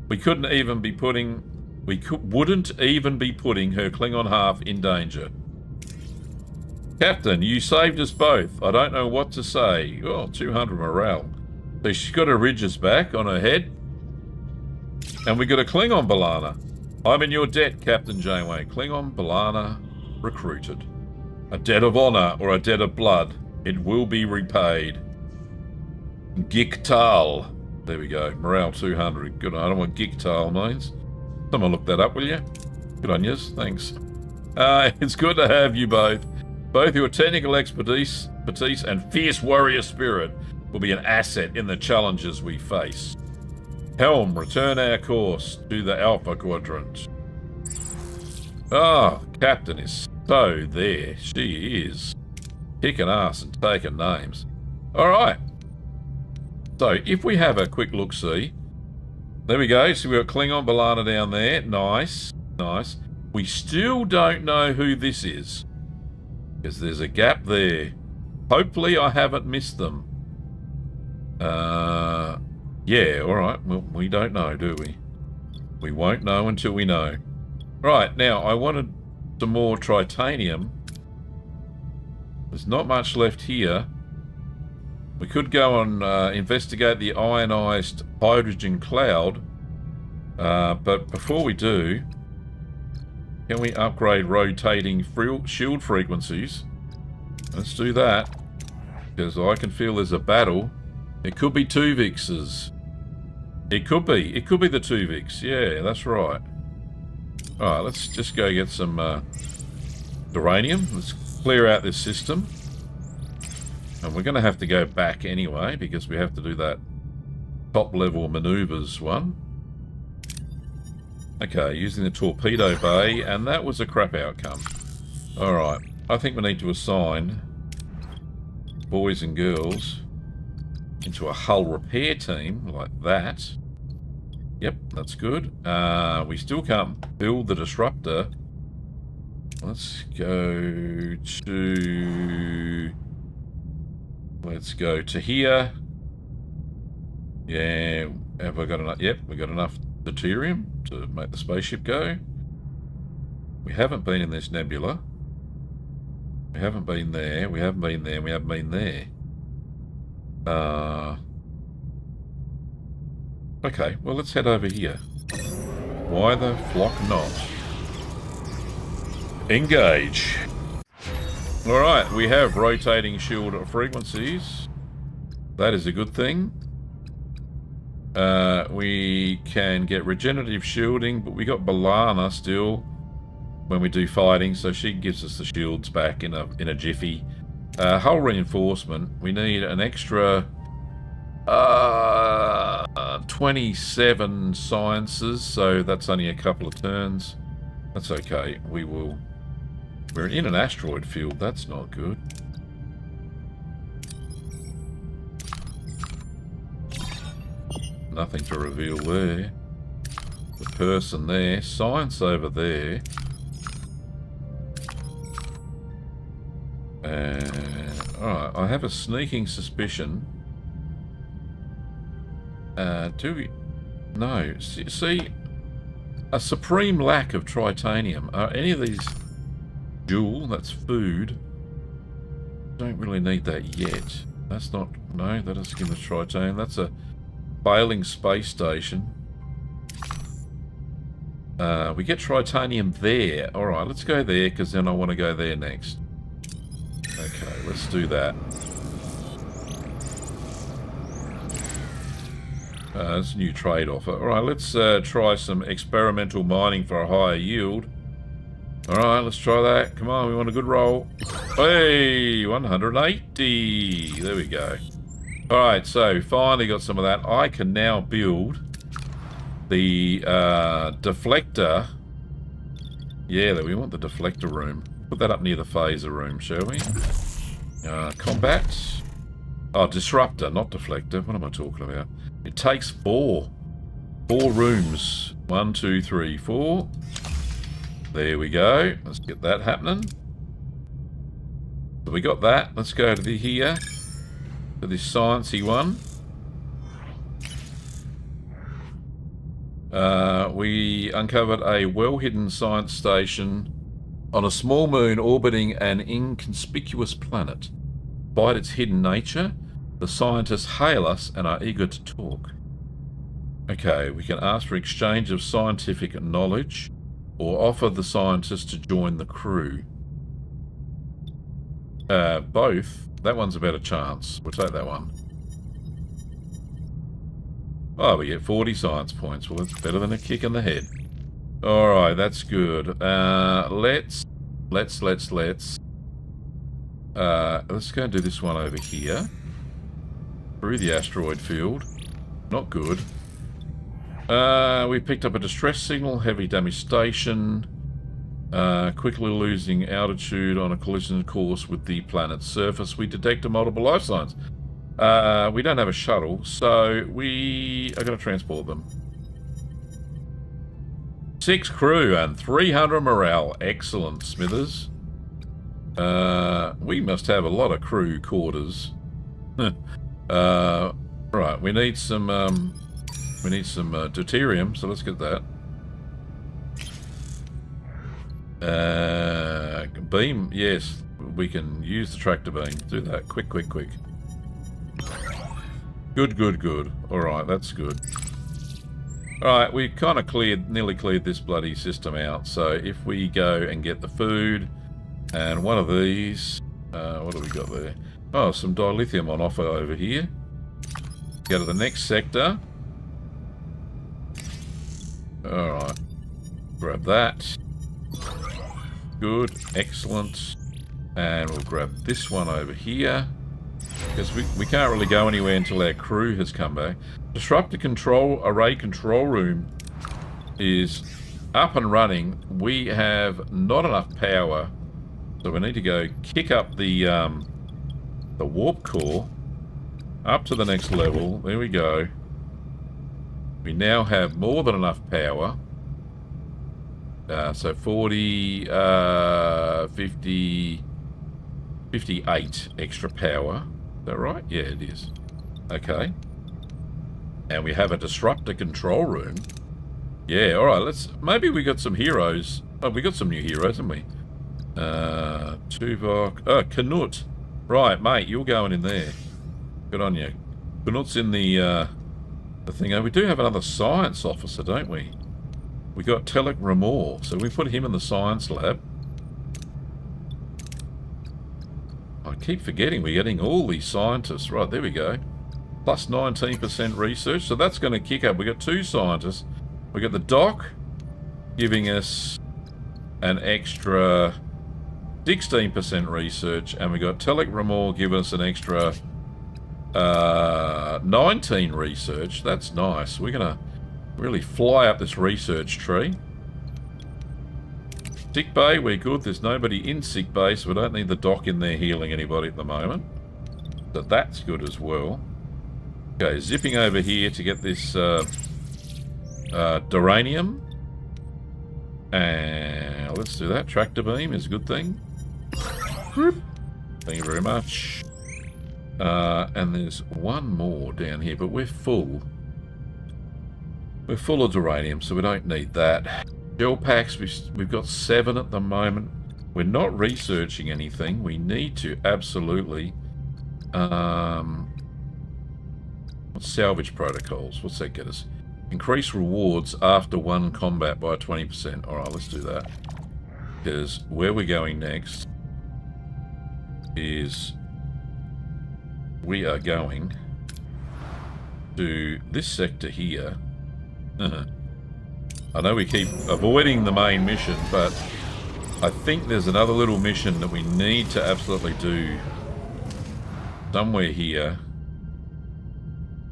We wouldn't even be putting her Klingon half in danger. Captain, you saved us both. I don't know what to say. Oh, 200 morale. So she's got her ridges back on her head. And we got a Klingon B'Elanna. I'm in your debt, Captain Janeway. Klingon B'Elanna recruited. A debt of honor or a debt of blood. It will be repaid. Giktal. There we go. Morale 200. Good. I don't know what Giktal means. Someone look that up, will you? Good on yous. Thanks. It's good to have you both. Both your technical expertise and fierce warrior spirit will be an asset in the challenges we face. Helm, return our course to the Alpha Quadrant. Ah, Captain is so there. She is. Kicking ass and taking names. Alright. So, if we have a quick look-see. There we go. So we've got Klingon B'Elanna down there. Nice. Nice. We still don't know who this is. Because there's a gap there. Hopefully I haven't missed them. Yeah, alright. Well, we don't know, do we? We won't know until we know. Right, now, I wanted some more tritanium. There's not much left here. We could go and investigate the ionized hydrogen cloud. But before we do, can we upgrade rotating shield frequencies? Let's do that. Because I can feel there's a battle. It could be Tuvixes. It could be. It could be the Tuvix. Yeah, that's right. Alright, let's just go get some uranium. Let's clear out this system. And we're going to have to go back anyway, because we have to do that top-level maneuvers one. Okay, using the torpedo bay, and that was a crap outcome. Alright, I think we need to assign boys and girls into a hull repair team, like that. Yep, that's good. We still can't build the disruptor. Let's go to... Let's go to here. Yeah, have I got enough? Yep, we got enough deuterium to make the spaceship go. We haven't been in this nebula. We haven't been there. We haven't been there. We haven't been there. Okay, well, let's head over here. Why the flock not? Engage. Alright, we have rotating shield frequencies. That is a good thing. We can get regenerative shielding, but we got B'Elanna still when we do fighting, so she gives us the shields back in a jiffy. Hull reinforcement. We need an extra 27 sciences, so that's only a couple of turns. That's okay. We will... We're in an asteroid field. That's not good. Nothing to reveal there. The person there. Science over there. Alright, I have a sneaking suspicion. Do we... No. See, a supreme lack of tritanium. Are any of these... Jewel, that's food. Don't really need that yet. That's not... No, that doesn't give us tritanium. That's a failing space station. We get tritanium there. Alright, let's go there, because then I want to go there next. Okay, let's do that. That's a new trade offer. Alright, let's try some experimental mining for a higher yield. Alright, let's try that. Come on, we want a good roll. Hey, 180. There we go. Alright, so finally got some of that. I can now build the deflector. Yeah, we want the deflector room. Put that up near the phaser room, shall we? Combat. Oh, disruptor, not deflector. What am I talking about? It takes 4 rooms. 1, 2, 3, 4. There we go. Let's get that happening. So we got that. Let's go to the here. To this sciencey one. We uncovered a well-hidden science station on a small moon orbiting an inconspicuous planet. Despite its hidden nature, the scientists hail us and are eager to talk. Okay, we can ask for exchange of scientific knowledge or offer the scientists to join the crew. Both. That one's a better chance. We'll take that one. Oh, we get 40 science points. Well, that's better than a kick in the head. Alright, that's good. Let's go and do this one over here. Through the asteroid field. Not good. We picked up a distress signal, heavy damage station. Quickly losing altitude on a collision course with the planet's surface. We detected multiple life signs. We don't have a shuttle, so we are going to transport them. 6 crew and 300 morale. Excellent, Smithers. We must have a lot of crew quarters. Right, we need some deuterium, so let's get that. Beam, yes, we can use the tractor beam. Do that, quick. Good. Alright, that's good. Alright, we've kind of nearly cleared this bloody system out. So if we go and get the food and one of these, what do we got there? Oh, some dilithium on offer over here. Go to the next sector. Alright, grab that. Good, excellent. And we'll grab this one over here. Because we can't really go anywhere until our crew has come back. Disruptor array control room is up and running. We have not enough power, so we need to go kick up the warp core up to the next level. There we go. We now have more than enough power. So 40, 50, 58 extra power. Is that right? Yeah, it is. Okay. And we have a disruptor control room. Yeah, alright, maybe we got some heroes. Oh, we got some new heroes, haven't we? Tuvok. Oh, Canute. Right, mate, you're going in there. Good on you. Canute's in the thing. Oh, we do have another science officer, don't we? We got Telek Ramor, so we put him in the science lab. I keep forgetting we're getting all these scientists. Right, there we go. Plus 19% research, so that's going to kick up. We got 2 scientists. We got the doc giving us an extra 16% research, and we got Telek Ramor giving us an extra 19 research. That's nice. We're going to really fly up this research tree. Sick bay, we're good. There's nobody in sick bay, so we don't need the doc in there healing anybody at the moment. So that's good as well. Okay, zipping over here to get this duranium. And let's do that. Tractor beam is a good thing. Thank you very much. And there's one more down here, but we're full. We're full of duranium, so we don't need that. Gel packs, we've got 7 at the moment. We're not researching anything. We need to absolutely... salvage protocols. What's that get us? Increase rewards after 1 combat by 20%. Alright, let's do that. Because where we're going next is... we are going to this sector here. I know we keep avoiding the main mission, but I think there's another little mission that we need to absolutely do somewhere here.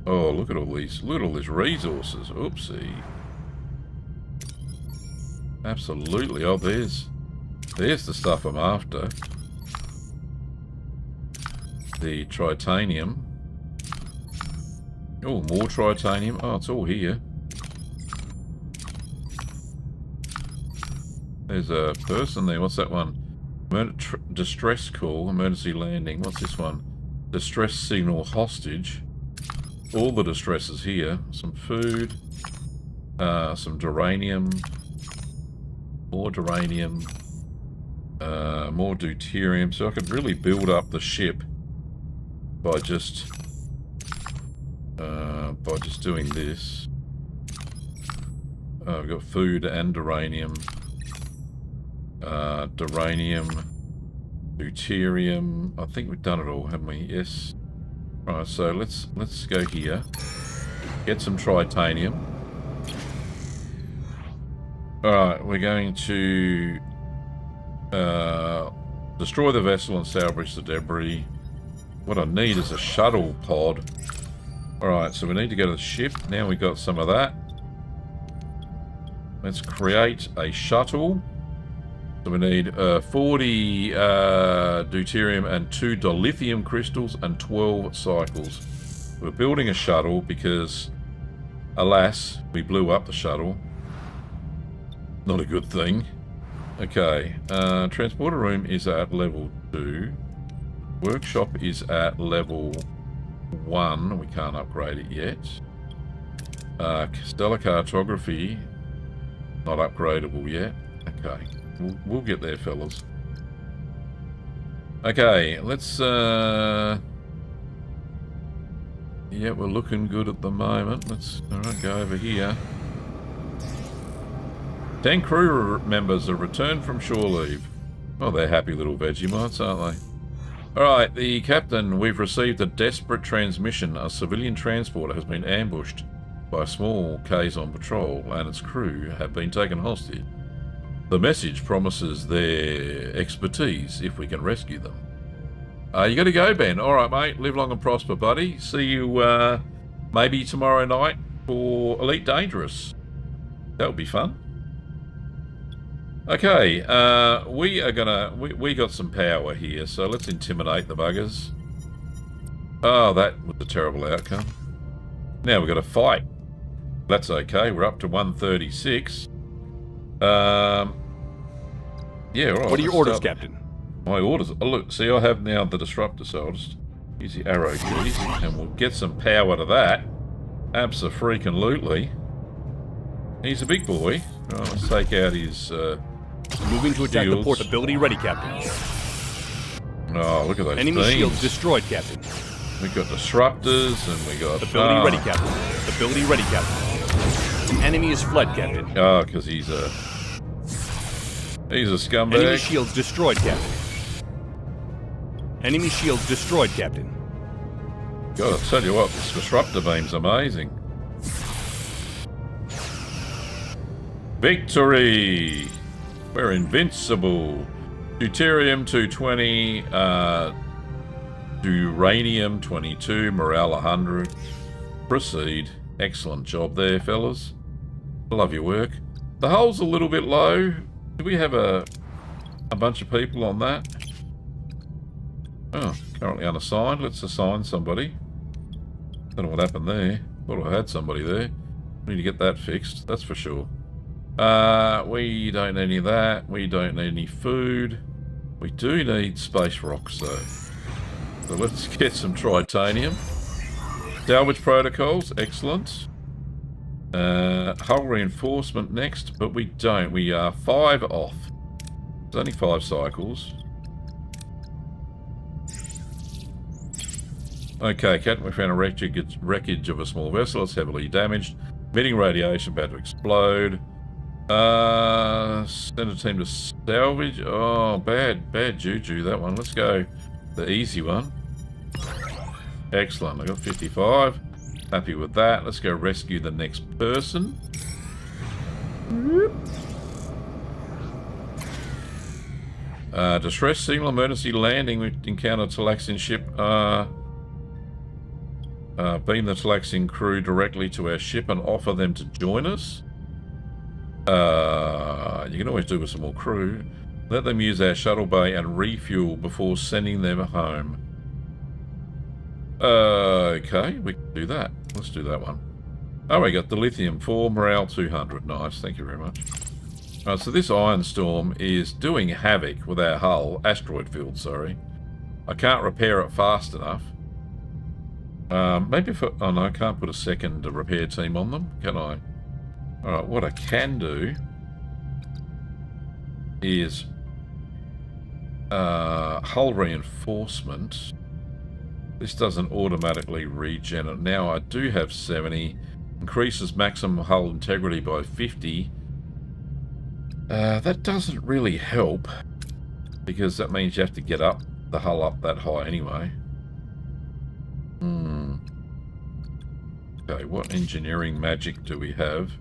Oh, look at all these resources. Oopsie. Absolutely. Oh, there's the stuff I'm after. the tritanium. Oh, more tritanium. Oh, it's all here. There's a person there. What's that one? Distress call, emergency landing. What's this one? Distress signal hostage. All the distress is here. Some food. Some duranium. More duranium. More deuterium. So I could really build up the ship by just doing this. We've got food and duranium. Duranium, deuterium. I think we've done it all, haven't we? Yes. Right, so let's go here. Get some tritanium. Alright, we're going to destroy the vessel and salvage the debris. What I need is a shuttle pod. Alright, so we need to go to the ship. Now we got some of that. Let's create a shuttle. So we need 40 deuterium and 2 dilithium crystals and 12 cycles. We're building a shuttle because, alas, we blew up the shuttle. Not a good thing. Okay, transporter room is at level 2. Workshop is at level 1. We can't upgrade it yet. Stellar cartography, not upgradable yet. Okay. We'll get there, fellas. Okay, let's, yeah, we're looking good at the moment. Let's go over here. 10 crew members have returned from shore leave. Oh, they're happy little Vegemites, aren't they? Alright, the captain, we've received a desperate transmission. A civilian transporter has been ambushed by a small Kazon patrol, and its crew have been taken hostage. The message promises their expertise if we can rescue them. You got to go, Ben. All right, mate. Live long and prosper, buddy. See you maybe tomorrow night for Elite Dangerous. That would be fun. Okay, we are gonna... We got some power here, so let's intimidate the buggers. Oh, that was a terrible outcome. Now we've got to fight. That's okay. We're up to 136. Yeah, all right. What are your orders, Captain? My orders. Oh, look, see, I have now the disruptor, so I'll just use the arrow keys, and we'll get some power to that. Abso-freaking-lutely. He's a big boy. Right, let's take out his, Moving to attack the port. Ability ready, Captain. Oh, look at those Enemy beams. shields destroyed, Captain. We've got disruptors, and we got... Ability ready, Captain. Ability ready, Captain. Enemy is fled, Captain. Oh, because he's a scumbag. Enemy shields destroyed, Captain. Enemy shields destroyed, Captain. God, I'll tell you what, this disruptor beam's amazing. Victory! We're invincible. Deuterium 220, uranium 22, morale 100. Proceed. Excellent job there, fellas. I love your work. The hull's a little bit low. Do we have a bunch of people on that? Oh, currently unassigned. Let's assign somebody. Don't know what happened there. Thought I had somebody there. Need to get that fixed, that's for sure. We don't need any of that. We don't need any food. We do need space rocks, though. So let's get some tritanium. Salvage protocols, excellent. Hull reinforcement next, but we don't. We are 5 off. There's only 5 cycles. Okay, Captain, we found a wreckage of a small vessel. It's heavily damaged. Emitting radiation, about to explode. Send a team to salvage. Oh, bad juju, that one. Let's go the easy one. Excellent, I got 55. Happy with that. Let's go rescue the next person. Distress signal, emergency landing. We encountered Talaxian ship. Beam the Talaxian crew directly to our ship and offer them to join us. You can always do with some more crew. Let them use our shuttle bay and refuel before sending them home. Okay, we can do that. Let's do that one. Oh, we got the lithium 4, morale 200. Nice, thank you very much. So this iron storm is doing havoc with our hull, asteroid field, sorry. I can't repair it fast enough. Maybe if I, oh no, I can't put a second repair team on them, can I? Alright, what I can do is hull reinforcement. This doesn't automatically regen it. Now I do have 70. Increases maximum hull integrity by 50. That doesn't really help, because that means you have to get up the hull up that high anyway. Okay, what engineering magic do we have?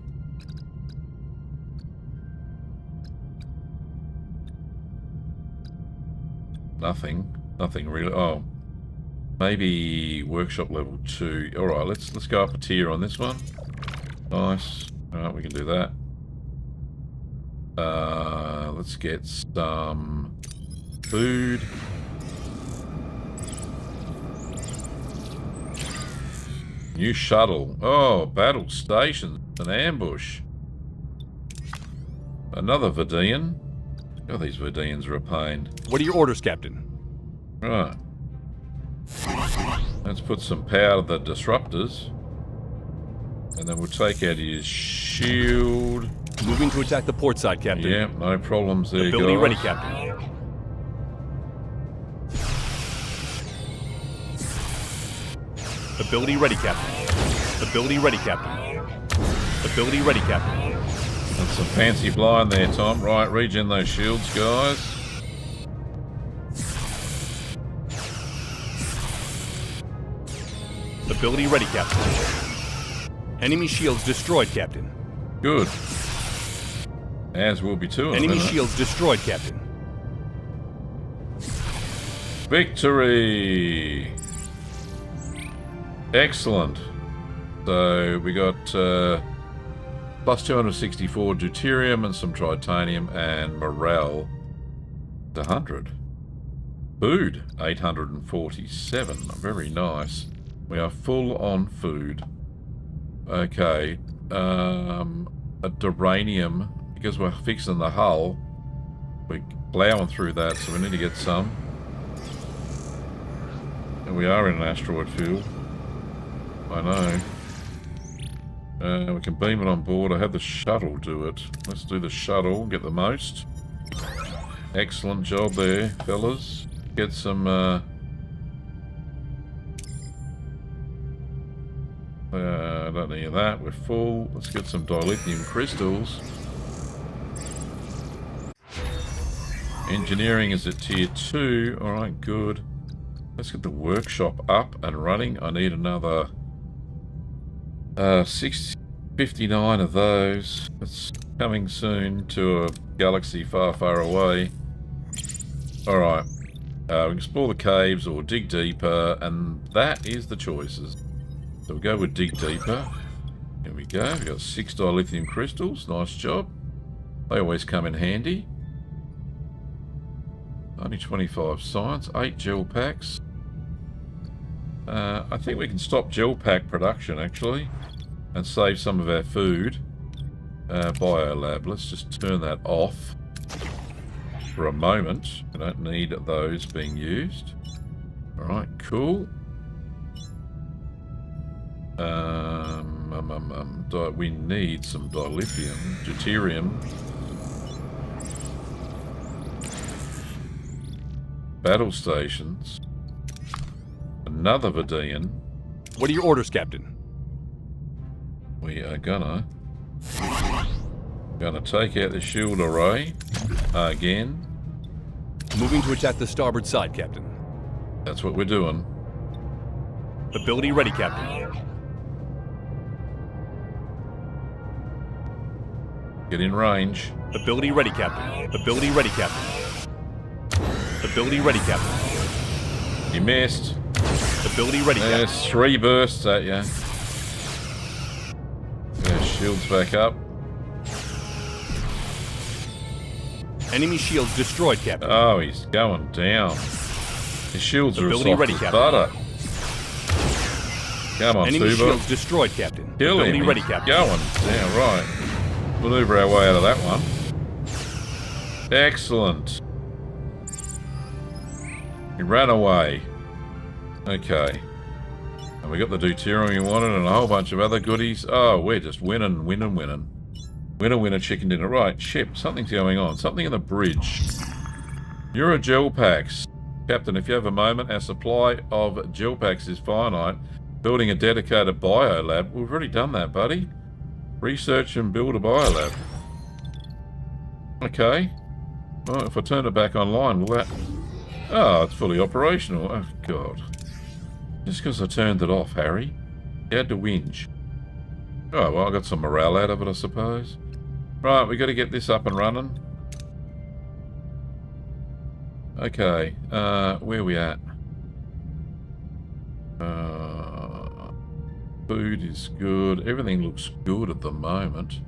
Nothing really. Oh, maybe workshop level 2. All right, let's go up a tier on this one. Nice. All right, we can do that. Let's get some food. New shuttle. Oh, battle stations. An ambush. Another Verdean. Oh, these Verdeans are a pain. What are your orders, Captain? Right. Let's put some power to the disruptors. And then we'll take out his shield. Moving to attack the port side, Captain. Yeah, no problems there, Ability guys. ready, Captain. Ability ready, Captain. Ability ready, Captain. Ability ready, Captain. That's some fancy flying there, Tom. Right, regen those shields, guys. Ability ready, Captain. Enemy shields destroyed, Captain. Good. As will be too. Enemy shields destroyed, Captain. Victory! Excellent. So we got plus 264 deuterium and some tritanium, and morale 100. Food 847. Very nice. We are full on food. Okay. A duranium, because we're fixing the hull. We're plowing through that, so we need to get some. And we are in an asteroid field. I know. We can beam it on board. I have the shuttle do it. Let's do the shuttle, get the most. Excellent job there, fellas. Get some, I don't need that. We're full. Let's get some dilithium crystals. Engineering is at tier 2. Alright, good. Let's get the workshop up and running. I need another 659 of those. It's coming soon to a galaxy far, far away. Alright. We can explore the caves or dig deeper, and that is the choices. So we'll go with dig deeper. Here we go. We've got 6 dilithium crystals. Nice job. They always come in handy. Only 25 science. 8 gel packs. I think we can stop gel pack production, actually, and save some of our food. Biolab. Let's just turn that off for a moment. We don't need those being used. Alright, cool. We need some dilithium, deuterium. Battle stations. Another Verdean. What are your orders, Captain? We are gonna take out the shield array again. Moving to attack the starboard side, Captain. That's what we're doing. Ability ready, Captain. Get in range. Ability ready, Captain. Ability ready, Captain. Ability ready, Captain. You missed. Ability ready, Captain. There's 3 bursts at you. Yeah, shields back up. Enemy shields destroyed, Captain. Oh, he's going down. His shields are Ability soft ready, as Captain. butter. Come on, Enemy Stuber. shields destroyed, Captain. Kill Ability him. ready, He's Captain. going. Yeah, right. Maneuver our way out of that one. Excellent. He ran away. Okay. And we got the deuterium we wanted and a whole bunch of other goodies. Oh, we're just winning. Winner, chicken dinner. Right, ship. Something's going on. Something in the bridge. Gel packs. Captain, if you have a moment, our supply of gel packs is finite. Building a dedicated biolab. We've already done that, buddy. Research and build a biolab. Okay. Well, if I turn it back online, will that... Oh, it's fully operational. Oh, God. Just because I turned it off, Harry. You had to whinge. Oh, well, I got some morale out of it, I suppose. Right, we got to get this up and running. Okay, where are we at? Food is good. Everything looks good at the moment.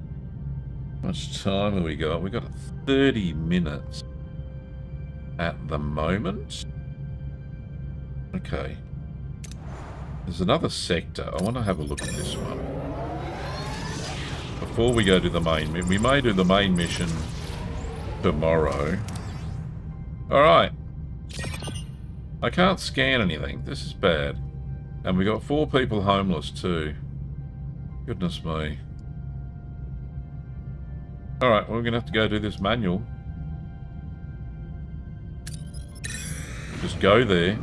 How much time have we got? We got 30 minutes at the moment. Okay. There's another sector. I want to have a look at this one. Before we go to the main mission. We may do the main mission tomorrow. Alright. I can't scan anything. This is bad. And we got 4 people homeless too. Goodness me. Alright, well, we're going to have to go do this manual. Just go there.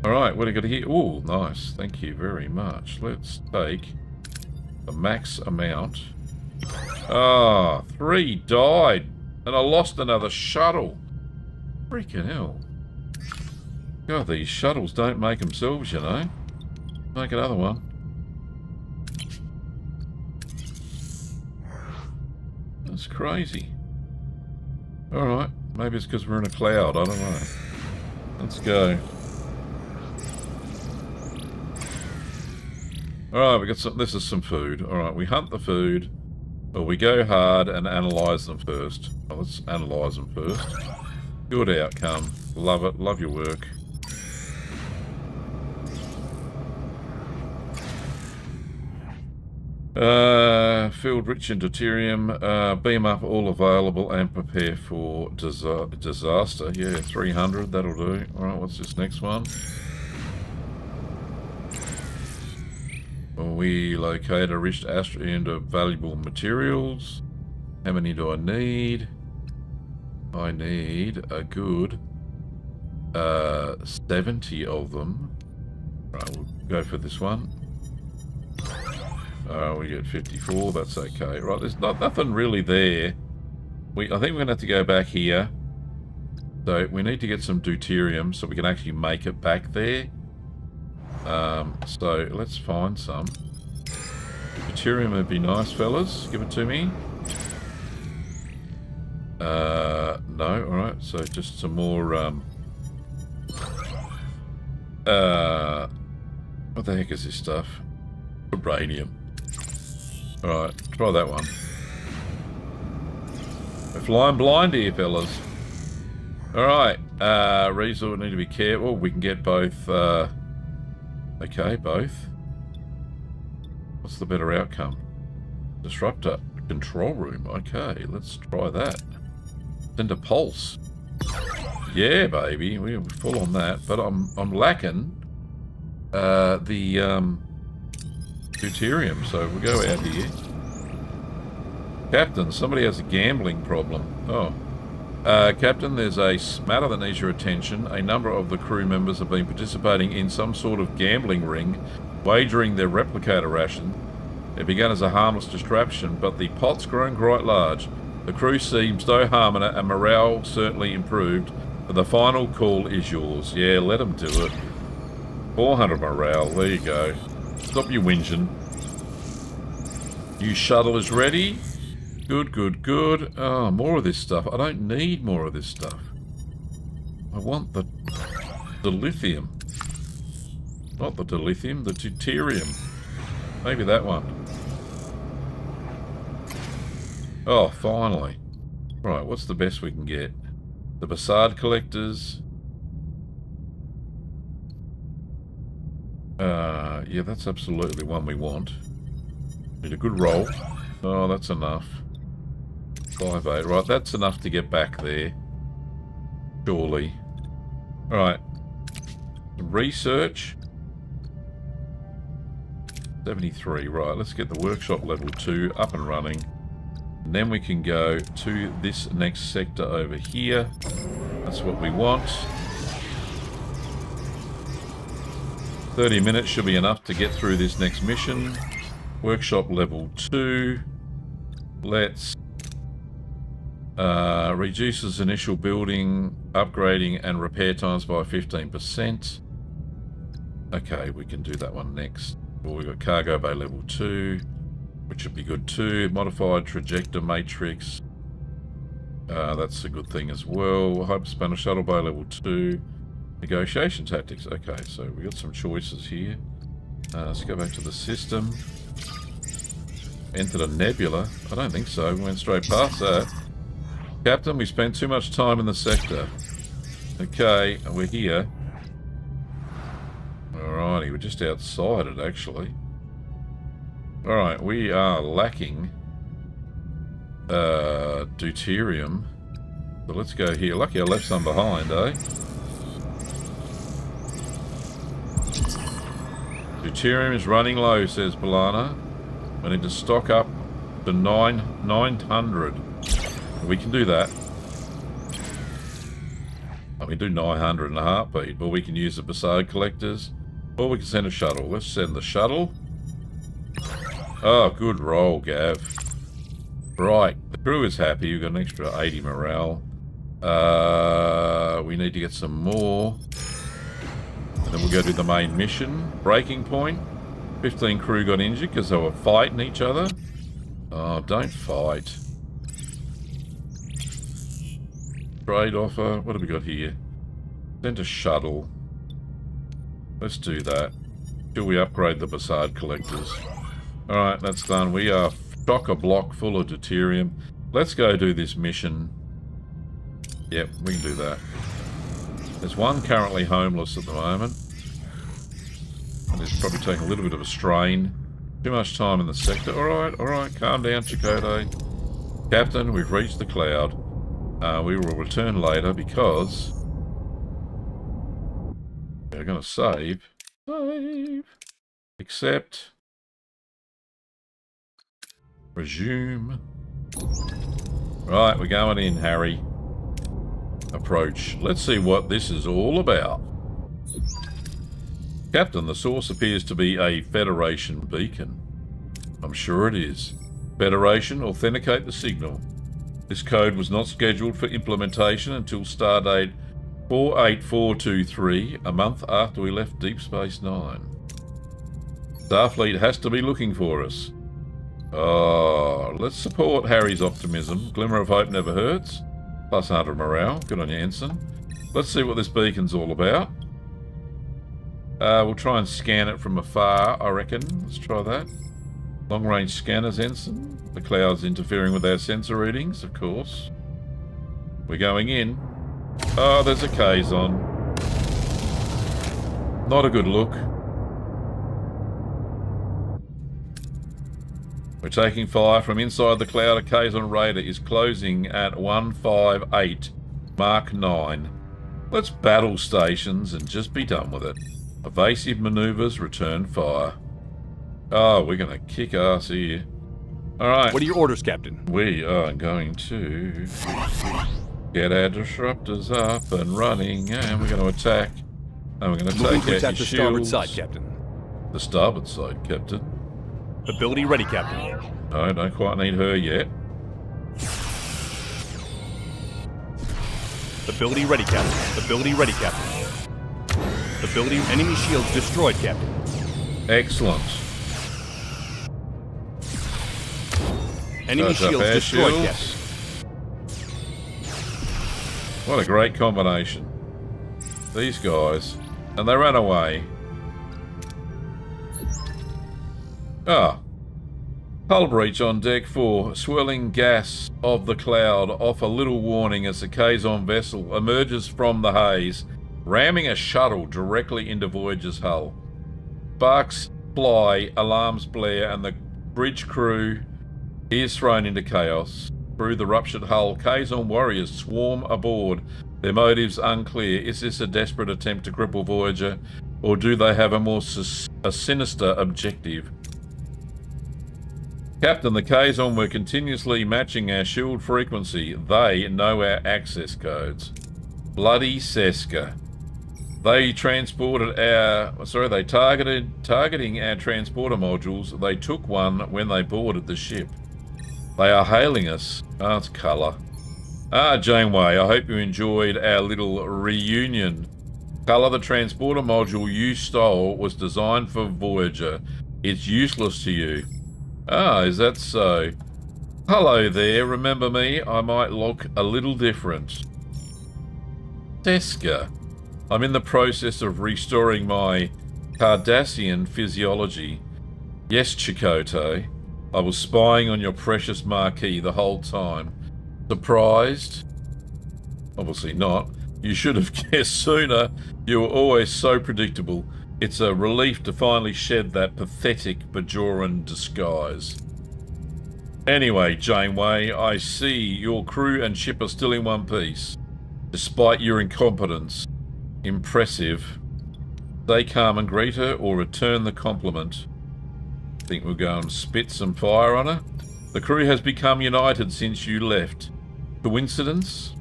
Alright, what do you got here? Oh, nice. Thank you very much. Let's take the max amount. Ah, 3 died. And I lost another shuttle. Freaking hell. God, these shuttles don't make themselves, you know. Make another one. That's crazy. Alright, maybe it's because we're in a cloud, I don't know. Let's go. Alright, we got some, this is some food. Alright, we hunt the food. Well, we go hard and analyse them first. Well, let's analyse them first. Good outcome. Love it. Love your work. Field rich in deuterium. Beam up all available and prepare for disaster. Yeah, 300. That'll do. Alright, what's this next one? We locate a rich asteroid of valuable materials. How many do I need? I need a good 70 of them. Right, we'll go for this one. We get 54, that's okay. Right, there's nothing really there. I think we're going to have to go back here. So we need to get some deuterium so we can actually make it back there. So let's find some. Deuterium would be nice, fellas. Give it to me. No, alright, so just some more, what the heck is this stuff? Uranium. Alright, try that one. We're flying blind here, fellas. Alright, resort, need to be careful. We can get both, okay, both. What's the better outcome? Disruptor. Control room. Okay, let's try that. Send a pulse. Yeah, baby. We're full on that. But I'm lacking the deuterium, so we'll go out here. Captain, somebody has a gambling problem. Oh. Captain, there's a matter that needs your attention. A number of the crew members have been participating in some sort of gambling ring, wagering their replicator ration. It began as a harmless distraction, but the pot's grown quite large. The crew seems no harm in it, and morale certainly improved. But the final call is yours. Yeah, let them do it. 400 morale, there you go. Stop your whinging. New shuttle is ready. Good, good, good. Oh, more of this stuff. I don't need more of this stuff. I want the lithium. Not the dilithium, the deuterium. Maybe that one. Oh, finally. Right, what's the best we can get? The Bassard collectors. Yeah, that's absolutely one we want. Need a good roll. Oh, that's enough. 5-8. Right, that's enough to get back there. Surely. Alright. Research. 73. Right, let's get the workshop level 2 up and running. And then we can go to this next sector over here. That's what we want. 30 minutes should be enough to get through this next mission. Workshop level 2. Let's reduces initial building, upgrading and repair times by 15%. Okay, we can do that one next. Well, we've got cargo bay level 2, which should be good too. Modified trajector matrix. That's a good thing as well. Hyperspanner shuttle bay level 2. Negotiation tactics. Okay, so we got some choices here. Let's go back to the system. Entered a nebula. I don't think so. We went straight past that. Captain, we spent too much time in the sector. Okay, we're here. Alrighty, we're just outside it actually. Alright, we are lacking deuterium. So let's go here. Lucky I left some behind, eh? Deuterium is running low, says Balana. We need to stock up to 900. We can do that. I mean, do 900 in a heartbeat. Or we can use the Passade collectors. Or we can send a shuttle. Let's send the shuttle. Oh, good roll, Gav. Right, the crew is happy. We've got an extra 80 morale. We need to get some more. And then we'll go to the main mission. Breaking point. 15 crew got injured because they were fighting each other. Oh, don't fight. Trade offer. What have we got here? Send a shuttle. Let's do that. Till we upgrade the Passade collectors. Alright, that's done. We are chock-a-block full of deuterium. Let's go do this mission. Yep, we can do that. There's one currently homeless at the moment. And it's probably taking a little bit of a strain. Too much time in the sector. Alright, calm down, Chakotay. Captain, we've reached the cloud. We will return later because we're going to save. Accept. Resume. Right, we're going in, Harry. Approach. Let's see what this is all about. Captain, the source appears to be a Federation beacon. I'm sure it is. Federation, authenticate the signal. This code was not scheduled for implementation until stardate 48423, a month after we left Deep Space Nine. Starfleet has to be looking for us. Oh, let's support Harry's optimism. Glimmer of hope never hurts. Plus 100 morale. Good on you, Ensign. Let's see what this beacon's all about. We'll try and scan it from afar, I reckon. Let's try that. Long-range scanners, Ensign. The cloud's interfering with our sensor readings, of course. We're going in. Oh, there's a Kazon. Not a good look. We're taking fire from inside the cloud. A Kazon raider is closing at 158 Mark 9. Let's battle stations and just be done with it. Evasive maneuvers, return fire. Oh, we're going to kick ass here. Alright. What are your orders, Captain? We are going to get our disruptors up and running, and we're going to attack. And we're going to take out attack your the starboard shields. side, Captain. The starboard side, Captain. Ability ready, Captain. No, don't quite need her yet. Ability ready, Captain. Ability ready, Captain. Ability enemy shields destroyed, Captain. Excellent. Enemy Charge up shields our destroyed, shields. Captain. What a great combination. These guys. And they ran away. Ah. Hull breach on deck 4. Swirling gas of the cloud offer little warning as the Kazon vessel emerges from the haze, ramming a shuttle directly into Voyager's hull. Sparks fly, alarms blare, and the bridge crew is thrown into chaos. Through the ruptured hull, Kazon warriors swarm aboard. Their motives unclear. Is this a desperate attempt to cripple Voyager, or do they have a more sinister objective? Captain, the Kazon were continuously matching our shield frequency. They know our access codes. Bloody Seska. They targeting our transporter modules. They took one when they boarded the ship. They are hailing us. Ah, it's Colour. Ah, Janeway, I hope you enjoyed our little reunion. Colour, the transporter module you stole was designed for Voyager. It's useless to you. Ah, is that so? Hello there, remember me? I might look a little different. Seska. I'm in the process of restoring my Cardassian physiology. Yes, Chakotay. I was spying on your precious Marquis the whole time. Surprised? Obviously not. You should have guessed sooner. You were always so predictable. It's a relief to finally shed that pathetic Bajoran disguise. Anyway, Janeway, I see your crew and ship are still in one piece, despite your incompetence. Impressive. Stay calm and greet her, or return the compliment. Think we'll go and spit some fire on her? The crew has become united since you left. Coincidence?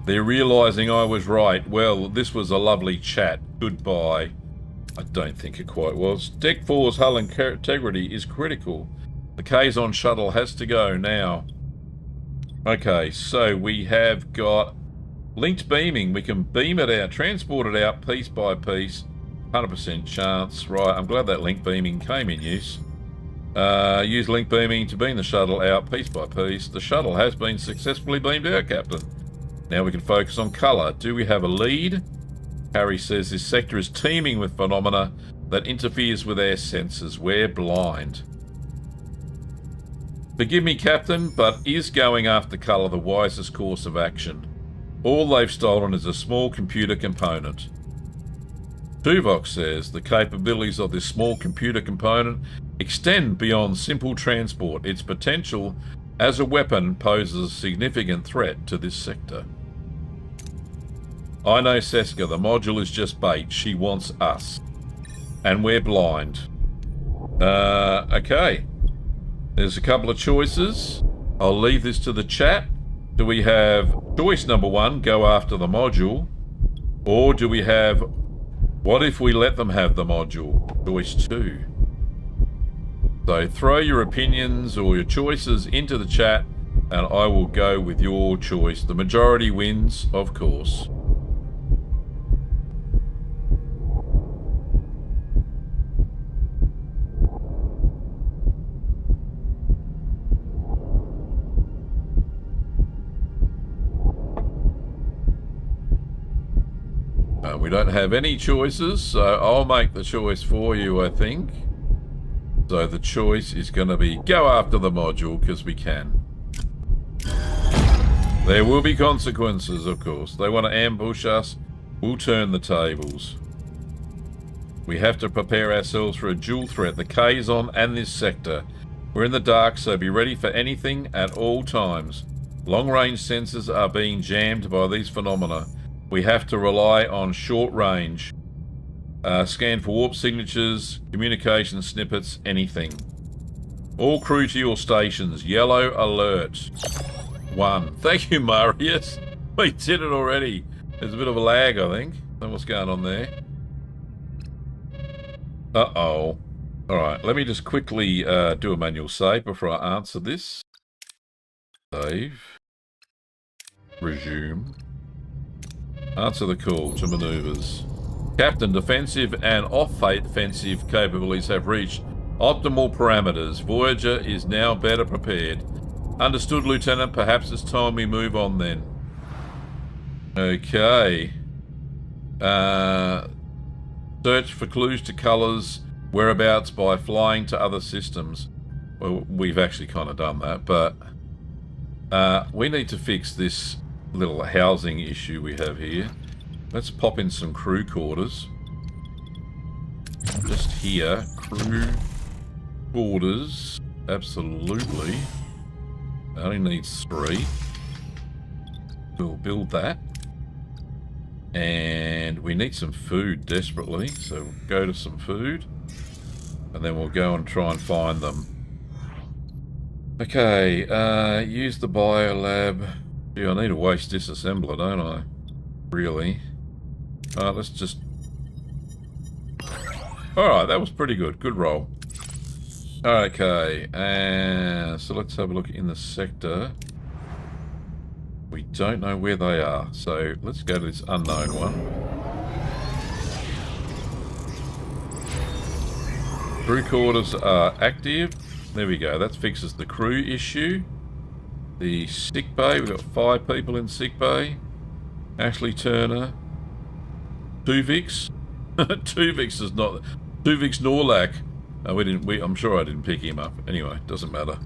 They're realising I was right. Well, this was a lovely chat. Goodbye. I don't think it quite was. Deck 4's hull integrity is critical. The Kazon shuttle has to go now. Okay, so we have got linked beaming. We can beam it out, transport it out piece by piece. 100% chance. Right, I'm glad that link beaming came in use. Use link beaming to beam the shuttle out piece by piece. The shuttle has been successfully beamed out, Captain. Now we can focus on colour. Do we have a lead? Harry says this sector is teeming with phenomena that interferes with our senses. We're blind. Forgive me, Captain, but is going after colour the wisest course of action? All they've stolen is a small computer component. Tuvok says the capabilities of this small computer component extend beyond simple transport. Its potential as a weapon poses a significant threat to this sector. I know Seska, the module is just bait. She wants us. And we're blind. Okay. There's a couple of choices. I'll leave this to the chat. Do we have choice number 1, go after the module? Or do we have, what if we let them have the module? Choice 2. So throw your opinions or your choices into the chat and I will go with your choice. The majority wins, of course. We don't have any choices, so I'll make the choice for you, I think. So the choice is going to be go after the module, because we can. There will be consequences, of course. They want to ambush us, we'll turn the tables. We have to prepare ourselves for a dual threat, the Kazon and this sector. We're in the dark, so be ready for anything at all times. Long-range sensors are being jammed by these phenomena. We have to rely on short range. Scan for warp signatures, communication snippets, anything. All crew to your stations. Yellow alert. 1. Thank you, Marius. We did it already. There's a bit of a lag, I think. Don't know what's going on there. Uh-oh. Alright, let me just quickly do a manual save before I answer this. Save. Resume. Answer the call to maneuvers. Captain, defensive and offensive capabilities have reached optimal parameters. Voyager is now better prepared. Understood, Lieutenant. Perhaps it's time we move on then. Okay. Search for clues to colours, whereabouts by flying to other systems. Well, we've actually kind of done that, but we need to fix this little housing issue we have here. Let's pop in some crew quarters. just here. Crew quarters. Absolutely. It only needs 3. We'll build that. And we need some food desperately, so we'll go to some food. And then we'll go and try and find them. Okay, use the biolab. Gee, I need a waste disassembler, don't I? Really? Let's just... Alright, that was pretty good. Good roll. Okay, so let's have a look in the sector. We don't know where they are, so let's go to this unknown one. Crew quarters are active. There we go, that fixes the crew issue. The sick bay, we've got 5 people in sick bay. Ashley Turner. Tuvix. Tuvix is not... Tuvix Norlac. I'm sure I didn't pick him up. Anyway, doesn't matter.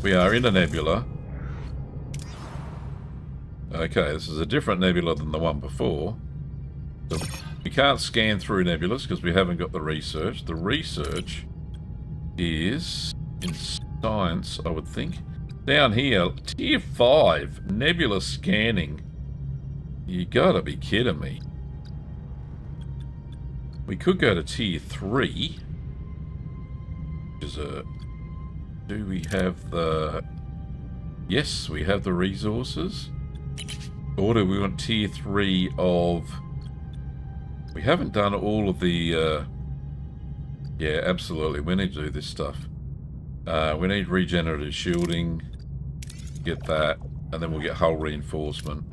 We are in a nebula. Okay, this is a different nebula than the one before. So we can't scan through nebulas because we haven't got the research. The research is in science, I would think. Down here, tier 5, nebula scanning. You gotta be kidding me. We could go to tier 3. Which is a... Do we have the... Yes, we have the resources. Or do we want tier 3 of... We haven't done all of the... Yeah, absolutely. We need to do this stuff. We need regenerative shielding. Get that. And then we'll get hull reinforcement.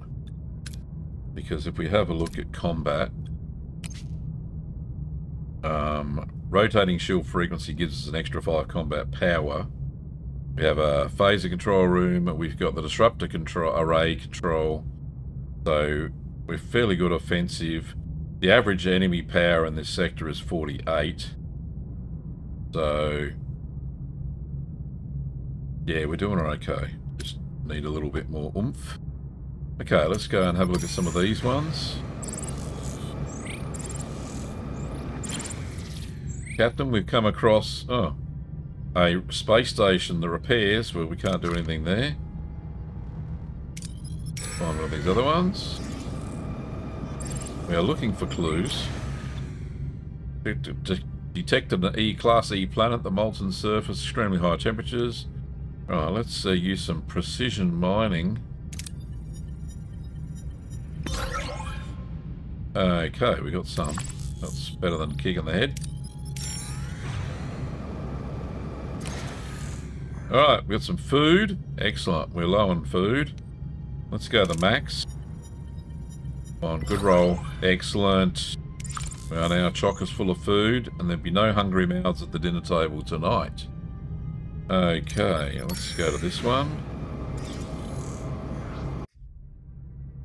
Because if we have a look at combat... rotating shield frequency gives us an extra 5 combat power. We have a phaser control room. We've got the disruptor control, array control. So we're fairly good offensive. The average enemy power in this sector is 48. So yeah, we're doing okay. Just need a little bit more oomph. Okay, let's go and have a look at some of these ones. Captain, we've come across a space station, the repairs, where we can't do anything there. Find one of these other ones. We are looking for clues. Detected an Class E planet, the molten surface, extremely high temperatures. Alright, let's use some precision mining. Okay, we got some. That's better than a kick in the head. Alright, we got some food. Excellent. We're low on food. Let's go to the max. Come on, good roll. Excellent. We are now chockers full of food, and there'll be no hungry mouths at the dinner table tonight. Okay, let's go to this one.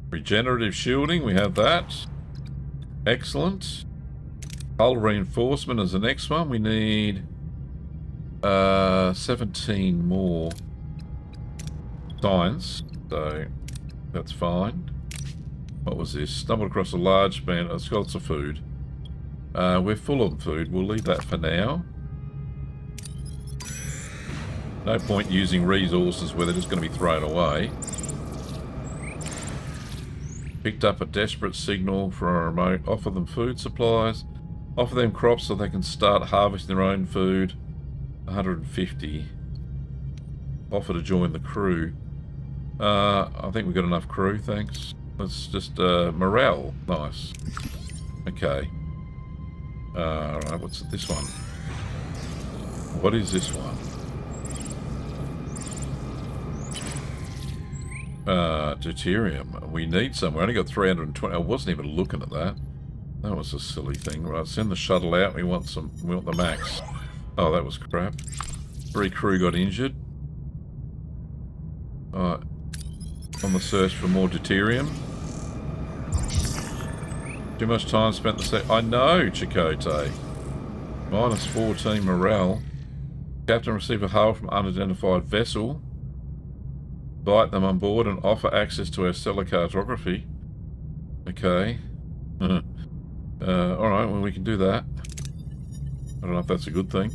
Regenerative shielding, we have that. Excellent. Hull reinforcement is the next one. We need 17 more science, so that's fine. What was this? Stumbled across a large band. It's got lots of food. We're full of food. We'll leave that for now. No point using resources where they're just going to be thrown away. Picked up a desperate signal for a remote. Offer them food supplies. Offer them crops so they can start harvesting their own food. 150. Offer to join the crew. I think we've got enough crew, thanks. Let's just, morale. Nice. Okay. Alright, what's this one? What is this one? Deuterium. We need some. We only got 320. I wasn't even looking at that. That was a silly thing. Right, send the shuttle out. We want the max. Oh, that was crap. 3 crew got injured. Alright. On the search for more deuterium. Too much time spent the I know, Chakotay. Minus 14 morale. Captain received a hail from unidentified vessel. Invite them on board and offer access to our stellar cartography. Okay. Alright, well we can do that. I don't know if that's a good thing.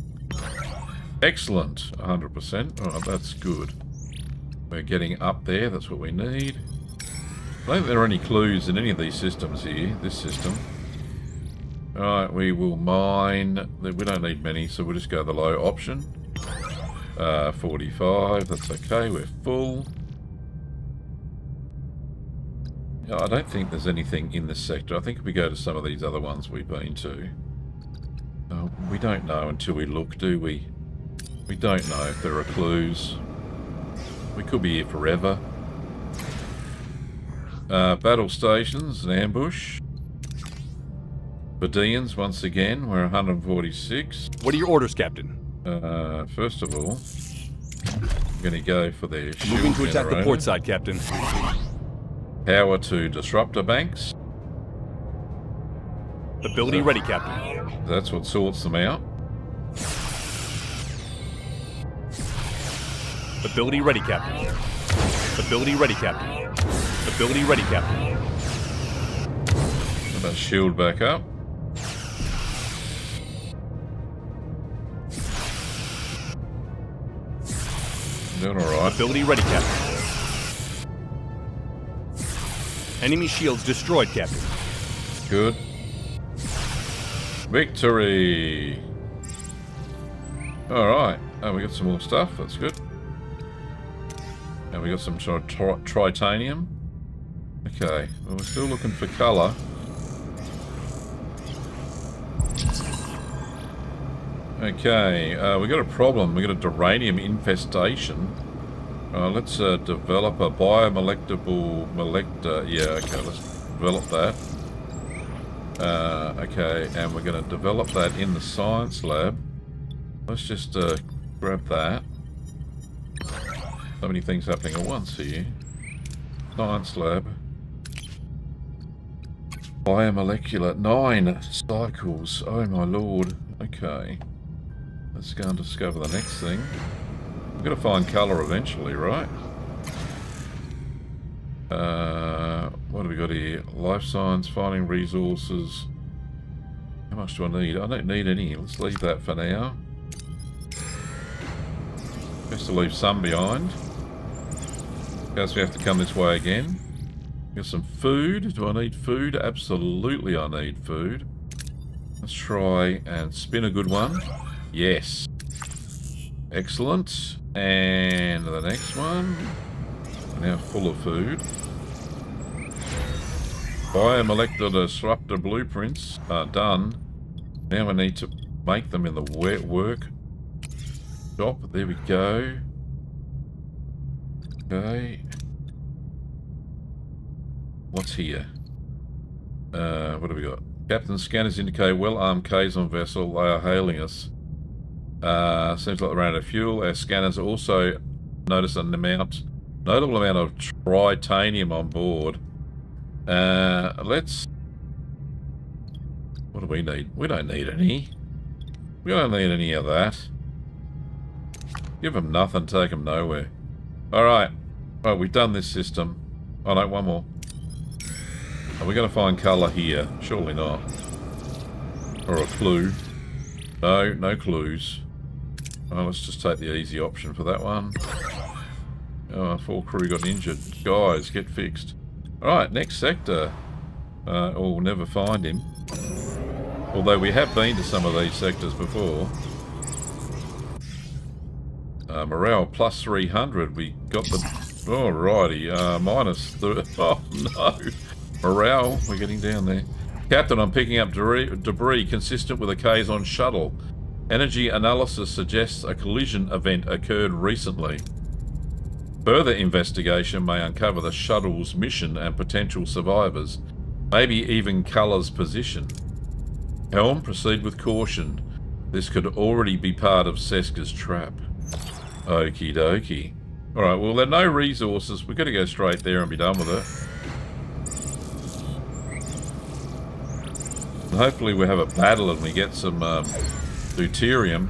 Excellent, 100%. Alright, that's good. We're getting up there, that's what we need. I don't think there are any clues in any of these systems here, this system. Alright, we will mine. We don't need many, so we'll just go the low option. 45, that's okay, we're full. I don't think there's anything in this sector. I think if we go to some of these other ones we've been to. We don't know until we look, do we? We don't know if there are clues. We could be here forever. Battle stations, an ambush. Badians, once again, we're 146. What are your orders, Captain? First of all, I'm going to go for their shield Moving to attack the generator. port side, Captain. Power to disruptor banks. Ability ready, Captain. That's what sorts them out. Ability ready, Captain. Ability ready, Captain. Ability ready, Captain. Put that shield back up. Doing alright. Ability ready, Captain. Enemy shields destroyed, Captain. Good. Victory! Alright. Oh, we got some more stuff. That's good. And we got some tritanium. Okay. Well, we're still looking for colour. Okay. We got a problem. We got a duranium infestation. Let's develop a biomolectable molector. Yeah, okay, let's develop that. Okay, and we're going to develop that in the science lab. Let's just grab that. So many things happening at once here. Science lab. Biomolecular. 9 cycles. Oh my lord. Okay. Let's go and discover the next thing. We've got to find colour eventually, right? What do we got here? Life science, finding resources. How much do I need? I don't need any. Let's leave that for now. Best to leave some behind. Guess we have to come this way again. Got some food. Do I need food? Absolutely I need food. Let's try and spin a good one. Yes. Excellent. And the next one. Now full of food. Biomolecular disruptor blueprints are done. Now we need to make them in the wet work shop. There we go. Okay. What's here? What have we got? Captain, scanners indicate well-armed Kazon vessel. They are hailing us. Seems like they're out of fuel. Our scanners also notice a notable amount of tritanium on board. Let's... What do we need? We don't need any. We don't need any of that. Give them nothing, take them nowhere. Alright. Well, we've done this system. Oh no, one more. Are we going to find colour here? Surely not. Or a clue. No, no clues. Oh, let's just take the easy option for that one. Oh, 4 crew got injured. Guys, get fixed. Alright, next sector. Oh, we'll never find him. Although we have been to some of these sectors before. Morale plus 300. We got the... Alrighty. Minus... Oh, no. Morale. We're getting down there. Captain, I'm picking up debris consistent with a Kazon shuttle. Energy analysis suggests a collision event occurred recently. Further investigation may uncover the shuttle's mission and potential survivors. Maybe even Culler's position. Helm, proceed with caution. This could already be part of Seska's trap. Okie dokie. Alright, well, there are no resources. We've got to go straight there and be done with it. And hopefully we have a battle and we get some deuterium.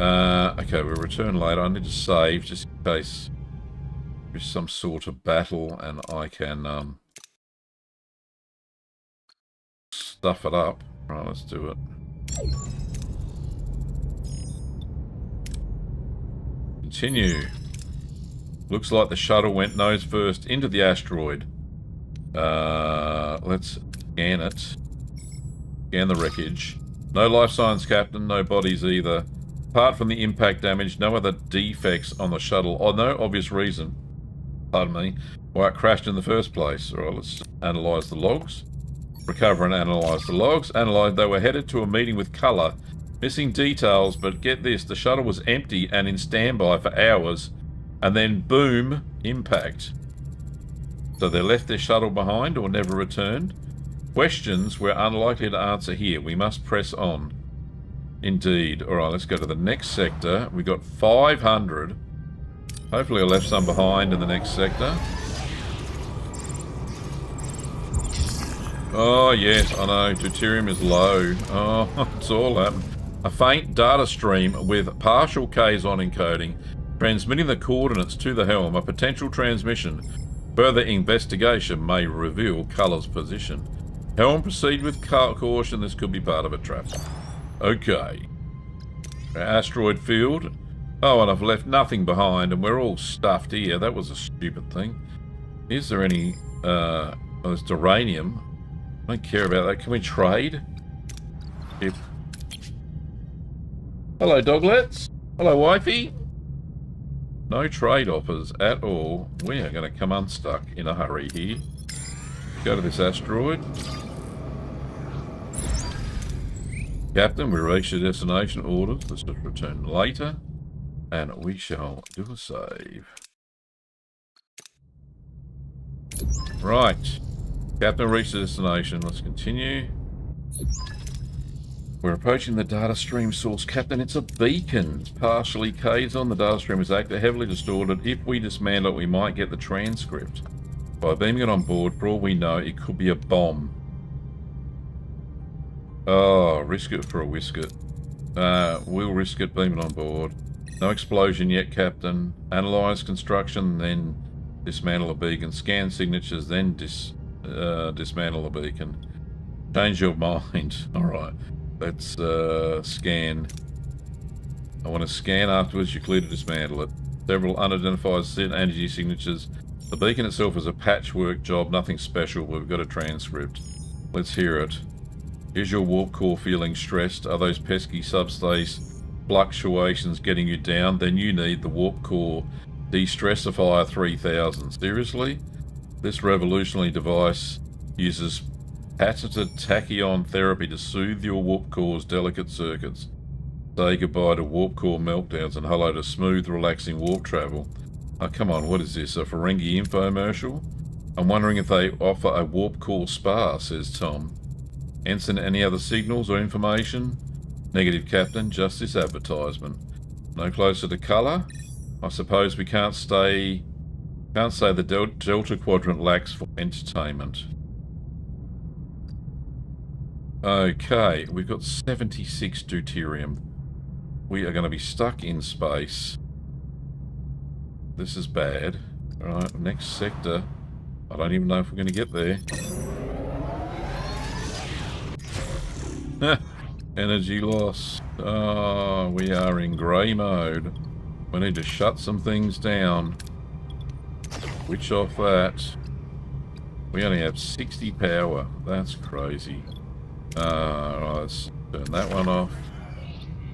Okay, we'll return later. I need to save just in case there's some sort of battle and I can stuff it up. Right, let's do it. Continue. Looks like the shuttle went nose first into the asteroid. Let's scan it. Scan the wreckage. No life signs, Captain. No bodies either. Apart from the impact damage, no other defects on the shuttle. Oh, no obvious reason. Pardon me. Why it crashed in the first place. Alright, let's analyse the logs. Recover and analyse the logs. Analyse. They were headed to a meeting with Colour. Missing details, but get this. The shuttle was empty and in standby for hours. And then, boom, impact. So they left their shuttle behind or never returned? Questions we're unlikely to answer here. We must press on. Indeed. Alright, let's go to the next sector. We got 500. Hopefully I left some behind in the next sector. Oh, yes, I know. Deuterium is low. Oh, it's all happened. A faint data stream with partial Kazon encoding transmitting the coordinates to the helm. A potential transmission. Further investigation may reveal Colour's position. Helm, proceed with caution. This could be part of a trap. Okay. Asteroid field. Oh, and I've left nothing behind, and we're all stuffed here. That was a stupid thing. Is there any... oh, there's duranium. I don't care about that. Can we trade? Yep. Hello, doglets. Hello, wifey. No trade offers at all. We are going to come unstuck in a hurry here. Go to this asteroid. Captain, we reached the destination orders. Let's just return later. And we shall do a save. Right. Captain reached the destination. Let's continue. We're approaching the data stream source. Captain, it's a beacon. It's partially Kazon. The data stream is active, heavily distorted. If we dismantle it, we might get the transcript. By beaming it on board, for all we know, it could be a bomb. Oh, risk it for a whisket. We'll risk it, beam it on board. No explosion yet, Captain. Analyze construction, then dismantle the beacon. Scan signatures, then dismantle the beacon. Change your mind. Alright. Let's scan. I want to scan afterwards. You're clear to dismantle it. Several unidentified energy signatures. The beacon itself is a patchwork job, nothing special. We've got a transcript. Let's hear it. Is your warp core feeling stressed? Are those pesky subspace fluctuations getting you down? Then you need the warp core de-stressifier 3000. Seriously? This revolutionary device uses patented tachyon therapy to soothe your warp core's delicate circuits. Say goodbye to warp core meltdowns and hello to smooth, relaxing warp travel. Oh, come on, what is this? A Ferengi infomercial? I'm wondering if they offer a warp core spa, says Tom. Ensign, any other signals or information? Negative, Captain, just this advertisement. No closer to Colour? I suppose we can't say the Delta Quadrant lacks for entertainment. Okay, we've got 76 deuterium. We are going to be stuck in space. This is bad. Alright, next sector. I don't even know if we're going to get there. Energy loss. Oh, we are in grey mode. We need to shut some things down. Switch off that. We only have 60 power. That's crazy. Right, let's turn that one off.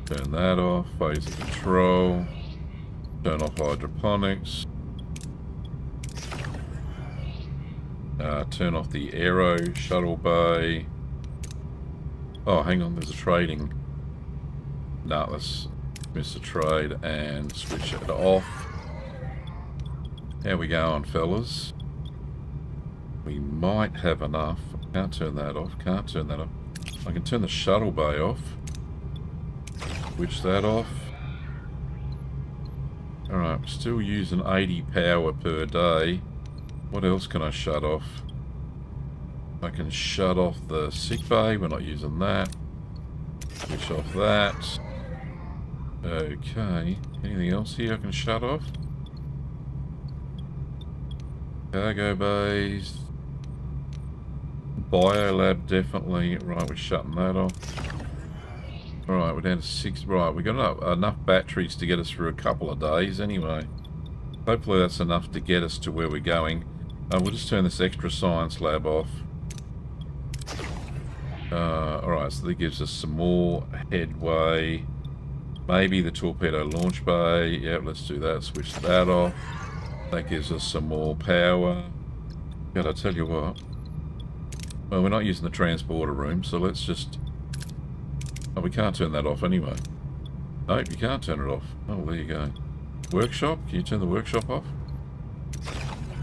Turn that off. Phase control. Turn off hydroponics. Turn off the aero shuttle bay. Oh, hang on, there's a trading. No, let's miss the trade and switch it off. How we going, fellas? We might have enough. Can't turn that off. Can't turn that off. I can turn the shuttle bay off. Switch that off. Alright, we're still using 80 power per day. What else can I shut off? I can shut off the sick bay. We're not using that. Switch off that. Okay. Anything else here I can shut off? Cargo bays. biolab, definitely. Right, we're shutting that off. Alright, we're down to 6. Right, we've got enough batteries to get us through a couple of days anyway. Hopefully that's enough to get us to where we're going. We'll just turn this extra science lab off. Alright, so that gives us some more headway. Maybe the torpedo launch bay. Yep, let's do that. Switch that off. That gives us some more power. God, I tell you what. Well, we're not using the transporter room, so let's just... Oh, we can't turn that off anyway. Nope, you can't turn it off. Oh, there you go. Workshop? Can you turn the workshop off?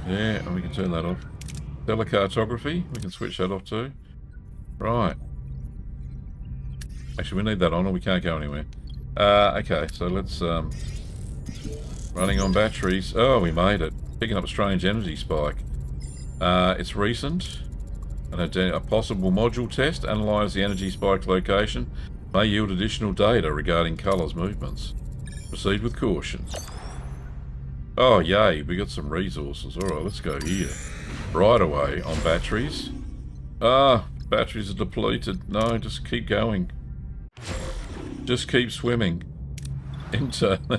Yeah, and we can turn that off. Telecartography? We can switch that off too. Right. Actually, we need that on or we can't go anywhere. Okay, so let's... running on batteries. Oh, we made it. Picking up a strange energy spike. It's recent. A possible module test. Analyze the energy spike location. May yield additional data regarding Color's movements. Proceed with caution. Oh, yay. We got some resources. Alright, let's go here. Right away on batteries. Batteries are depleted. No, just keep going. Just keep swimming.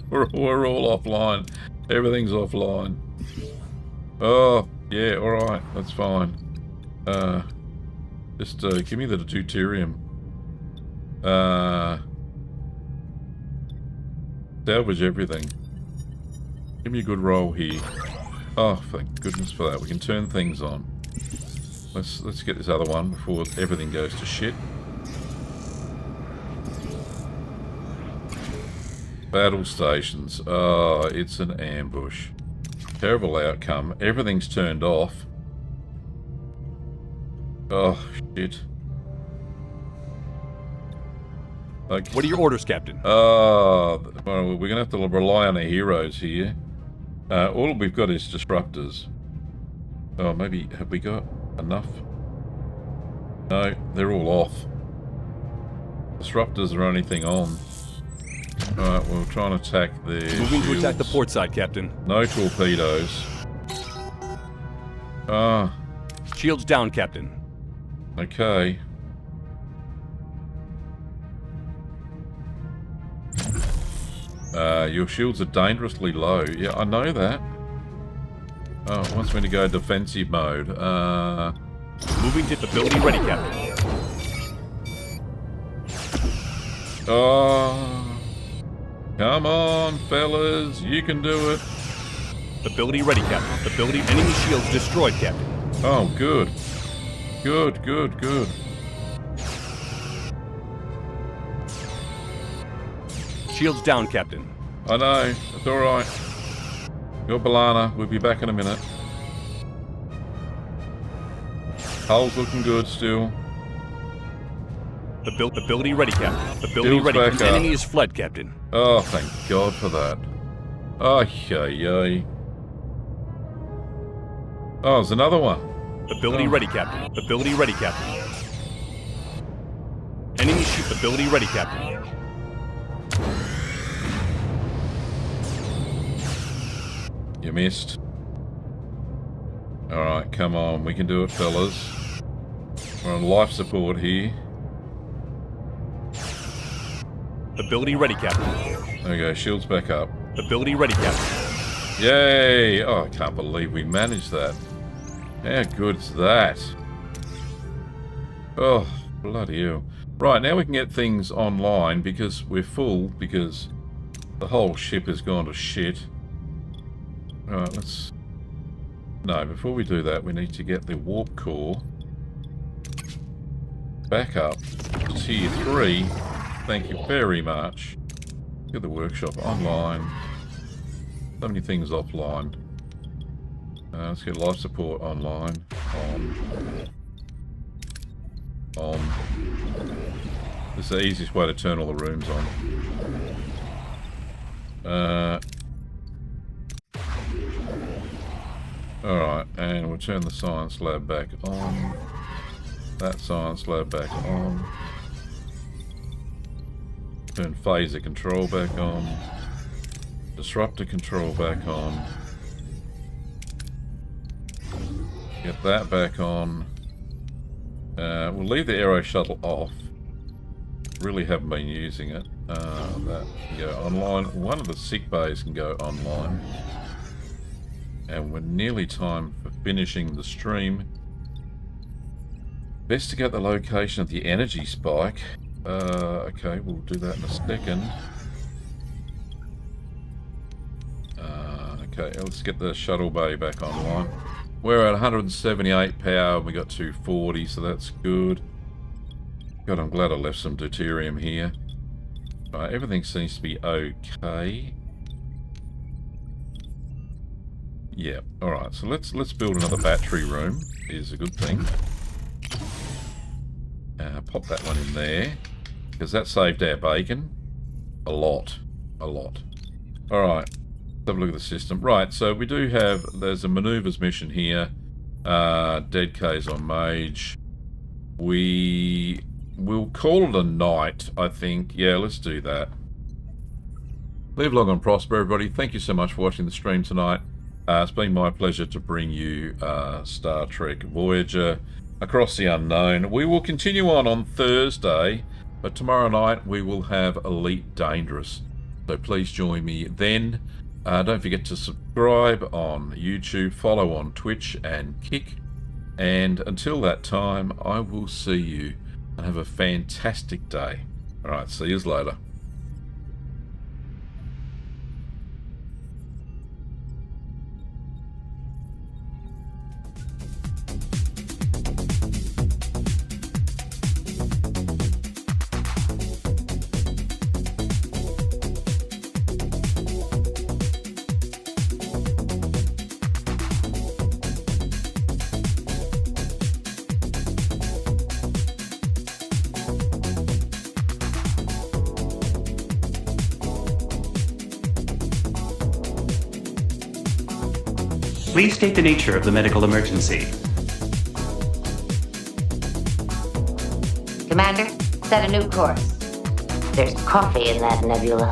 We're all offline. Everything's offline. Oh, yeah, alright. That's fine. Just give me the deuterium. Salvage everything. Give me a good roll here. Oh, thank goodness for that. We can turn things on. Let's get this other one before everything goes to shit. Battle stations. Oh, it's an ambush. Terrible outcome. Everything's turned off. Oh, shit. Okay. What are your orders, Captain? Well, we're going to have to rely on our heroes here. All we've got is disruptors. Oh, maybe... Have we got enough? No, they're all off. Disruptors are only thing on. Alright, we'll try and attack the Moving to attack the port side, Captain. No torpedoes. Shields down, Captain. Okay. Your shields are dangerously low. Yeah, I know that. Oh, it wants me to go defensive mode. Moving to ability ready, Captain. Oh, come on, fellas. You can do it. Ability ready, Captain. Ability enemy shields destroyed, Captain. Oh, good. Good, good, good. Shields down, Captain. I know. It's alright. Your Balana. We'll be back in a minute. Hull's looking good still. Ability ready, Captain. Ability ready. The enemy is fled, Captain. Oh, thank God for that. Oh, yay. Oh, there's another one. Ability ready, Captain. Ability ready, Captain. Enemy ship. Ability ready, Captain. You missed. Alright, come on. We can do it, fellas. We're on life support here. Ability ready, Captain. There we go. Shields back up. Ability ready, Captain. Yay! Oh, I can't believe we managed that. How good's that? Oh, bloody hell. Right, now we can get things online because we're full, because the whole ship has gone to shit. Alright, let's... No, before we do that, we need to get the warp core back up to tier 3. Thank you very much. Get the workshop online. So many things offline. Let's get life support online. On. This is the easiest way to turn all the rooms on. Alright, and we'll turn the science lab back on. That science lab back on. Turn phaser control back on. Disruptor control back on. Get that back on. We'll leave the aero shuttle off. Really haven't been using it. That can go online. One of the sick bays can go online. And we're nearly time for finishing the stream. Best to get the location of the energy spike. Okay, we'll do that in a second. Okay, let's get the shuttle bay back online. We're at 178 power, we got 240, so that's good. God, I'm glad I left some deuterium here. Right, everything seems to be okay. Yeah, alright, so let's build another battery room, is a good thing. Pop that one in there, because that saved our bacon. A lot. Alright, let's have a look at the system. Right, so we do have, there's a maneuvers mission here. Dead K's on Mage. We'll call it a night, I think. Yeah, let's do that. Live long and prosper, everybody. Thank you so much for watching the stream tonight. It's been my pleasure to bring you Star Trek Voyager Across the Unknown. We will continue on Thursday, but tomorrow night we will have Elite Dangerous. So please join me then. Don't forget to subscribe on YouTube, follow on Twitch and Kick. And until that time, I will see you and have a fantastic day. Alright, see you later. Please state the nature of the medical emergency. Commander, set a new course. There's coffee in that nebula.